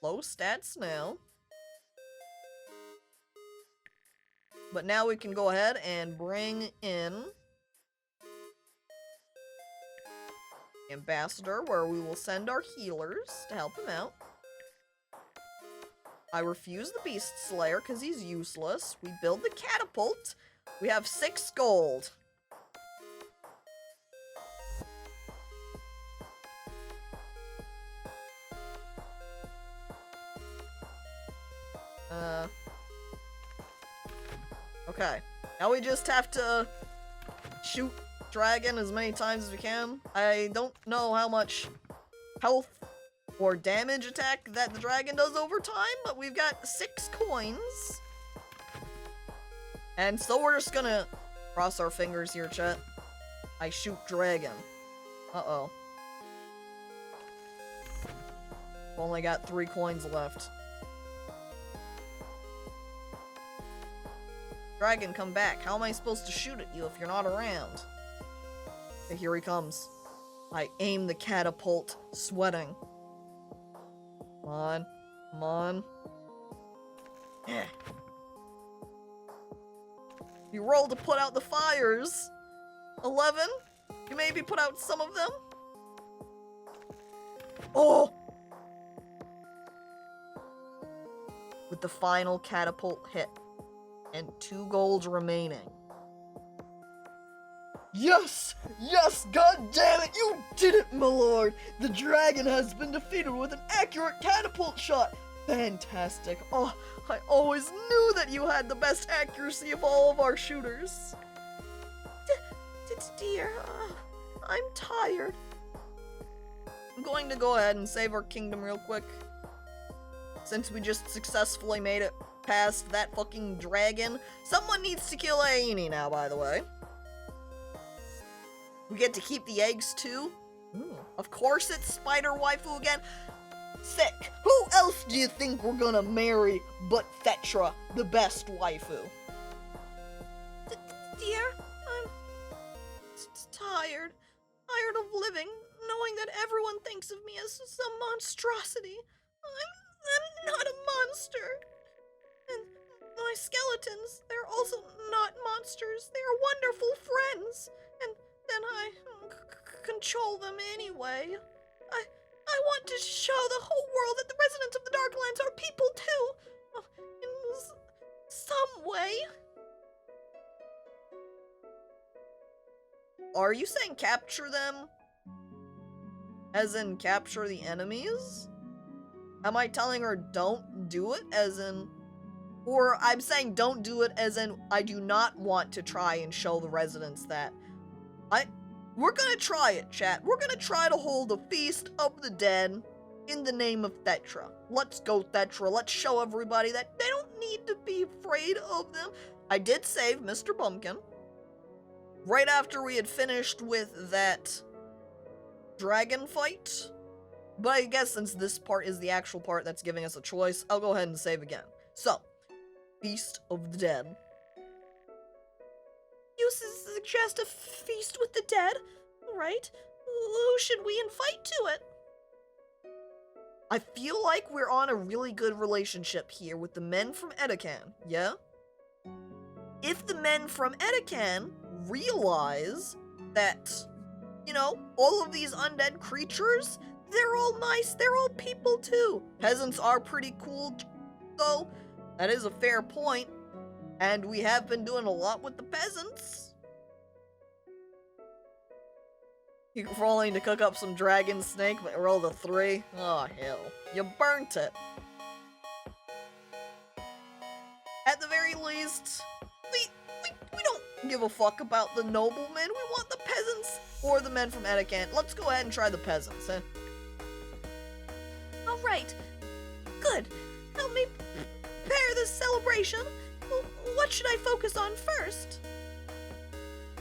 Low stats now. But now we can go ahead and bring in Ambassador, where we will send our healers to help him out. I refuse the Beast Slayer because he's useless. We build the catapult. We have 6 gold. Okay. Now we just have to shoot dragon as many times as we can. I don't know how much health or damage attack that the dragon does over time, but we've got 6 coins. And so we're just gonna cross our fingers here, chat. I shoot dragon. Uh-oh. Only got 3 coins left. Dragon, come back. How am I supposed to shoot at you if you're not around? Okay, here he comes. I aim the catapult, sweating. Come on. Come on. You roll to put out the fires. 11? You maybe put out some of them? Oh! With the final catapult hit. And 2 gold remaining. Yes! Yes! God damn it! You did it, my lord! The dragon has been defeated with an accurate catapult shot! Fantastic. Oh, I always knew that you had the best accuracy of all of our shooters. Dear, I'm tired. I'm going to go ahead and save our kingdom real quick. Since we just successfully made it past that fucking dragon. Someone needs to kill Aini now, by the way. We get to keep the eggs too. Of course it's Spider Waifu again. Sick. Who else do you think we're gonna marry but Thetra, the best waifu? Dear, I'm tired. Tired of living, knowing that everyone thinks of me as some monstrosity. I'm not a monster. And my skeletons, they're also not monsters. They are wonderful friends. And then I control them anyway. I want to show the whole world that the residents of the Darklands are people too. In some way. Are you saying capture them? As in capture the enemies? Am I telling her don't do it as in... Or I'm saying don't do it as in I do not want to try and show the residents that... We're gonna try it, chat. We're gonna try to hold a feast of the dead in the name of Thetra. Let's go, Thetra. Let's show everybody that they don't need to be afraid of them. I did save Mr. Bumpkin. Right after we had finished with that dragon fight. But I guess since this part is the actual part that's giving us a choice, I'll go ahead and save again. So, Feast of the Dead. You suggest a feast with the dead, right? Who should we invite to it? I feel like we're on a really good relationship here with the men from Edakan, yeah? If the men from Edakan realize that, you know, all of these undead creatures, they're all nice, they're all people too. Peasants are pretty cool, though. That is a fair point. And we have been doing a lot with the peasants. You're rolling to cook up some dragon snake, but rolled a 3. Oh, hell. You burnt it. At the very least, we don't give a fuck about the noblemen. We want the peasants or the men from Edakan. Let's go ahead and try the peasants, eh? All right. Good. Help me prepare this celebration. What should I focus on first?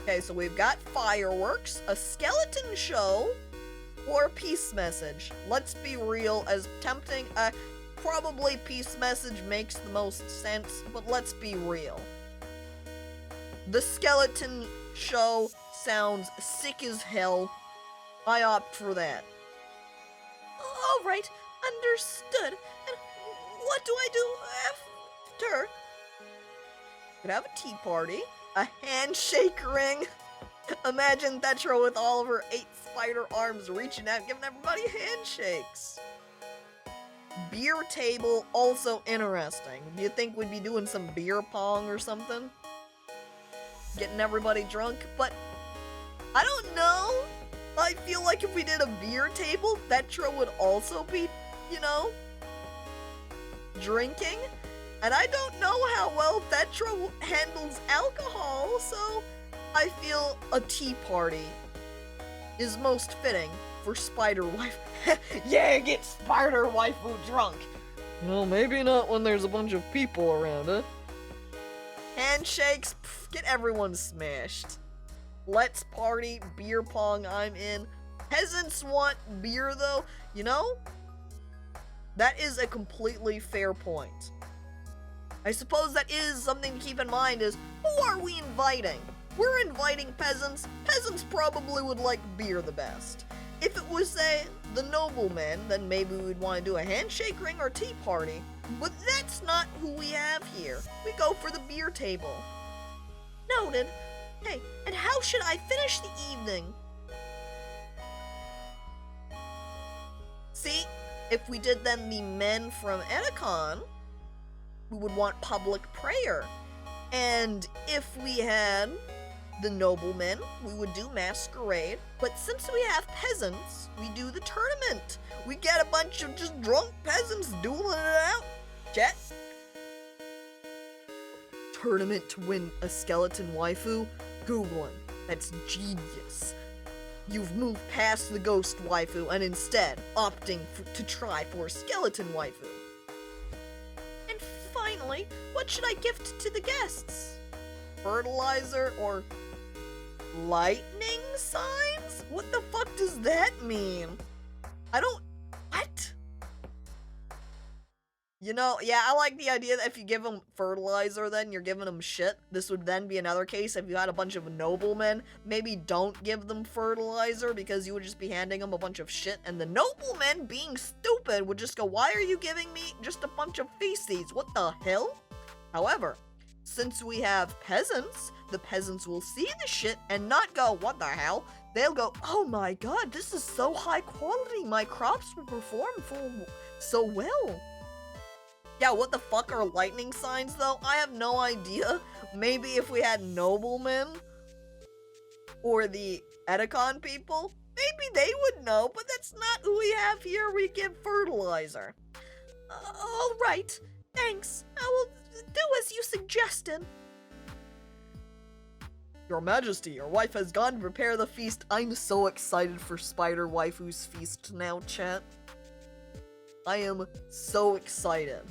Okay, so we've got fireworks, a skeleton show, or a peace message. Let's be real, as tempting, probably peace message makes the most sense, but let's be real. The skeleton show sounds sick as hell. I opt for that. All right, understood. And what do I do after? Could have a tea party, a handshake ring. Imagine Thetra with all of her 8 spider arms reaching out, giving everybody handshakes. Beer table, also interesting. Do you think we'd be doing some beer pong or something? Getting everybody drunk? But I don't know. I feel like if we did a beer table, Thetra would also be, you know, drinking. And I don't know how well Thetra handles alcohol, so I feel a tea party is most fitting for Spider Waifu. Yeah, get Spider Waifu drunk. Well, maybe not when there's a bunch of people around, huh? Handshakes, get everyone smashed. Let's party, beer pong, I'm in. Peasants want beer though, you know? That is a completely fair point. I suppose that is something to keep in mind is, who are we inviting? We're inviting peasants. Peasants probably would like beer the best. If it was, say, the noblemen, then maybe we'd want to do a handshake ring or tea party. But that's not who we have here. We go for the beer table. Noted. Hey, and how should I finish the evening? See, if we did then the men from Edicon, we would want public prayer. And if we had the noblemen, we would do masquerade. But since we have peasants, we do the tournament. We get a bunch of just drunk peasants dueling it out. Chat. Tournament to win a skeleton waifu? Googling. That's genius. You've moved past the ghost waifu and instead opting to try for a skeleton waifu. And finally, what should I gift to the guests? Fertilizer or lightning signs? What the fuck does that mean? What? You know, yeah, I like the idea that if you give them fertilizer, then you're giving them shit. This would then be another case if you had a bunch of noblemen. Maybe don't give them fertilizer because you would just be handing them a bunch of shit. And the noblemen, being stupid, would just go, why are you giving me just a bunch of feces? What the hell? However, since we have peasants, the peasants will see the shit and not go, what the hell? They'll go, oh my god, this is so high quality. My crops will perform so well. Yeah, what the fuck are lightning signs, though? I have no idea. Maybe if we had noblemen or the Edicon people, maybe they would know, but that's not who we have here. We give fertilizer. All right. Thanks. I will do as you suggested. Your Majesty, your wife has gone to prepare the feast. I'm so excited for Spider Waifu's feast now, chat. I am so excited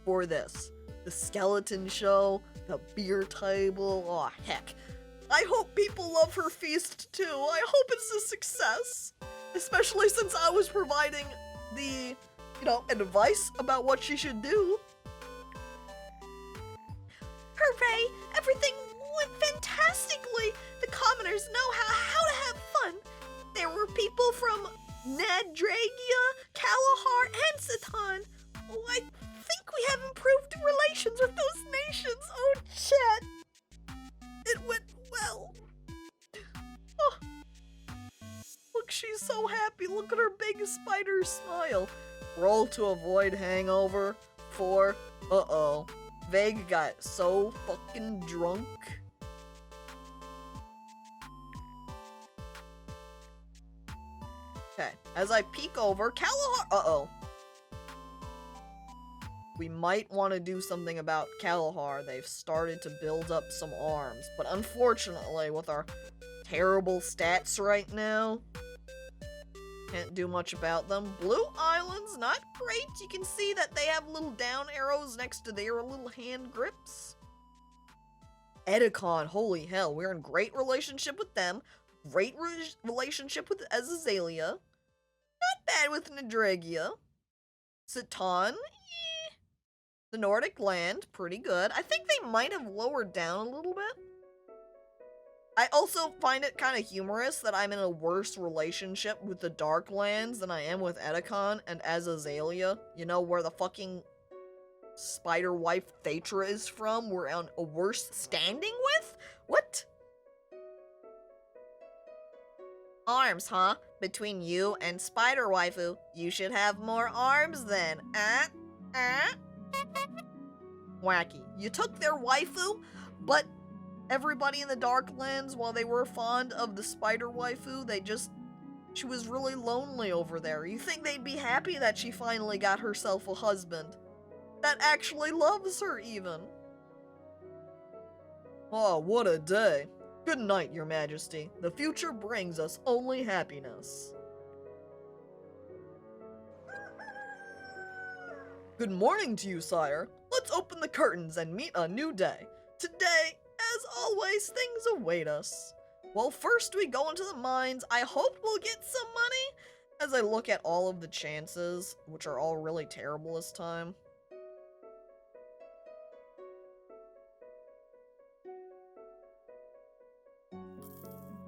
for this. The skeleton show, the beer table, oh heck. I hope people love her feast too. I hope it's a success. Especially since I was providing the, advice about what she should do. Hooray! Everything went fantastically! The commoners know how to have fun. There were people from Nadragia, Kalahar, and Satan. Oh, I think we have improved relations with those nations. Oh, chat. It went well. Oh. Look, she's so happy. Look at her big spider smile. Roll to avoid hangover. 4. Uh-oh. Vega got so fucking drunk. Okay, as I peek over, Kalahar. Uh-oh. We might want to do something about Kalahar. They've started to build up some arms, but unfortunately, with our terrible stats right now, can't do much about them. Blue Islands, not great. You can see that they have little down arrows next to their little hand grips. Edicon, holy hell, we're in great relationship with them. Great relationship with Azazelia. Not bad with Nadragia. Satan, the Nordic land, pretty good. I think they might have lowered down a little bit. I also find it kind of humorous that I'm in a worse relationship with the Dark Lands than I am with Edicon and Azazelia. You know, where the fucking spider wife Thetra is from, we're on a worse standing with? What? Arms, huh? Between you and Spider Waifu, you should have more arms then. Wacky. You took their waifu, but everybody in the Darklands, while they were fond of the Spider Waifu, she was really lonely over there. You think they'd be happy that she finally got herself a husband that actually loves her even? Oh, what a day. Good night, Your Majesty. The future brings us only happiness. Good morning to you, sire. Let's open the curtains and meet a new day. Today, as always, things await us. Well, first we go into the mines. I hope we'll get some money. As I look at all of the chances, which are all really terrible this time.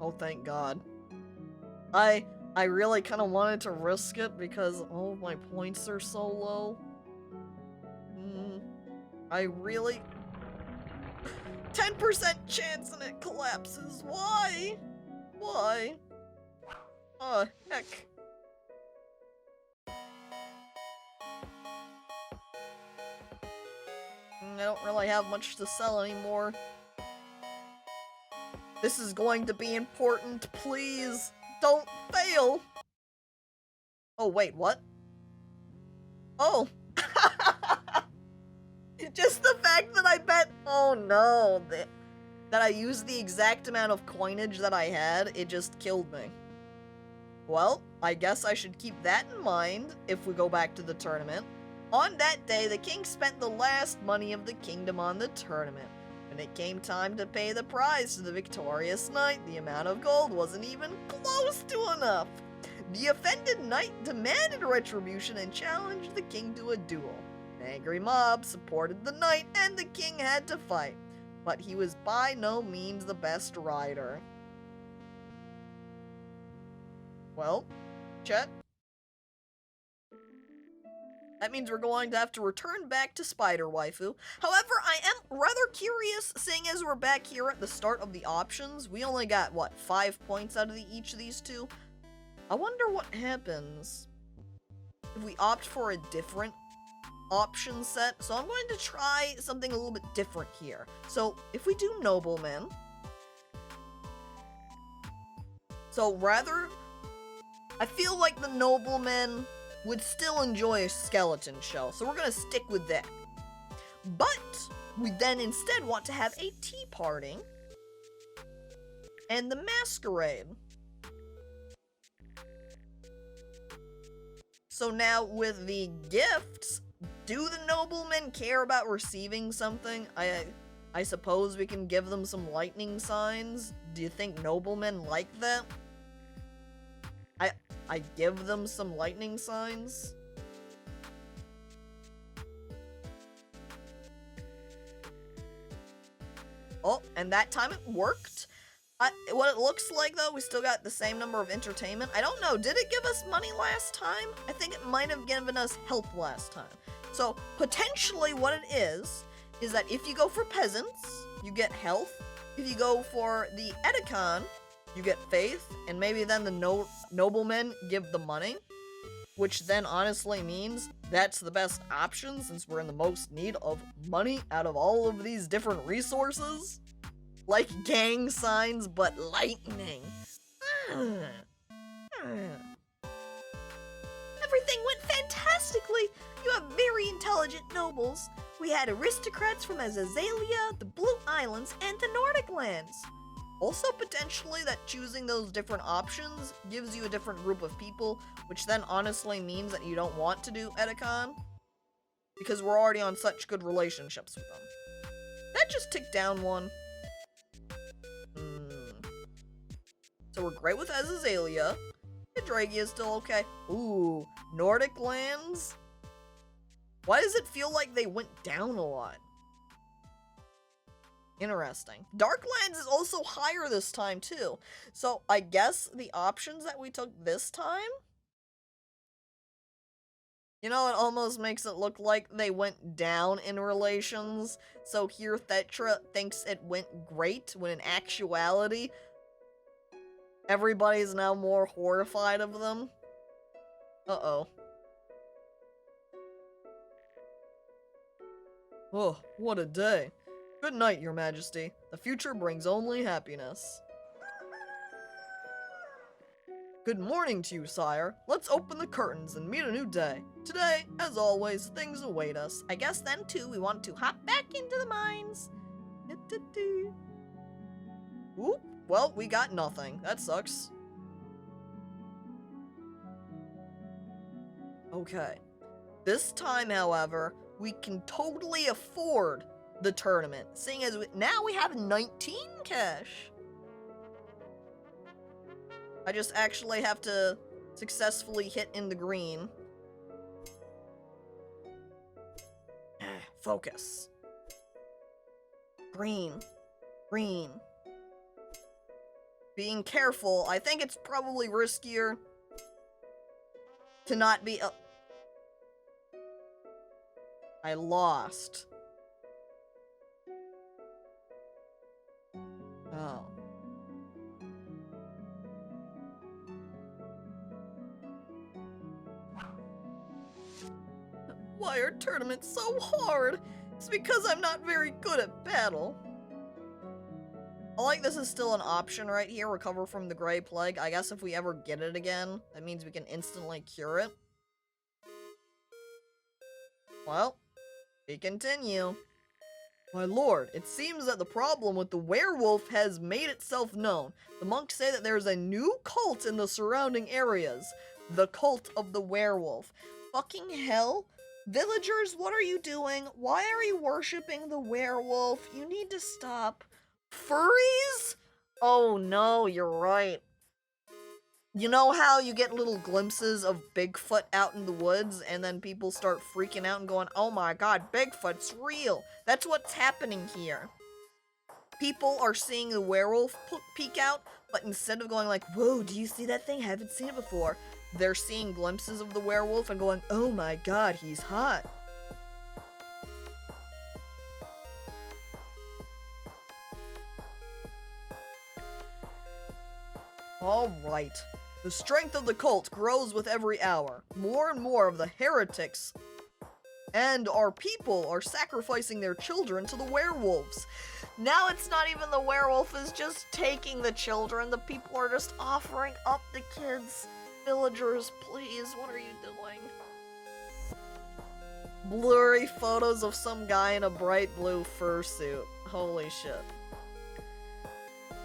Oh, thank God. I really kind of wanted to risk it because all of my points are so low. I really... 10% chance and it collapses. Why? Why? Oh, heck. I don't really have much to sell anymore. This is going to be important, please. Don't fail. Oh, wait, what? Oh. Just the fact that I bet, oh no, that I used the exact amount of coinage that I had, it just killed me. Well, I guess I should keep that in mind if we go back to the tournament. On that day, the king spent the last money of the kingdom on the tournament. When it came time to pay the prize to the victorious knight, the amount of gold wasn't even close to enough. The offended knight demanded retribution and challenged the king to a duel. An angry mob supported the knight and the king had to fight, but he was by no means the best rider. Well, Chet? That means we're going to have to return back to Spider Waifu. However, I am rather curious, seeing as we're back here at the start of the options. We only got, what, 5 points out of each of these two? I wonder what happens if we opt for a different option set. So I'm going to try something a little bit different here. So if we do Nobleman, so rather, I feel like the Nobleman would still enjoy a skeleton shell, so we're gonna stick with that. But we then instead want to have a tea party and the masquerade. So now with the gifts, do the noblemen care about receiving something? I suppose we can give them some lightning signs. Do you think noblemen like that? I give them some lightning signs? Oh, and that time it worked. What it looks like, though, we still got the same number of entertainment. I don't know, did it give us money last time? I think it might have given us health last time. So, potentially what it is that if you go for peasants, you get health. If you go for the Edicon, you get faith, and maybe then the noblemen give the money, which then honestly means that's the best option since we're in the most need of money out of all of these different resources. Like gang signs, but lightning. Everything went fantastically. You have very intelligent nobles. We had aristocrats from Azazelia, the Blue Islands, and the Nordic lands. Also, potentially, that choosing those different options gives you a different group of people, which then honestly means that you don't want to do Edicon, because we're already on such good relationships with them. That just ticked down one. So we're great with Azazelia. Hydragia is still okay. Ooh, Nordic lands? Why does it feel like they went down a lot? Interesting. Darklands is also higher this time, too. So, I guess the options that we took this time? You know, it almost makes it look like they went down in relations. So here Thetra thinks it went great, when in actuality, everybody's now more horrified of them. Uh-oh. Oh, what a day. Good night, Your Majesty. The future brings only happiness. Good morning to you, sire. Let's open the curtains and meet a new day. Today, as always, things await us. I guess then, too, we want to hop back into the mines. Oop. Well, we got nothing. That sucks. Okay. This time, however, we can totally afford the tournament, seeing as now we have 19 cash. I just actually have to successfully hit in the green. Focus. Green. Green. being careful. I think it's probably riskier to not be... I lost. Oh. Why are tournaments so hard? It's because I'm not very good at battle. I like this is still an option right here, recover from the Gray Plague. I guess if we ever get it again, that means we can instantly cure it. Well, we continue. My lord, it seems that the problem with the werewolf has made itself known. The monks say that there's a new cult in the surrounding areas. The cult of the werewolf. Fucking hell? Villagers, what are you doing? Why are you worshipping the werewolf? You need to stop. Furries? Oh no, you're right. You know how you get little glimpses of Bigfoot out in the woods and then people start freaking out and going, oh my god, Bigfoot's real. That's what's happening here. People are seeing the werewolf peek out, but instead of going like, whoa, do you see that thing? I haven't seen it before. They're seeing glimpses of the werewolf and going, oh my god, he's hot. Alright. The strength of the cult grows with every hour. More and more of the heretics and our people are sacrificing their children to the werewolves. Now it's not even the werewolf is just taking the children. The people are just offering up the kids. Villagers, please, what are you doing? Blurry photos of some guy in a bright blue fursuit. Holy shit.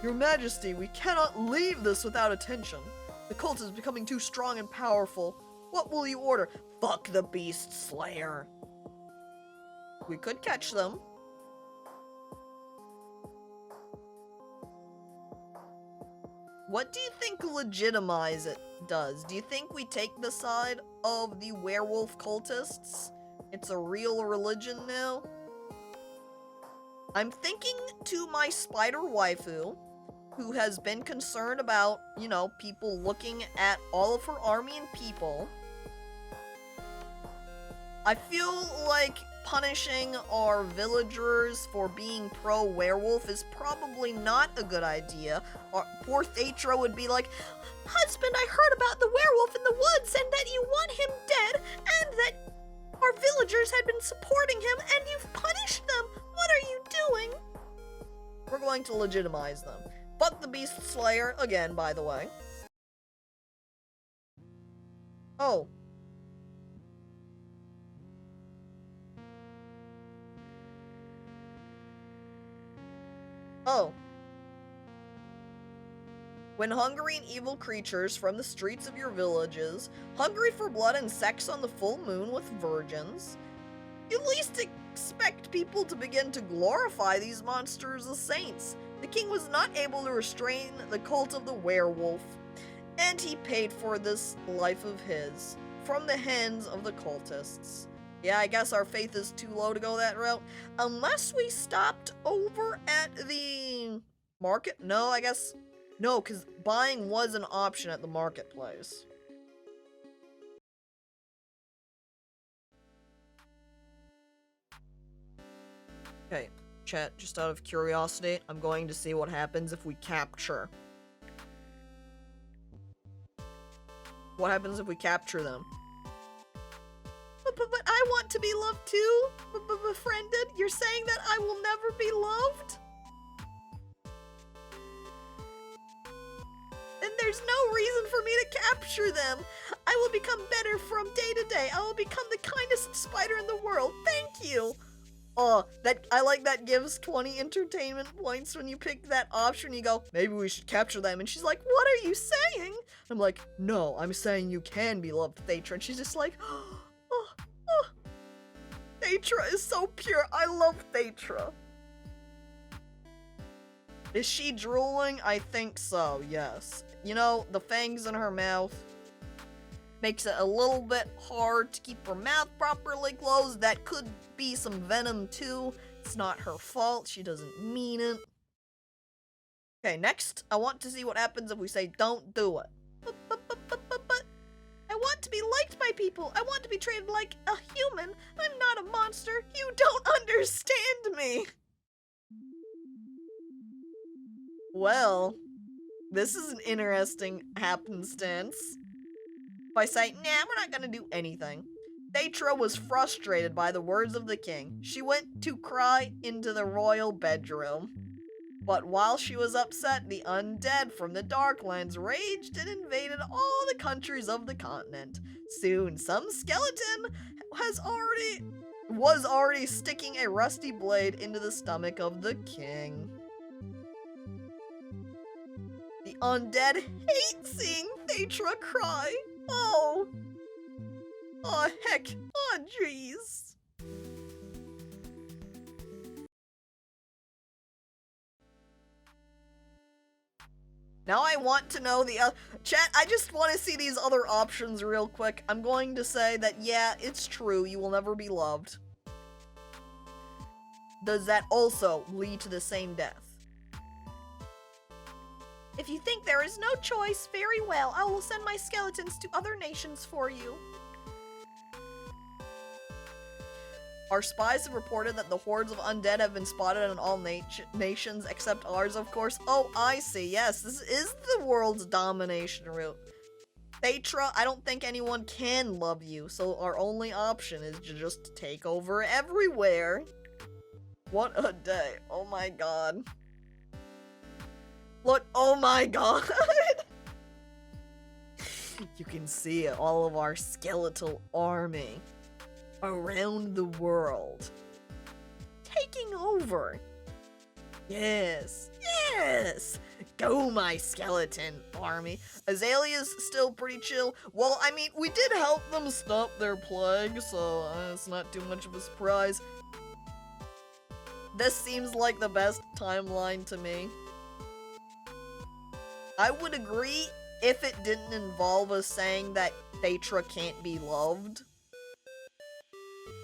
Your Majesty, we cannot leave this without attention. The cult is becoming too strong and powerful. What will you order? Fuck the Beast Slayer. We could catch them. What do you think legitimize it does? Do you think we take the side of the werewolf cultists? It's a real religion now? I'm thinking to my spider waifu, who has been concerned about, you know, people looking at all of her army and people. I feel like punishing our villagers for being pro-werewolf is probably not a good idea. Poor Thetra would be like, husband, I heard about the werewolf in the woods and that you want him dead and that our villagers had been supporting him and you've punished them. What are you doing? We're going to legitimize them. Fuck the Beast Slayer, again, by the way. Oh. Oh. When hungry and evil creatures from the streets of your villages, hungry for blood and sex on the full moon with virgins, you least expect people to begin to glorify these monsters as saints. The king was not able to restrain the cult of the werewolf, and he paid for this life of his from the hands of the cultists. Yeah, I guess our faith is too low to go that route. Unless we stopped over at the market? No, I guess... No, because buying was an option at the marketplace. Okay, chat, just out of curiosity, I'm going to see what happens if we capture. What happens if we capture them? But I want to be loved too, befriended. You're saying that I will never be loved? Then there's no reason for me to capture them. I will become better from day to day. I will become the kindest spider in the world. Thank you. Oh, I like that gives 20 entertainment points when you pick that option. You go, maybe we should capture them. And she's like, what are you saying? I'm like, no, I'm saying you can be loved, Thetra. And she's just like, oh. Thetra is so pure. I love Thetra. Is she drooling? I think so, yes. You know, the fangs in her mouth makes it a little bit hard to keep her mouth properly closed. That could be some venom too. It's not her fault. She doesn't mean it. Okay, next, I want to see what happens if we say don't do it. But I want to be liked by people. I want to be treated like a human. I'm not a monster. You don't understand me. Well, this is an interesting happenstance. If I say, nah, we're not gonna do anything. Thetra was frustrated by the words of the king. She went to cry into the royal bedroom. But while she was upset, the undead from the Darklands raged and invaded all the countries of the continent. Soon, some skeleton was already sticking a rusty blade into the stomach of the king. The undead hate seeing Thetra cry. Oh. Oh, heck. Oh, jeez. Now I want to know the chat, I just want to see these other options real quick. I'm going to say that, yeah, it's true. You will never be loved. Does that also lead to the same death? If you think there is no choice, very well. I will send my skeletons to other nations for you. Our spies have reported that the hordes of undead have been spotted in all nations except ours, of course. Oh, I see. Yes, this is the world's domination route. Thetra, I don't think anyone can love you, so our only option is to just take over everywhere. What a day. Oh my god. Look, oh my god. You can see it, all of our skeletal army around the world taking over. Yes, yes, go my skeleton army. Azalea's still pretty chill. Well, I mean, we did help them stop their plague, so it's not too much of a surprise. This seems like the best timeline to me. I would agree if it didn't involve us saying that Thetra can't be loved,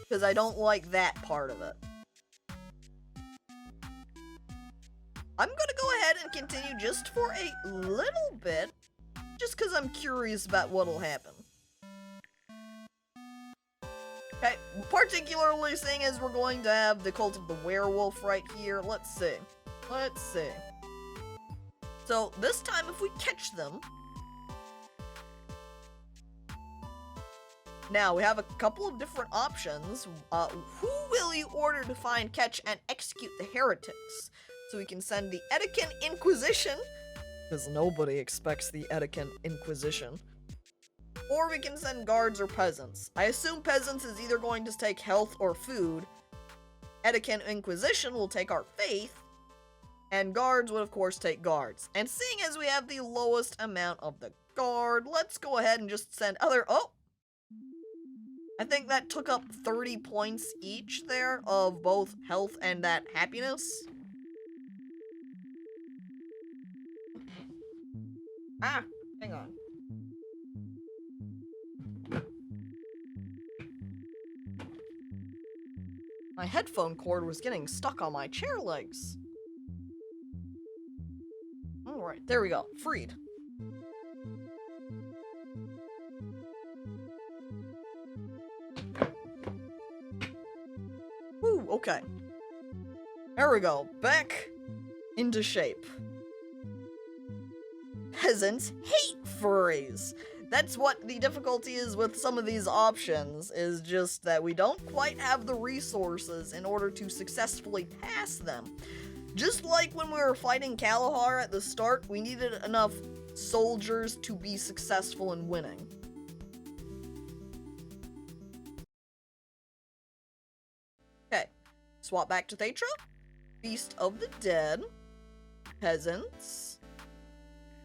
because I don't like that part of it. I'm gonna go ahead and continue just for a little bit, just because I'm curious about what'll happen. Okay, particularly seeing as we're going to have the Cult of the Werewolf right here. Let's see. Let's see. So, this time if we catch them... Now, we have a couple of different options. Who will you order to find, catch, and execute the heretics? So we can send the Edecan Inquisition, because nobody expects the Edecan Inquisition. Or we can send guards or peasants. I assume peasants is either going to take health or food. Edecan Inquisition will take our faith. And guards would, of course, take guards. And seeing as we have the lowest amount of the guard, let's go ahead and just send other... Oh! I think that took up 30 points each there of both health and that happiness. Ah, hang on. My headphone cord was getting stuck on my chair legs. Alright, there we go. Freed. Woo, okay. There we go. Back into shape. Peasants hate furries. That's what the difficulty is with some of these options, is just that we don't quite have the resources in order to successfully pass them. Just like when we were fighting Kalahar at the start, we needed enough soldiers to be successful in winning. Okay, swap back to Thetra. Feast of the Dead. Peasants.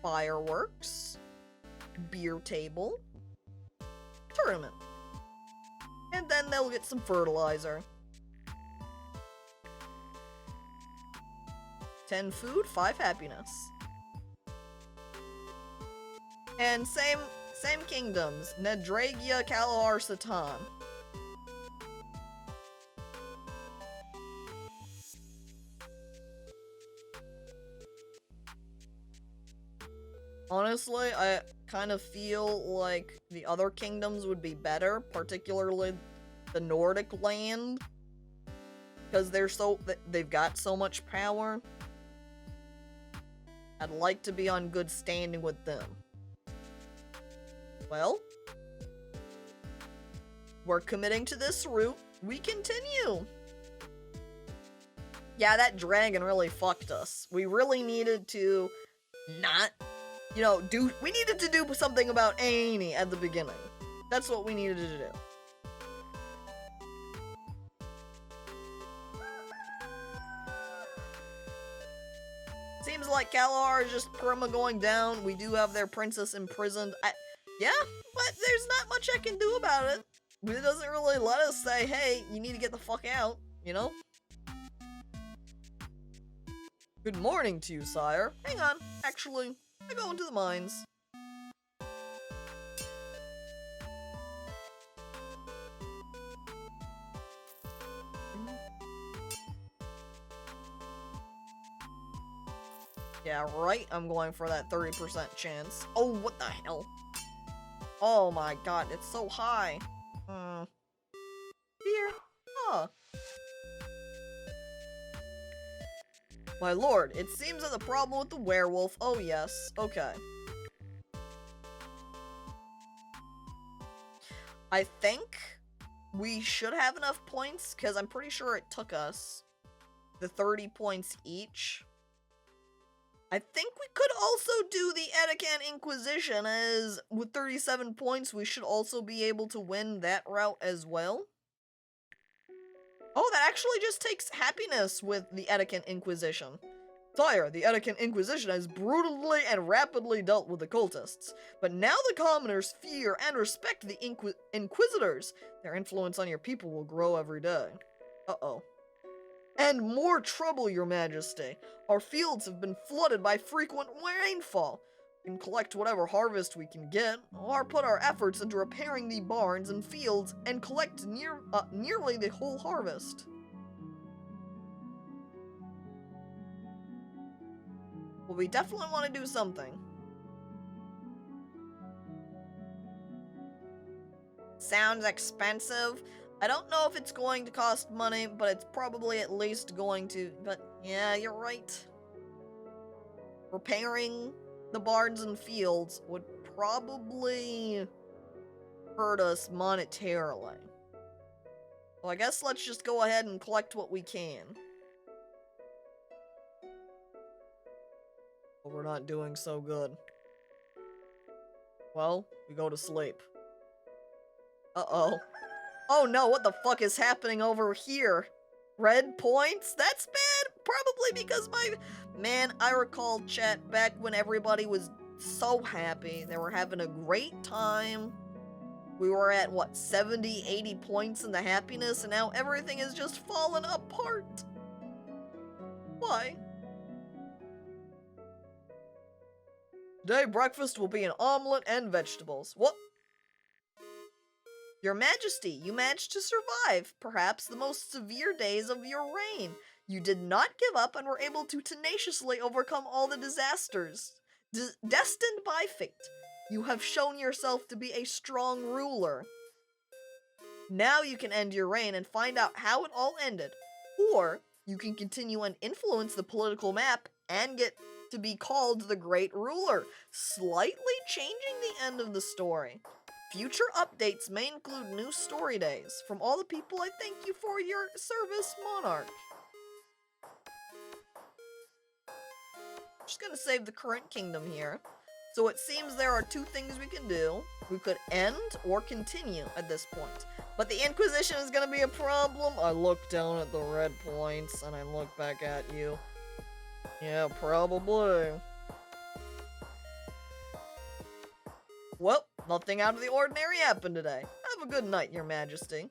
Fireworks. Beer table. Tournament. And then they'll get some fertilizer. 10 food, 5 happiness. And same kingdoms. Nedragia, Kalahar, Satan. Honestly, I kind of feel like the other kingdoms would be better, particularly the Nordic land, because they've got so much power. I'd like to be on good standing with them. Well, we're committing to this route. We continue. Yeah, that dragon really fucked us. We really needed to not, we needed to do something about Annie at the beginning. That's what we needed to do. Seems like Kalahar is just perma going down. We do have their princess imprisoned. Yeah, but there's not much I can do about it. It doesn't really let us say, hey, you need to get the fuck out, you know? Good morning to you, sire. Hang on, actually, I go into the mines. Yeah, right, I'm going for that 30% chance. Oh, what the hell? Oh my god, it's so high. Here. Huh. My lord, it seems that the problem with the werewolf... Oh, yes. Okay. I think we should have enough points, because I'm pretty sure it took us the 30 points each. I think we could also do the Edecan Inquisition, as with 37 points, we should also be able to win that route as well. Oh, that actually just takes happiness with the Edecan Inquisition. Sire, the Edecan Inquisition has brutally and rapidly dealt with the cultists, but now the commoners fear and respect the Inquisitors. Their influence on your people will grow every day. Uh-oh. And more trouble, your majesty. Our fields have been flooded by frequent rainfall. We can collect whatever harvest we can get, or put our efforts into repairing the barns and fields and collect nearly the whole harvest. Well, we definitely want to do something. Sounds expensive. I don't know if it's going to cost money, but it's probably at least going to... But, yeah, you're right. Repairing the barns and fields would probably hurt us monetarily. Well, I guess let's just go ahead and collect what we can. But we're not doing so good. Well, we go to sleep. Uh-oh. Oh no, what the fuck is happening over here? Red points? That's bad! Probably because Man, I recall, chat, back when everybody was so happy. They were having a great time. We were at, what, 70, 80 points in the happiness, and now everything is just fallen apart. Why? Today, breakfast will be an omelet and vegetables. What? Your Majesty, you managed to survive, perhaps the most severe days of your reign. You did not give up and were able to tenaciously overcome all the disasters destined by fate. You have shown yourself to be a strong ruler. Now you can end your reign and find out how it all ended. Or you can continue and influence the political map and get to be called the Great Ruler, slightly changing the end of the story. Future updates may include new story days. From all the people, I thank you for your service, Monarch. Just gonna save the current kingdom here. So it seems there are two things we can do. We could end or continue at this point. But the Inquisition is gonna be a problem. I look down at the red points and I look back at you. Yeah, probably. Well, nothing out of the ordinary happened today. Have a good night, Your Majesty.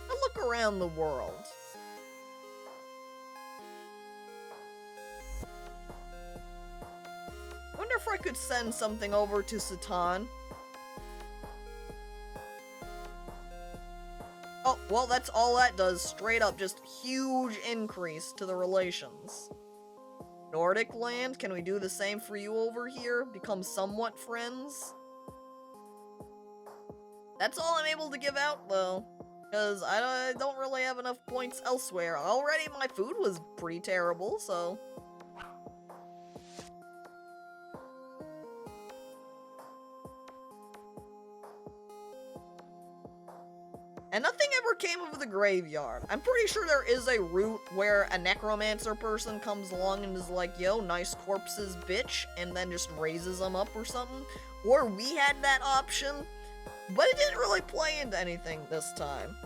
A look around the world. Wonder if I could send something over to Satan. Oh, Well, that's all that does. Straight up, just huge increase to the relations. Nordic land, can we do the same for you over here? Become somewhat friends? That's all I'm able to give out, though. Because I don't really have enough points elsewhere. Already my food was pretty terrible, so... And nothing ever came of the graveyard. I'm pretty sure there is a route where a necromancer person comes along and is like, yo, nice corpses, bitch, and then just raises them up or something. Or we had that option, but it didn't really play into anything this time.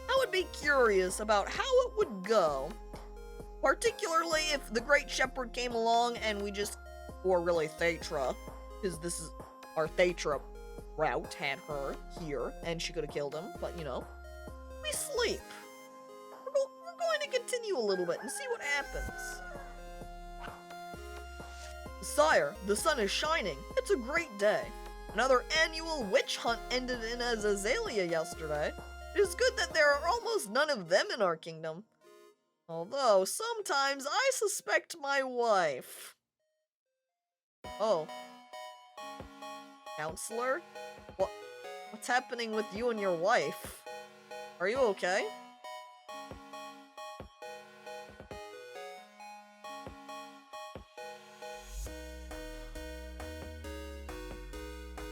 I would be curious about how it would go, particularly if the Great Shepherd came along and we just, or really Thetra, because this is our Thetra route, had her here, and she could have killed him, but you know, we sleep. We're going to continue a little bit and see what happens. Sire, the sun is shining. It's a great day. Another annual witch hunt ended in Azazelia yesterday. It is good that there are almost none of them in our kingdom. Although, sometimes I suspect my wife. Oh. Counselor? What's happening with you and your wife? Are you okay?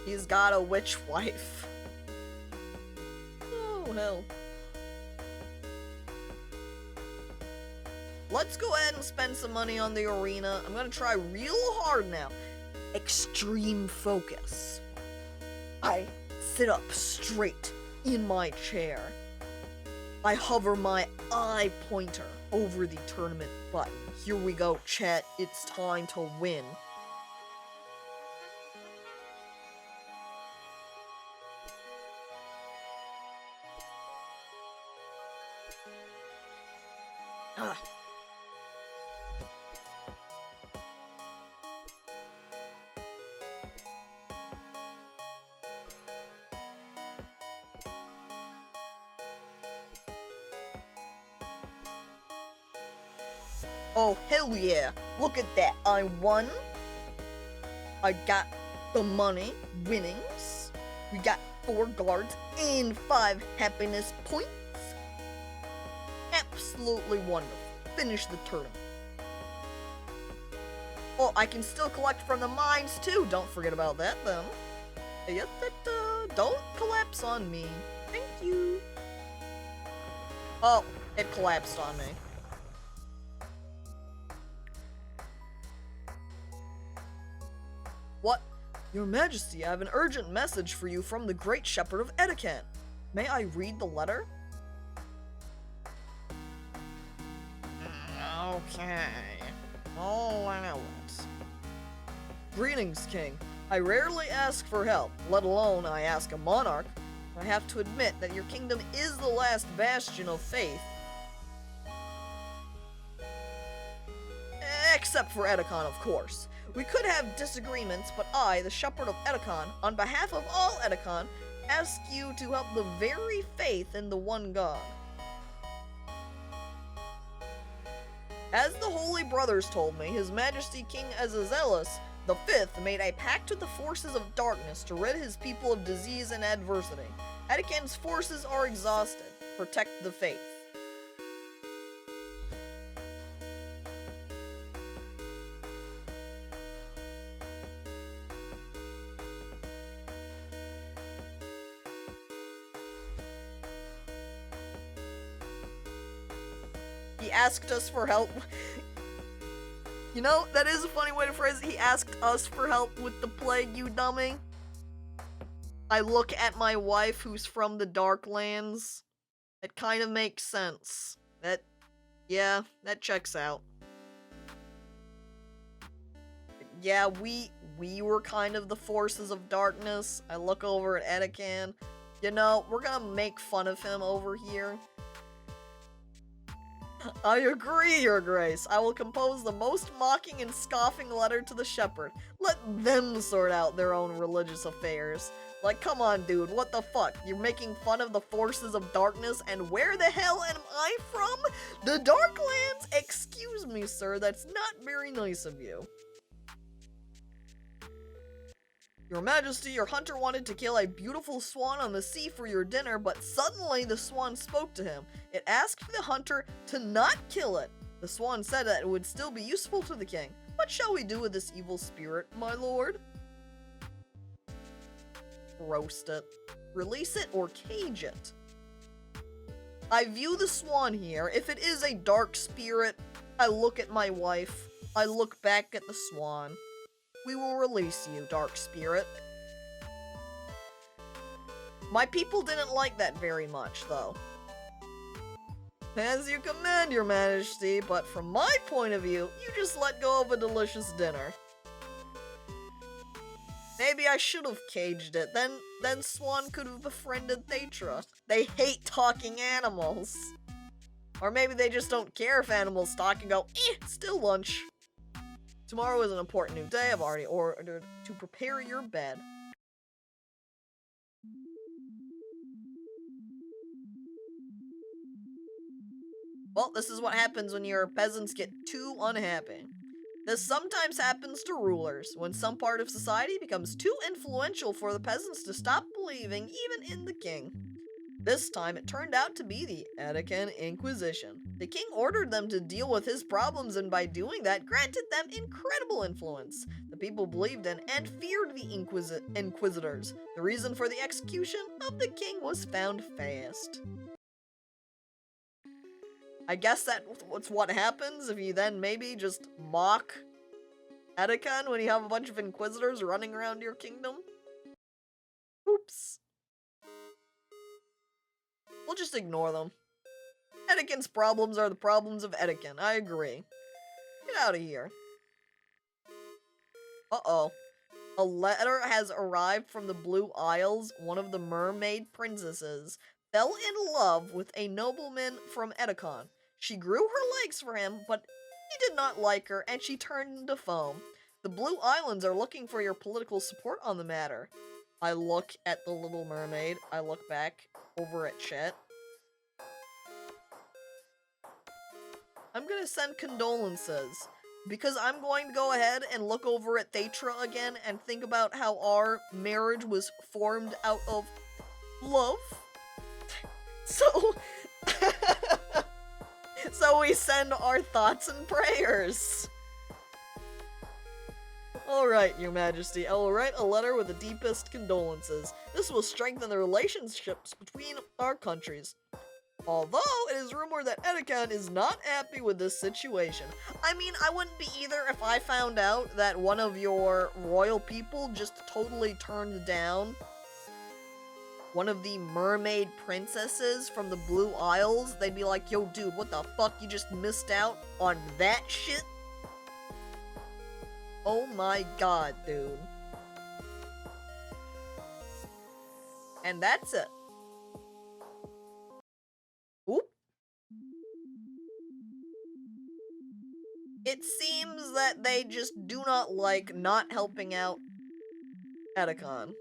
He's got a witch wife. Oh, hell. Let's go ahead and spend some money on the arena. I'm gonna try real hard now. Extreme focus. I sit up straight in my chair. I hover my eye pointer over the tournament button. Here we go, chat. It's time to win. Ah. Oh, hell yeah. Look at that. I won. I got the money, winnings. We got 4 guards and 5 happiness points. Absolutely wonderful. Finish the tournament. Oh, I can still collect from the mines too. Don't forget about that, then. Don't collapse on me. Thank you. Oh, it collapsed on me. What? Your Majesty, I have an urgent message for you from the Great Shepherd of Edekan. May I read the letter? Okay. I'll allow it. Greetings, King. I rarely ask for help, let alone I ask a monarch. I have to admit that your kingdom is the last bastion of faith. Except for Edekan, of course. We could have disagreements, but I, the Shepherd of Edekan, on behalf of all Edekan, ask you to help the very faith in the one God. As the Holy Brothers told me, His Majesty King Azazelis the Fifth made a pact with the forces of darkness to rid his people of disease and adversity. Edekan's forces are exhausted. Protect the faith. He asked us for help. You know, that is a funny way to phrase it. He asked us for help with the plague, you dummy. I look at my wife who's from the Darklands. It kind of makes sense. Yeah, that checks out. Yeah, we were kind of the forces of darkness. I look over at Edekan. You know, we're gonna make fun of him over here. I agree, Your Grace. I will compose the most mocking and scoffing letter to the shepherd. Let them sort out their own religious affairs. Like, come on, dude, what the fuck? You're making fun of the forces of darkness, and where the hell am I from? The Darklands? Excuse me, sir, that's not very nice of you. Your Majesty, your hunter wanted to kill a beautiful swan on the sea for your dinner, but suddenly the swan spoke to him. It asked the hunter to not kill it. The swan said that it would still be useful to the king. What shall we do with this evil spirit, my lord? Roast it. Release it or cage it. I view the swan here. If it is a dark spirit, I look at my wife. I look back at the swan. We will release you, dark spirit. My people didn't like that very much, though. As you command, Your Majesty, but from my point of view, you just let go of a delicious dinner. Maybe I should have caged it, then Swan could have befriended Thetra. They hate talking animals. Or maybe they just don't care if animals talk and go, still lunch. Tomorrow is an important new day. I've already ordered to prepare your bed. Well, this is what happens when your peasants get too unhappy. This sometimes happens to rulers, when some part of society becomes too influential for the peasants to stop believing even in the king. This time, it turned out to be the Edican Inquisition. The king ordered them to deal with his problems, and by doing that, granted them incredible influence. The people believed in and feared the inquisitors. The reason for the execution of the king was found fast. I guess that's what happens if you then maybe just mock Edican when you have a bunch of inquisitors running around your kingdom. Oops. We'll just ignore them. Edican's problems are the problems of Edican. I agree. Get out of here. Uh-oh. A letter has arrived from the Blue Isles. One of the mermaid princesses fell in love with a nobleman from Edicon. She grew her legs for him, but he did not like her, and she turned into foam. The Blue Islands are looking for your political support on the matter. I look at the Little Mermaid. I look back over at Chet. I'm gonna send condolences, because I'm going to go ahead and look over at Thetra again and think about how our marriage was formed out of love. So... So we send our thoughts and prayers. Alright, Your Majesty, I will write a letter with the deepest condolences. This will strengthen the relationships between our countries. Although, it is rumored that Edican is not happy with this situation. I mean, I wouldn't be either if I found out that one of your royal people just totally turned down one of the mermaid princesses from the Blue Isles. They'd be like, yo, dude, what the fuck? You just missed out on that shit? Oh my god, dude. And that's it. Oop. It seems that they just do not like not helping out Edicon.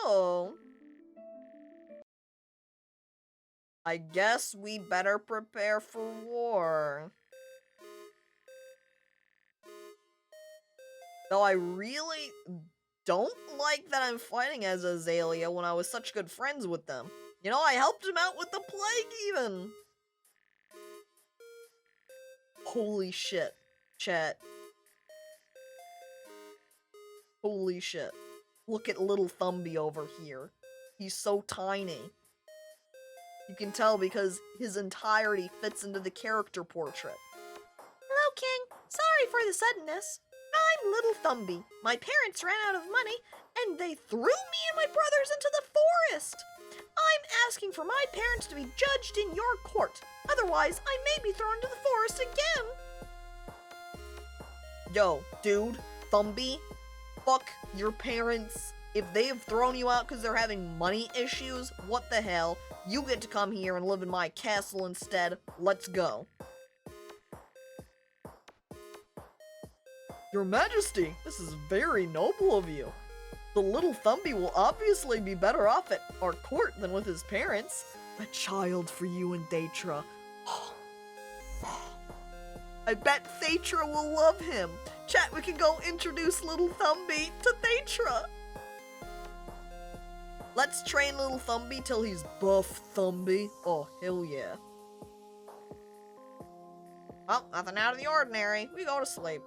So, I guess we better prepare for war. Though I really don't like that I'm fighting as Azalea when I was such good friends with them. You know, I helped him out with the plague even. Holy shit, chat. Holy shit. Look at little Thumby over here. He's so tiny. You can tell because his entirety fits into the character portrait. Hello, King. Sorry for the suddenness. I'm little Thumby. My parents ran out of money, and they threw me and my brothers into the forest. I'm asking for my parents to be judged in your court. Otherwise, I may be thrown into the forest again. Yo, dude, Thumby, fuck your parents if they have thrown you out because they're having money issues, what the hell? You get to come here and live in my castle instead. Let's go. Your Majesty, this is very noble of you. The little Thumby will obviously be better off at our court than with his parents. A child for you and Daetra. I bet Daetra will love him. Chat, we can go introduce little Thumby to Daetra. Let's train little Thumby till he's buff Thumby. Oh, hell yeah. Well, nothing out of the ordinary. We go to sleep.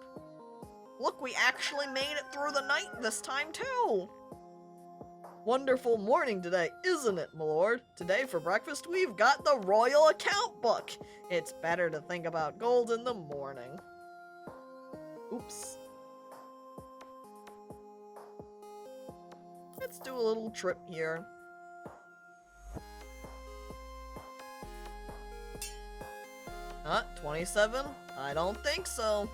Look, we actually made it through the night this time, too. Wonderful morning today, isn't it, my lord? Today for breakfast, we've got the royal account book. It's better to think about gold in the morning. Oops. Let's do a little trip here. Huh? 27? I don't think so.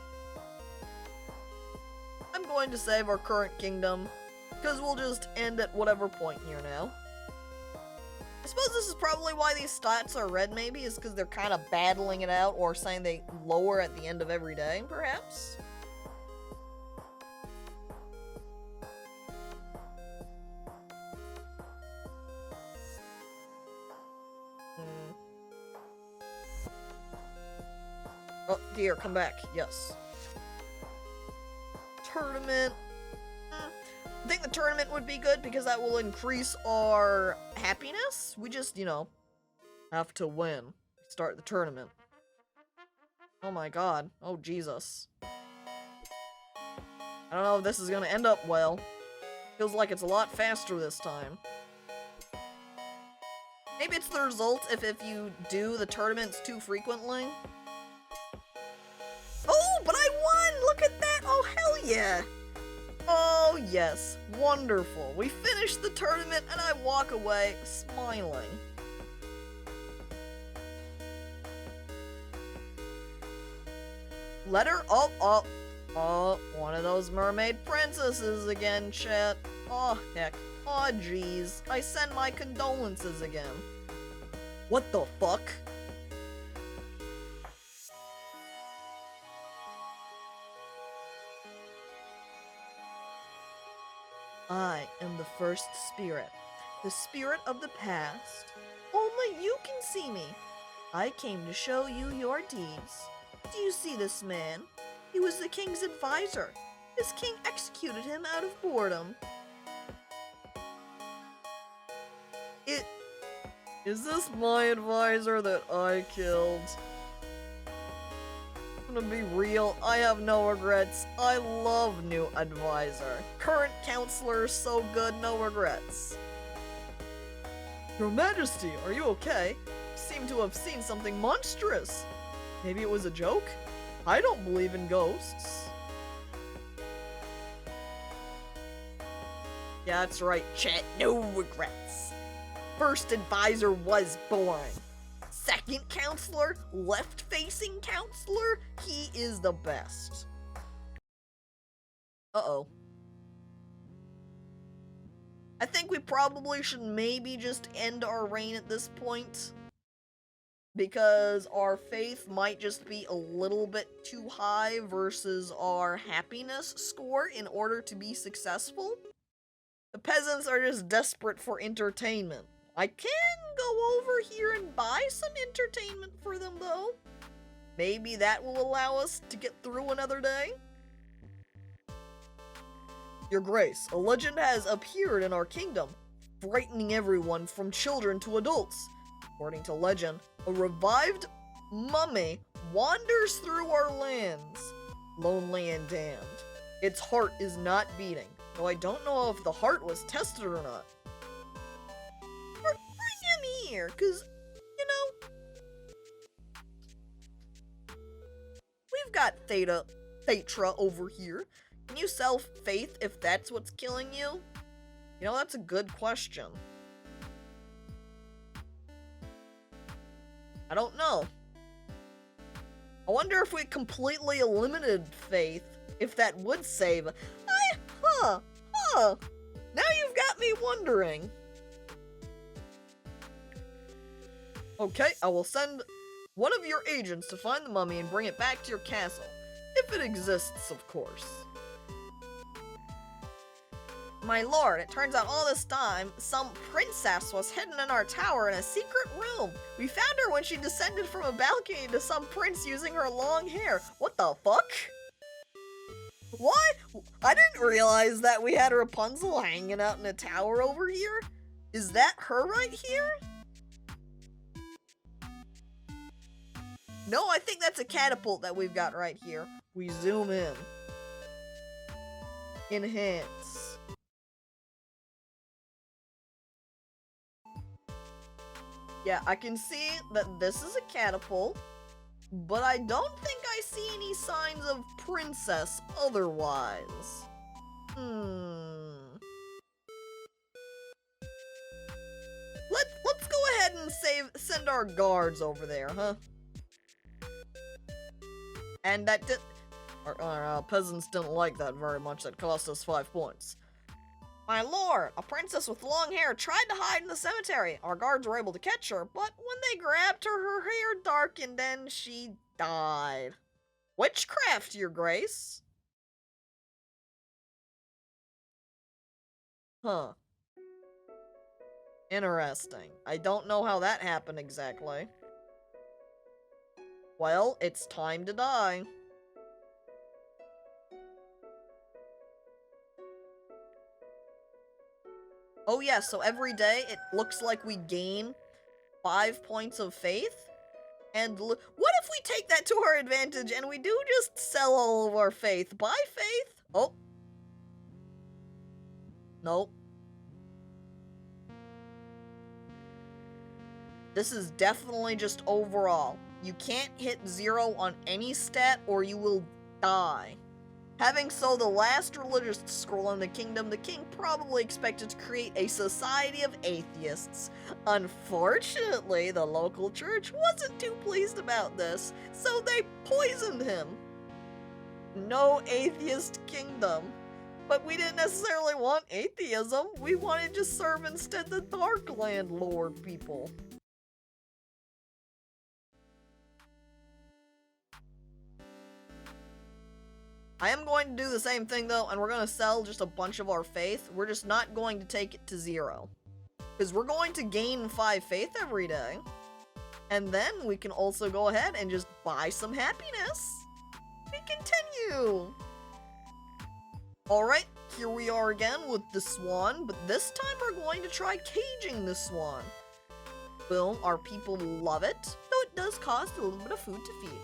I'm going to save our current kingdom, because we'll just end at whatever point here now. I suppose this is probably why these stats are red, maybe, is because they're kind of battling it out, or saying they lower at the end of every day, perhaps? Oh, dear, come back. Yes. Tournament. I think the tournament would be good because that will increase our happiness. We just, you know, have to win. Start the tournament. Oh my god. Oh, Jesus. I don't know if this is gonna end up well. Feels like it's a lot faster this time. Maybe it's the result if you do the tournaments too frequently. Oh, but I won! Look at that! Oh, hell yeah! Oh, yes. Wonderful. We finished the tournament and I walk away smiling. Letter? Oh, one of those mermaid princesses again, chat. Oh, heck. Oh, jeez. I send my condolences again. What the fuck? I am the first spirit, the spirit of the past. Only you can see me. I came to show you your deeds. Do you see this man? He was the king's advisor. His king executed him out of boredom. Is this my advisor that I killed? I'm gonna be real, I have no regrets. I love new advisor. Current counselor, so good, no regrets. Your Majesty, are you okay? You seem to have seen something monstrous. Maybe it was a joke? I don't believe in ghosts. Yeah, that's right, chat, no regrets. First advisor was boring. Second counselor, left-facing counselor, he is the best. Uh-oh. I think we probably should maybe just end our reign at this point, because our faith might just be a little bit too high versus our happiness score in order to be successful. The peasants are just desperate for entertainment. I can go over here and buy some entertainment for them, though. Maybe that will allow us to get through another day. Your Grace, a legend has appeared in our kingdom, frightening everyone from children to adults. According to legend, a revived mummy wanders through our lands, lonely and damned. Its heart is not beating, though I don't know if the heart was tested or not. Bring him here, cause, you know, we've got Daetra over here. Can you sell faith if that's what's killing you? You know, that's a good question. I don't know. I wonder if we completely eliminated faith, if that would save. Now you've got me wondering. Okay, I will send one of your agents to find the mummy and bring it back to your castle. If it exists, of course. My lord, it turns out all this time, some princess was hidden in our tower in a secret room. We found her when she descended from a balcony to some prince using her long hair. What the fuck? What? I didn't realize that we had Rapunzel hanging out in a tower over here. Is that her right here? No, I think that's a catapult that we've got right here. We zoom in. Enhance. Yeah, I can see that this is a catapult, but I don't think I see any signs of princess otherwise. Let's go ahead and send our guards over there, huh? And that our peasants didn't like that very much. That cost us 5 points. My lord, a princess with long hair tried to hide in the cemetery. Our guards were able to catch her, but when they grabbed her, her hair darkened and she died. Witchcraft, your grace. Huh. Interesting. I don't know how that happened exactly. Well, it's time to die. Oh yeah, so every day it looks like we gain 5 points of faith. And what if we take that to our advantage and we do just sell all of our faith? Buy faith? Oh. Nope. This is definitely just overall. You can't hit 0 on any stat or you will die. Having sold the last religious scroll in the kingdom, the king probably expected to create a society of atheists. Unfortunately, the local church wasn't too pleased about this, so they poisoned him. No atheist kingdom. But we didn't necessarily want atheism. We wanted to serve instead the Darkland Lord people. I am going to do the same thing though, and we're going to sell just a bunch of our faith. We're just not going to take it to 0. Because we're going to gain 5 faith every day. And then we can also go ahead and just buy some happiness. We continue. Alright, here we are again with the swan, but this time we're going to try caging the swan. Well, our people love it, though it does cost a little bit of food to feed.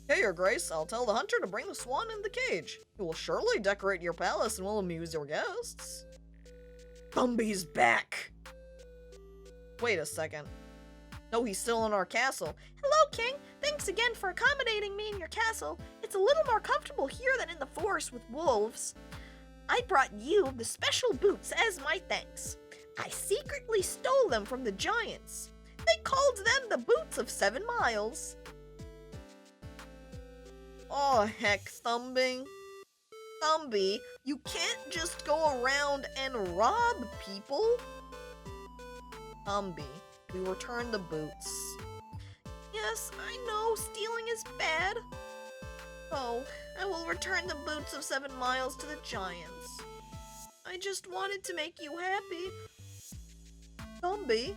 Hey, your grace, I'll tell the hunter to bring the swan in the cage. It will surely decorate your palace and will amuse your guests. Thumby's back! Wait a second. No, he's still in our castle. Hello, King. Thanks again for accommodating me in your castle. It's a little more comfortable here than in the forest with wolves. I brought you the special boots as my thanks. I secretly stole them from the giants. They called them the Boots of 7 Miles. Oh, heck, Thumby. Thumby, you can't just go around and rob people. Thumby, we return the boots. Yes, I know, stealing is bad. Oh, I will return the Boots of 7 Miles to the giants. I just wanted to make you happy. Thumby?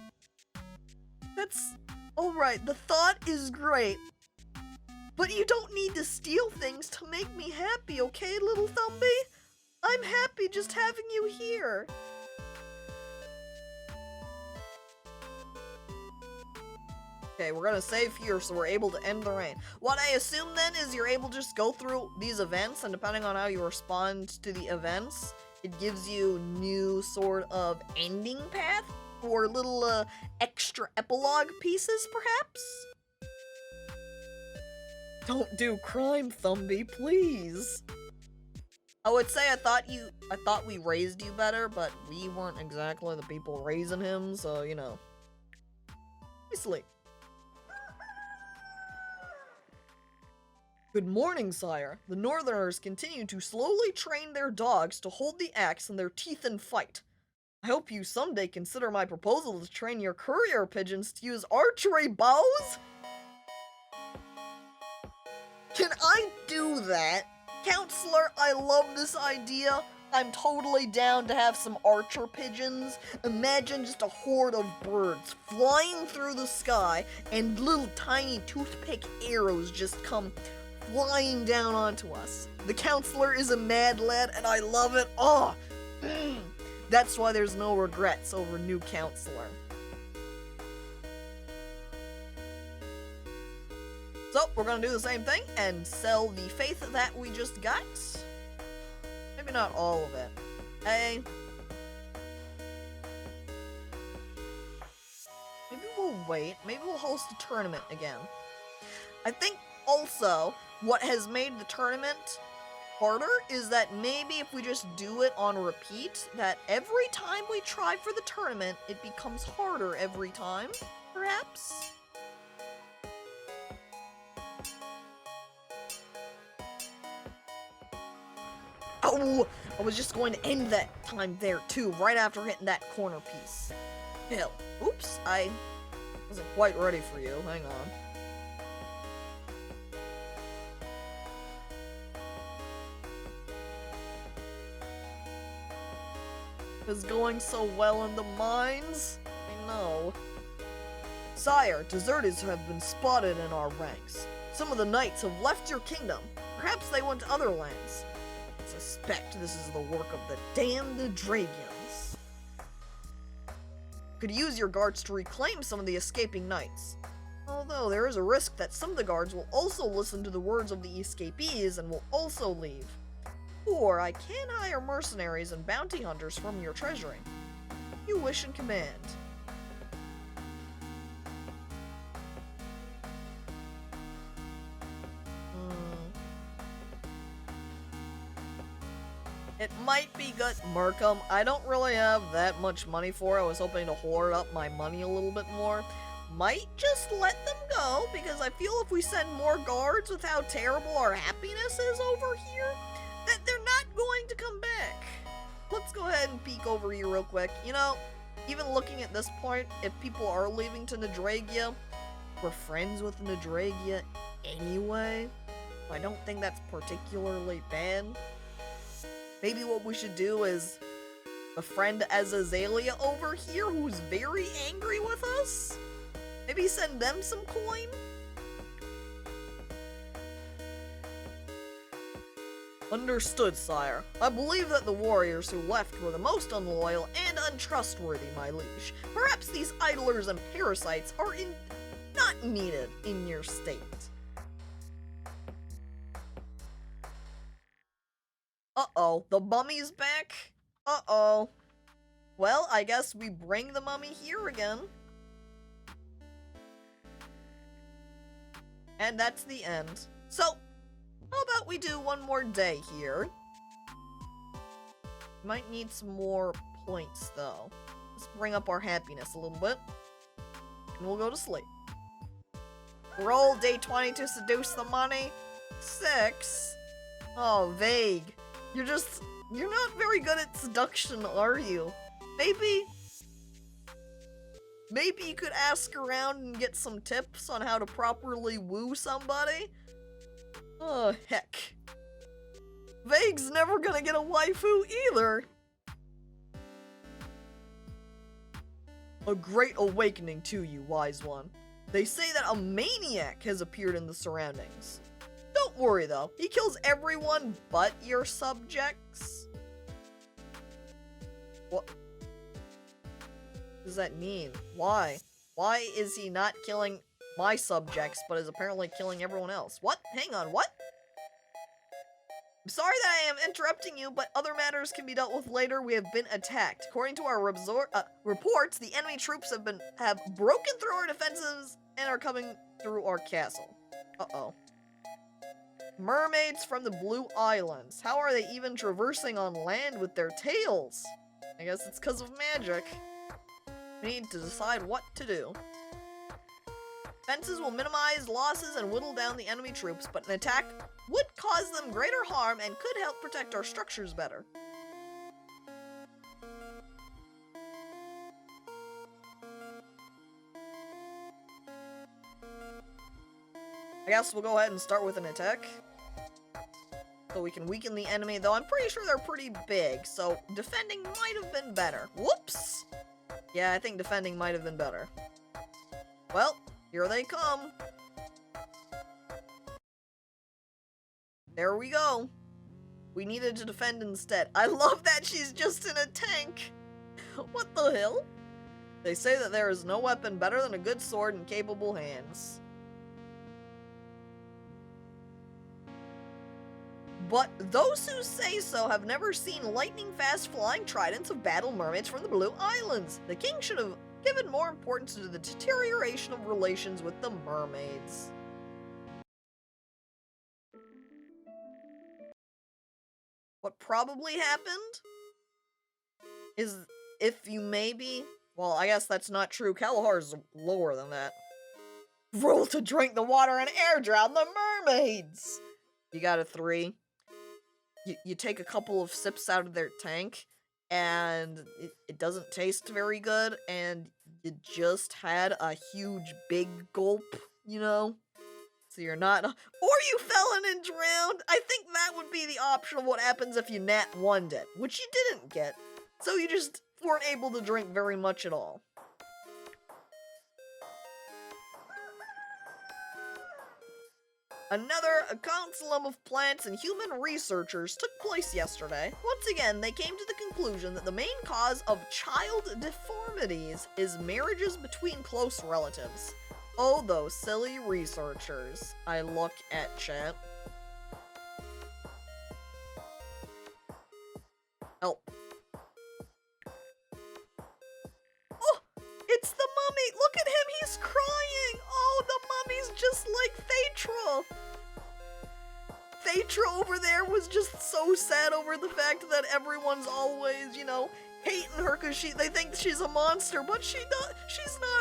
That's... alright, the thought is great. But you don't need to steal things to make me happy, okay, little Thumby? I'm happy just having you here. Okay, we're gonna save here so we're able to end the rain. What I assume then is you're able to just go through these events, and depending on how you respond to the events, it gives you new sort of ending path or little extra epilogue pieces, perhaps? Don't do crime, Thumby, please. I would say I thought we raised you better, but we weren't exactly the people raising him, so, you know. We sleep. Good morning, sire. The Northerners continue to slowly train their dogs to hold the axe in their teeth and fight. I hope you someday consider my proposal to train your courier pigeons to use archery bows. Can I do that? Counselor, I love this idea. I'm totally down to have some archer pigeons. Imagine just a horde of birds flying through the sky and little tiny toothpick arrows just come flying down onto us. The counselor is a mad lad and I love it. Oh, that's why there's no regrets over new counselor. So, we're gonna do the same thing and sell the faith that we just got. Maybe not all of it. Hey. Maybe we'll wait. Maybe we'll host a tournament again. I think also what has made the tournament harder is that maybe if we just do it on repeat, that every time we try for the tournament, it becomes harder every time, perhaps? Oh, I was just going to end that time there too, right after hitting that corner piece. Hell, oops, I wasn't quite ready for you, hang on. Is going so well in the mines? I know. Sire, deserters have been spotted in our ranks. Some of the knights have left your kingdom. Perhaps they went to other lands. I suspect this is the work of the damned Dragians. Could use your guards to reclaim some of the escaping knights. Although there is a risk that some of the guards will also listen to the words of the escapees and will also leave. Or I can hire mercenaries and bounty hunters from your treasury. You wish and command. It might be good. Markham, I don't really have that much money for it. I was hoping to hoard up my money a little bit more. Might just let them go, because I feel if we send more guards with how terrible our happiness is over here, that they're not going to come back. Let's go ahead and peek over here real quick. You know, even looking at this point, if people are leaving to Nadragia, we're friends with Nadragia anyway. I don't think that's particularly bad. Maybe what we should do is befriend Azazelia over here, who's very angry with us. Maybe send them some coin? Understood, sire. I believe that the warriors who left were the most unloyal and untrustworthy, my liege. Perhaps these idlers and parasites are not needed in your state. Uh-oh, the mummy's back? Uh-oh. Well, I guess we bring the mummy here again. And that's the end. So, how about we do one more day here? Might need some more points, though. Let's bring up our happiness a little bit. And we'll go to sleep. Roll day 20 to seduce the money. 6. Oh, vague. You're not very good at seduction, are you? Maybe you could ask around and get some tips on how to properly woo somebody? Oh, heck. Vague's never gonna get a waifu either. A great awakening to you, wise one. They say that a maniac has appeared in the surroundings. Don't worry though, he kills everyone but your subjects. What does that mean? Why? Why is he not killing my subjects but is apparently killing everyone else? What? Hang on, what? I'm sorry that I am interrupting you, but other matters can be dealt with later. We have been attacked. According to our reports, the enemy troops have broken through our defenses and are coming through our castle. Uh-oh. Mermaids from the Blue Islands. How are they even traversing on land with their tails? I guess it's because of magic. We need to decide what to do. Fences will minimize losses and whittle down the enemy troops, but an attack would cause them greater harm and could help protect our structures better. I guess we'll go ahead and start with an attack. So we can weaken the enemy, though I'm pretty sure they're pretty big, so defending might have been better. Whoops! Yeah, I think defending might have been better. Well, here they come. There we go. We needed to defend instead. I love that she's just in a tank. What the hell? They say that there is no weapon better than a good sword in capable hands. But those who say so have never seen lightning-fast flying tridents of battle mermaids from the Blue Islands. The king should have given more importance to the deterioration of relations with the mermaids. What probably happened is if you maybe... Well, I guess that's not true. Kalahar's lower than that. Roll to drink the water and air drown the mermaids! You got a 3. You take a couple of sips out of their tank, and it doesn't taste very good, and you just had a huge big gulp, you know? So you're not... Or you fell in and drowned! I think that would be the option of what happens if you nat 1'd it, which you didn't get. So you just weren't able to drink very much at all. Another council of plants and human researchers took place yesterday. Once again, they came to the conclusion that the main cause of child deformities is marriages between close relatives. Oh, those silly researchers. I look at chat. Help. Oh, it's the mummy. Look at him. He's crying. Oh, the mummy's just like Thatra. Thatra over there was just so sad over the fact that everyone's always, you know, hating her because they think she's a monster, but she's not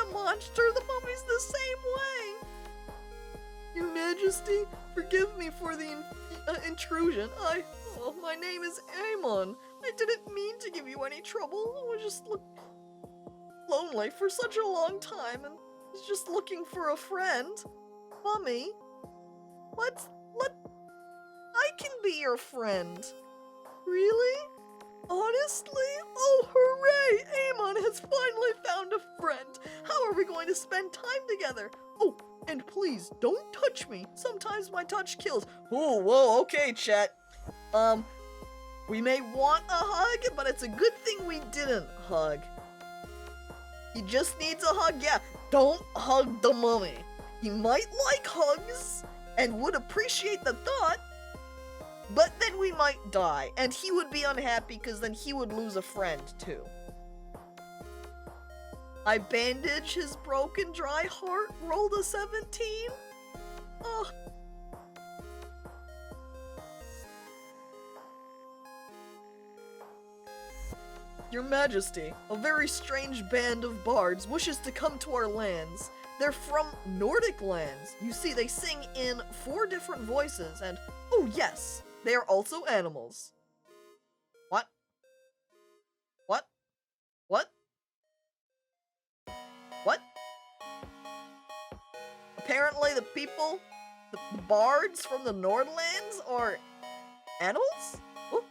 a monster. The mummy's the same way. Your Majesty, forgive me for the intrusion. My name is Amon. I didn't mean to give you any trouble. I was just lonely for such a long time and was just looking for a friend. Mummy, I can be your friend. Really? Honestly? Oh, hooray! Amon has finally found a friend. How are we going to spend time together? Oh, and please, don't touch me. Sometimes my touch kills. Oh, whoa, okay, chat. We may want a hug, but it's a good thing we didn't hug. He just needs a hug, yeah. Don't hug the mummy. He might like hugs and would appreciate the thought, but then we might die, and he would be unhappy because then he would lose a friend too. I bandage his broken, dry heart, rolled a 17. Oh. Your Majesty, a very strange band of bards wishes to come to our lands. They're from Nordic lands. You see, they sing in 4 different voices, and oh yes, they are also animals. What? What? What? What? Apparently the people, the bards from the Nordlands are animals? Oh.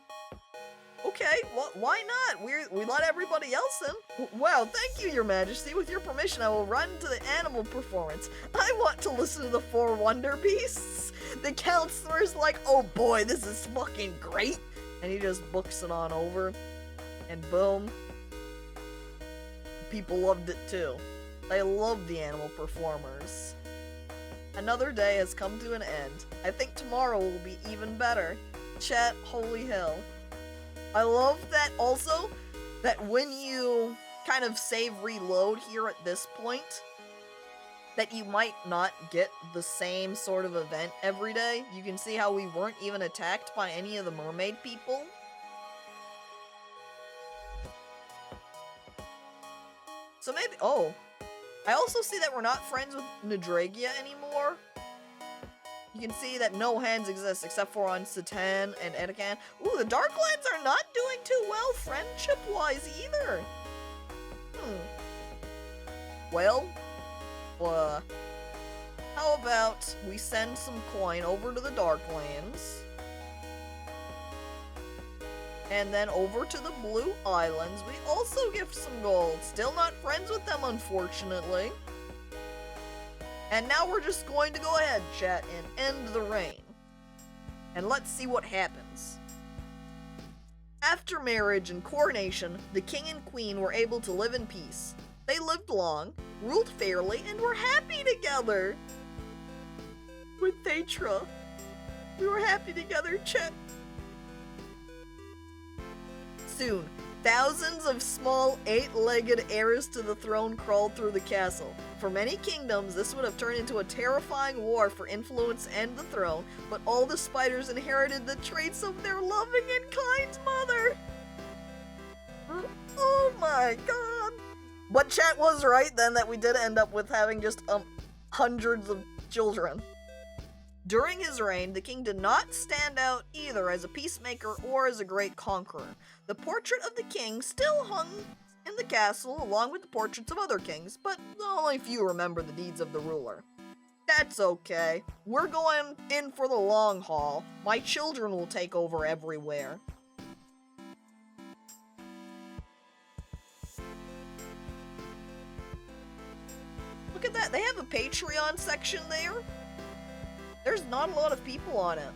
Okay, why not? We let everybody else in. Wow, thank you, Your Majesty. With your permission, I will run to the animal performance. I want to listen to the 4 wonder beasts. The counselor's like, oh boy, this is fucking great. And he just books it on over. And boom. People loved it too. They loved the animal performers. Another day has come to an end. I think tomorrow will be even better. Chat, holy hell. I love that also, that when you kind of save reload here at this point, that you might not get the same sort of event every day. You can see how we weren't even attacked by any of the mermaid people. So maybe, oh, I also see that we're not friends with Nadragia anymore. You can see that no hands exist except for on Satan and Edekan. Ooh, the Darklands are not doing too well friendship-wise either. Well, how about we send some coin over to the Darklands? And then over to the Blue Islands, we also give some gold. Still not friends with them, unfortunately. And now we're just going to go ahead, chat, and end the reign. And let's see what happens. After marriage and coronation, the king and queen were able to live in peace. They lived long, ruled fairly, and were happy together. With Thetra. We were happy together, chat. Soon, thousands of small, 8-legged heirs to the throne crawled through the castle. For many kingdoms, this would have turned into a terrifying war for influence and the throne, but all the spiders inherited the traits of their loving and kind mother. Oh my god. But chat was right then that we did end up with having just hundreds of children. During his reign, the king did not stand out either as a peacemaker or as a great conqueror. The portrait of the king still hung in the castle along with the portraits of other kings, but only few remember the deeds of the ruler. That's okay. We're going in for the long haul. My children will take over everywhere. Look at that, they have a Patreon section there. There's not a lot of people on it.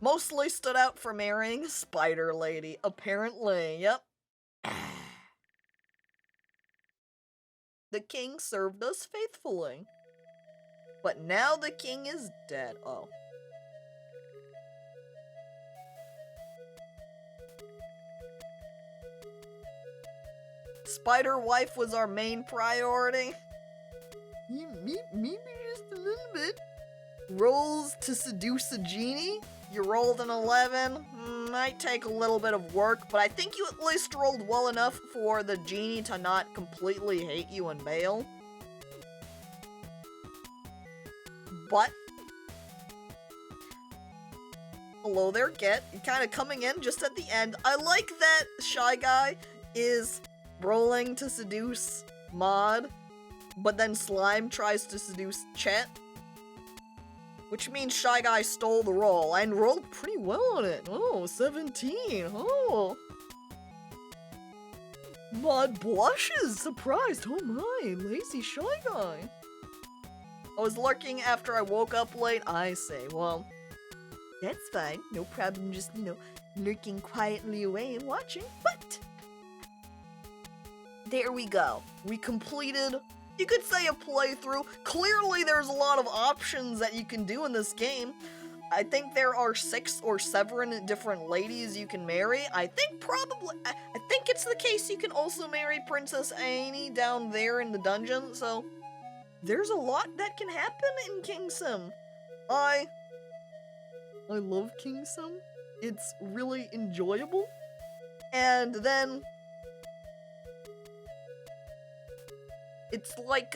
Mostly stood out for marrying a spider lady, apparently, yep. The king served us faithfully. But now the king is dead. Oh. Spider wife was our main priority. Maybe just a little bit. Rolls to seduce a genie? You rolled an 11. Might take a little bit of work, but I think you at least rolled well enough for the genie to not completely hate you and bail. But hello there, Get. You're kind of coming in just at the end. I like that Shy Guy is rolling to seduce Maud, but then Slime tries to seduce Chet. Which means Shy Guy stole the roll and rolled pretty well on it. Oh, 17. Oh. Maud blushes, surprised. Oh my, lazy Shy Guy. I was lurking after I woke up late. I say, well, that's fine. No problem, just, lurking quietly away and watching. But there we go. We completed, you could say, a playthrough. Clearly, there's a lot of options that you can do in this game. I think there are 6 or 7 different ladies you can marry. I think it's the case you can also marry Princess Annie down there in the dungeon, so there's a lot that can happen in KingSim. I love KingSim. It's really enjoyable. And then it's like,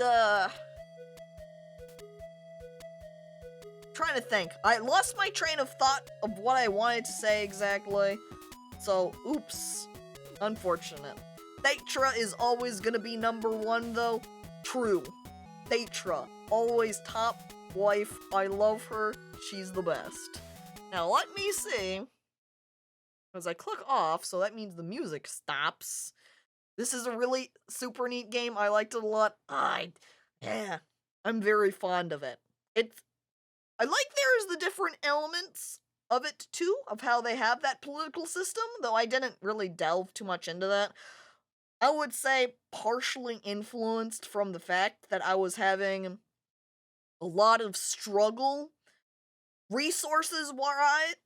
trying to think. I lost my train of thought of what I wanted to say exactly. So, oops. Unfortunate. Thetra is always gonna be number 1, though. True. Thetra. Always top wife. I love her. She's the best. Now, let me see. As I click off, so that means the music stops. This is a really super neat game. I liked it a lot. I'm very fond of it. I like there's the different elements of it too, of how they have that political system, though I didn't really delve too much into that. I would say partially influenced from the fact that I was having a lot of struggle resources-wise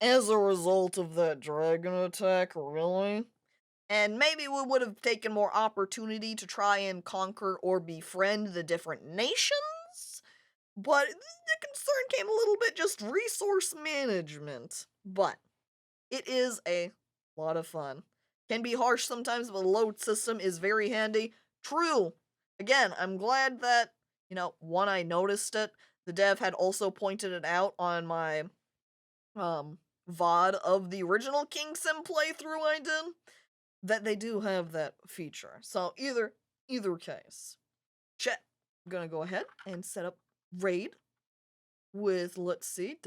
as a result of that dragon attack, really. And maybe we would have taken more opportunity to try and conquer or befriend the different nations, but the concern came a little bit just resource management. But it is a A lot of fun. Can be harsh sometimes, but the load system is very handy. True. Again, I'm glad that, one, I noticed it. The dev had also pointed it out on my VOD of the original KingSim playthrough I did, that they do have that feature. So either case. Chat. I'm gonna go ahead and set up raid with, let's see,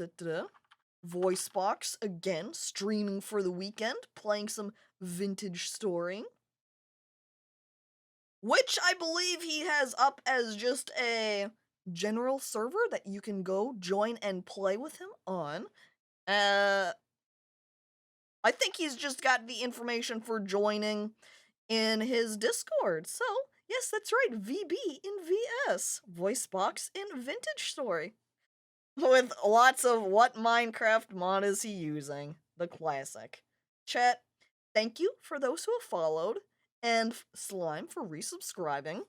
voice box again, streaming for the weekend, playing some vintage story, which I believe he has up as just a general server that you can go join and play with him on. I think he's just got the information for joining in his Discord. So, yes, that's right, VB in VS, voice box in vintage story. With lots of what Minecraft mod is he using? The classic. Chat, thank you for those who have followed, and Slime for resubscribing.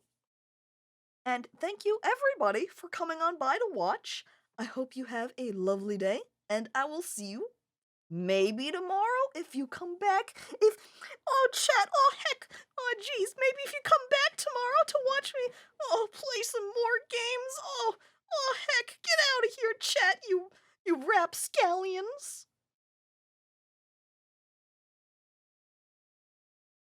And thank you everybody for coming on by to watch. I hope you have a lovely day, and I will see you maybe tomorrow if you come back. Oh chat, oh heck, oh geez, maybe if you come back tomorrow to watch me, play some more games. Oh heck, get out of here, chat, you rapscallions.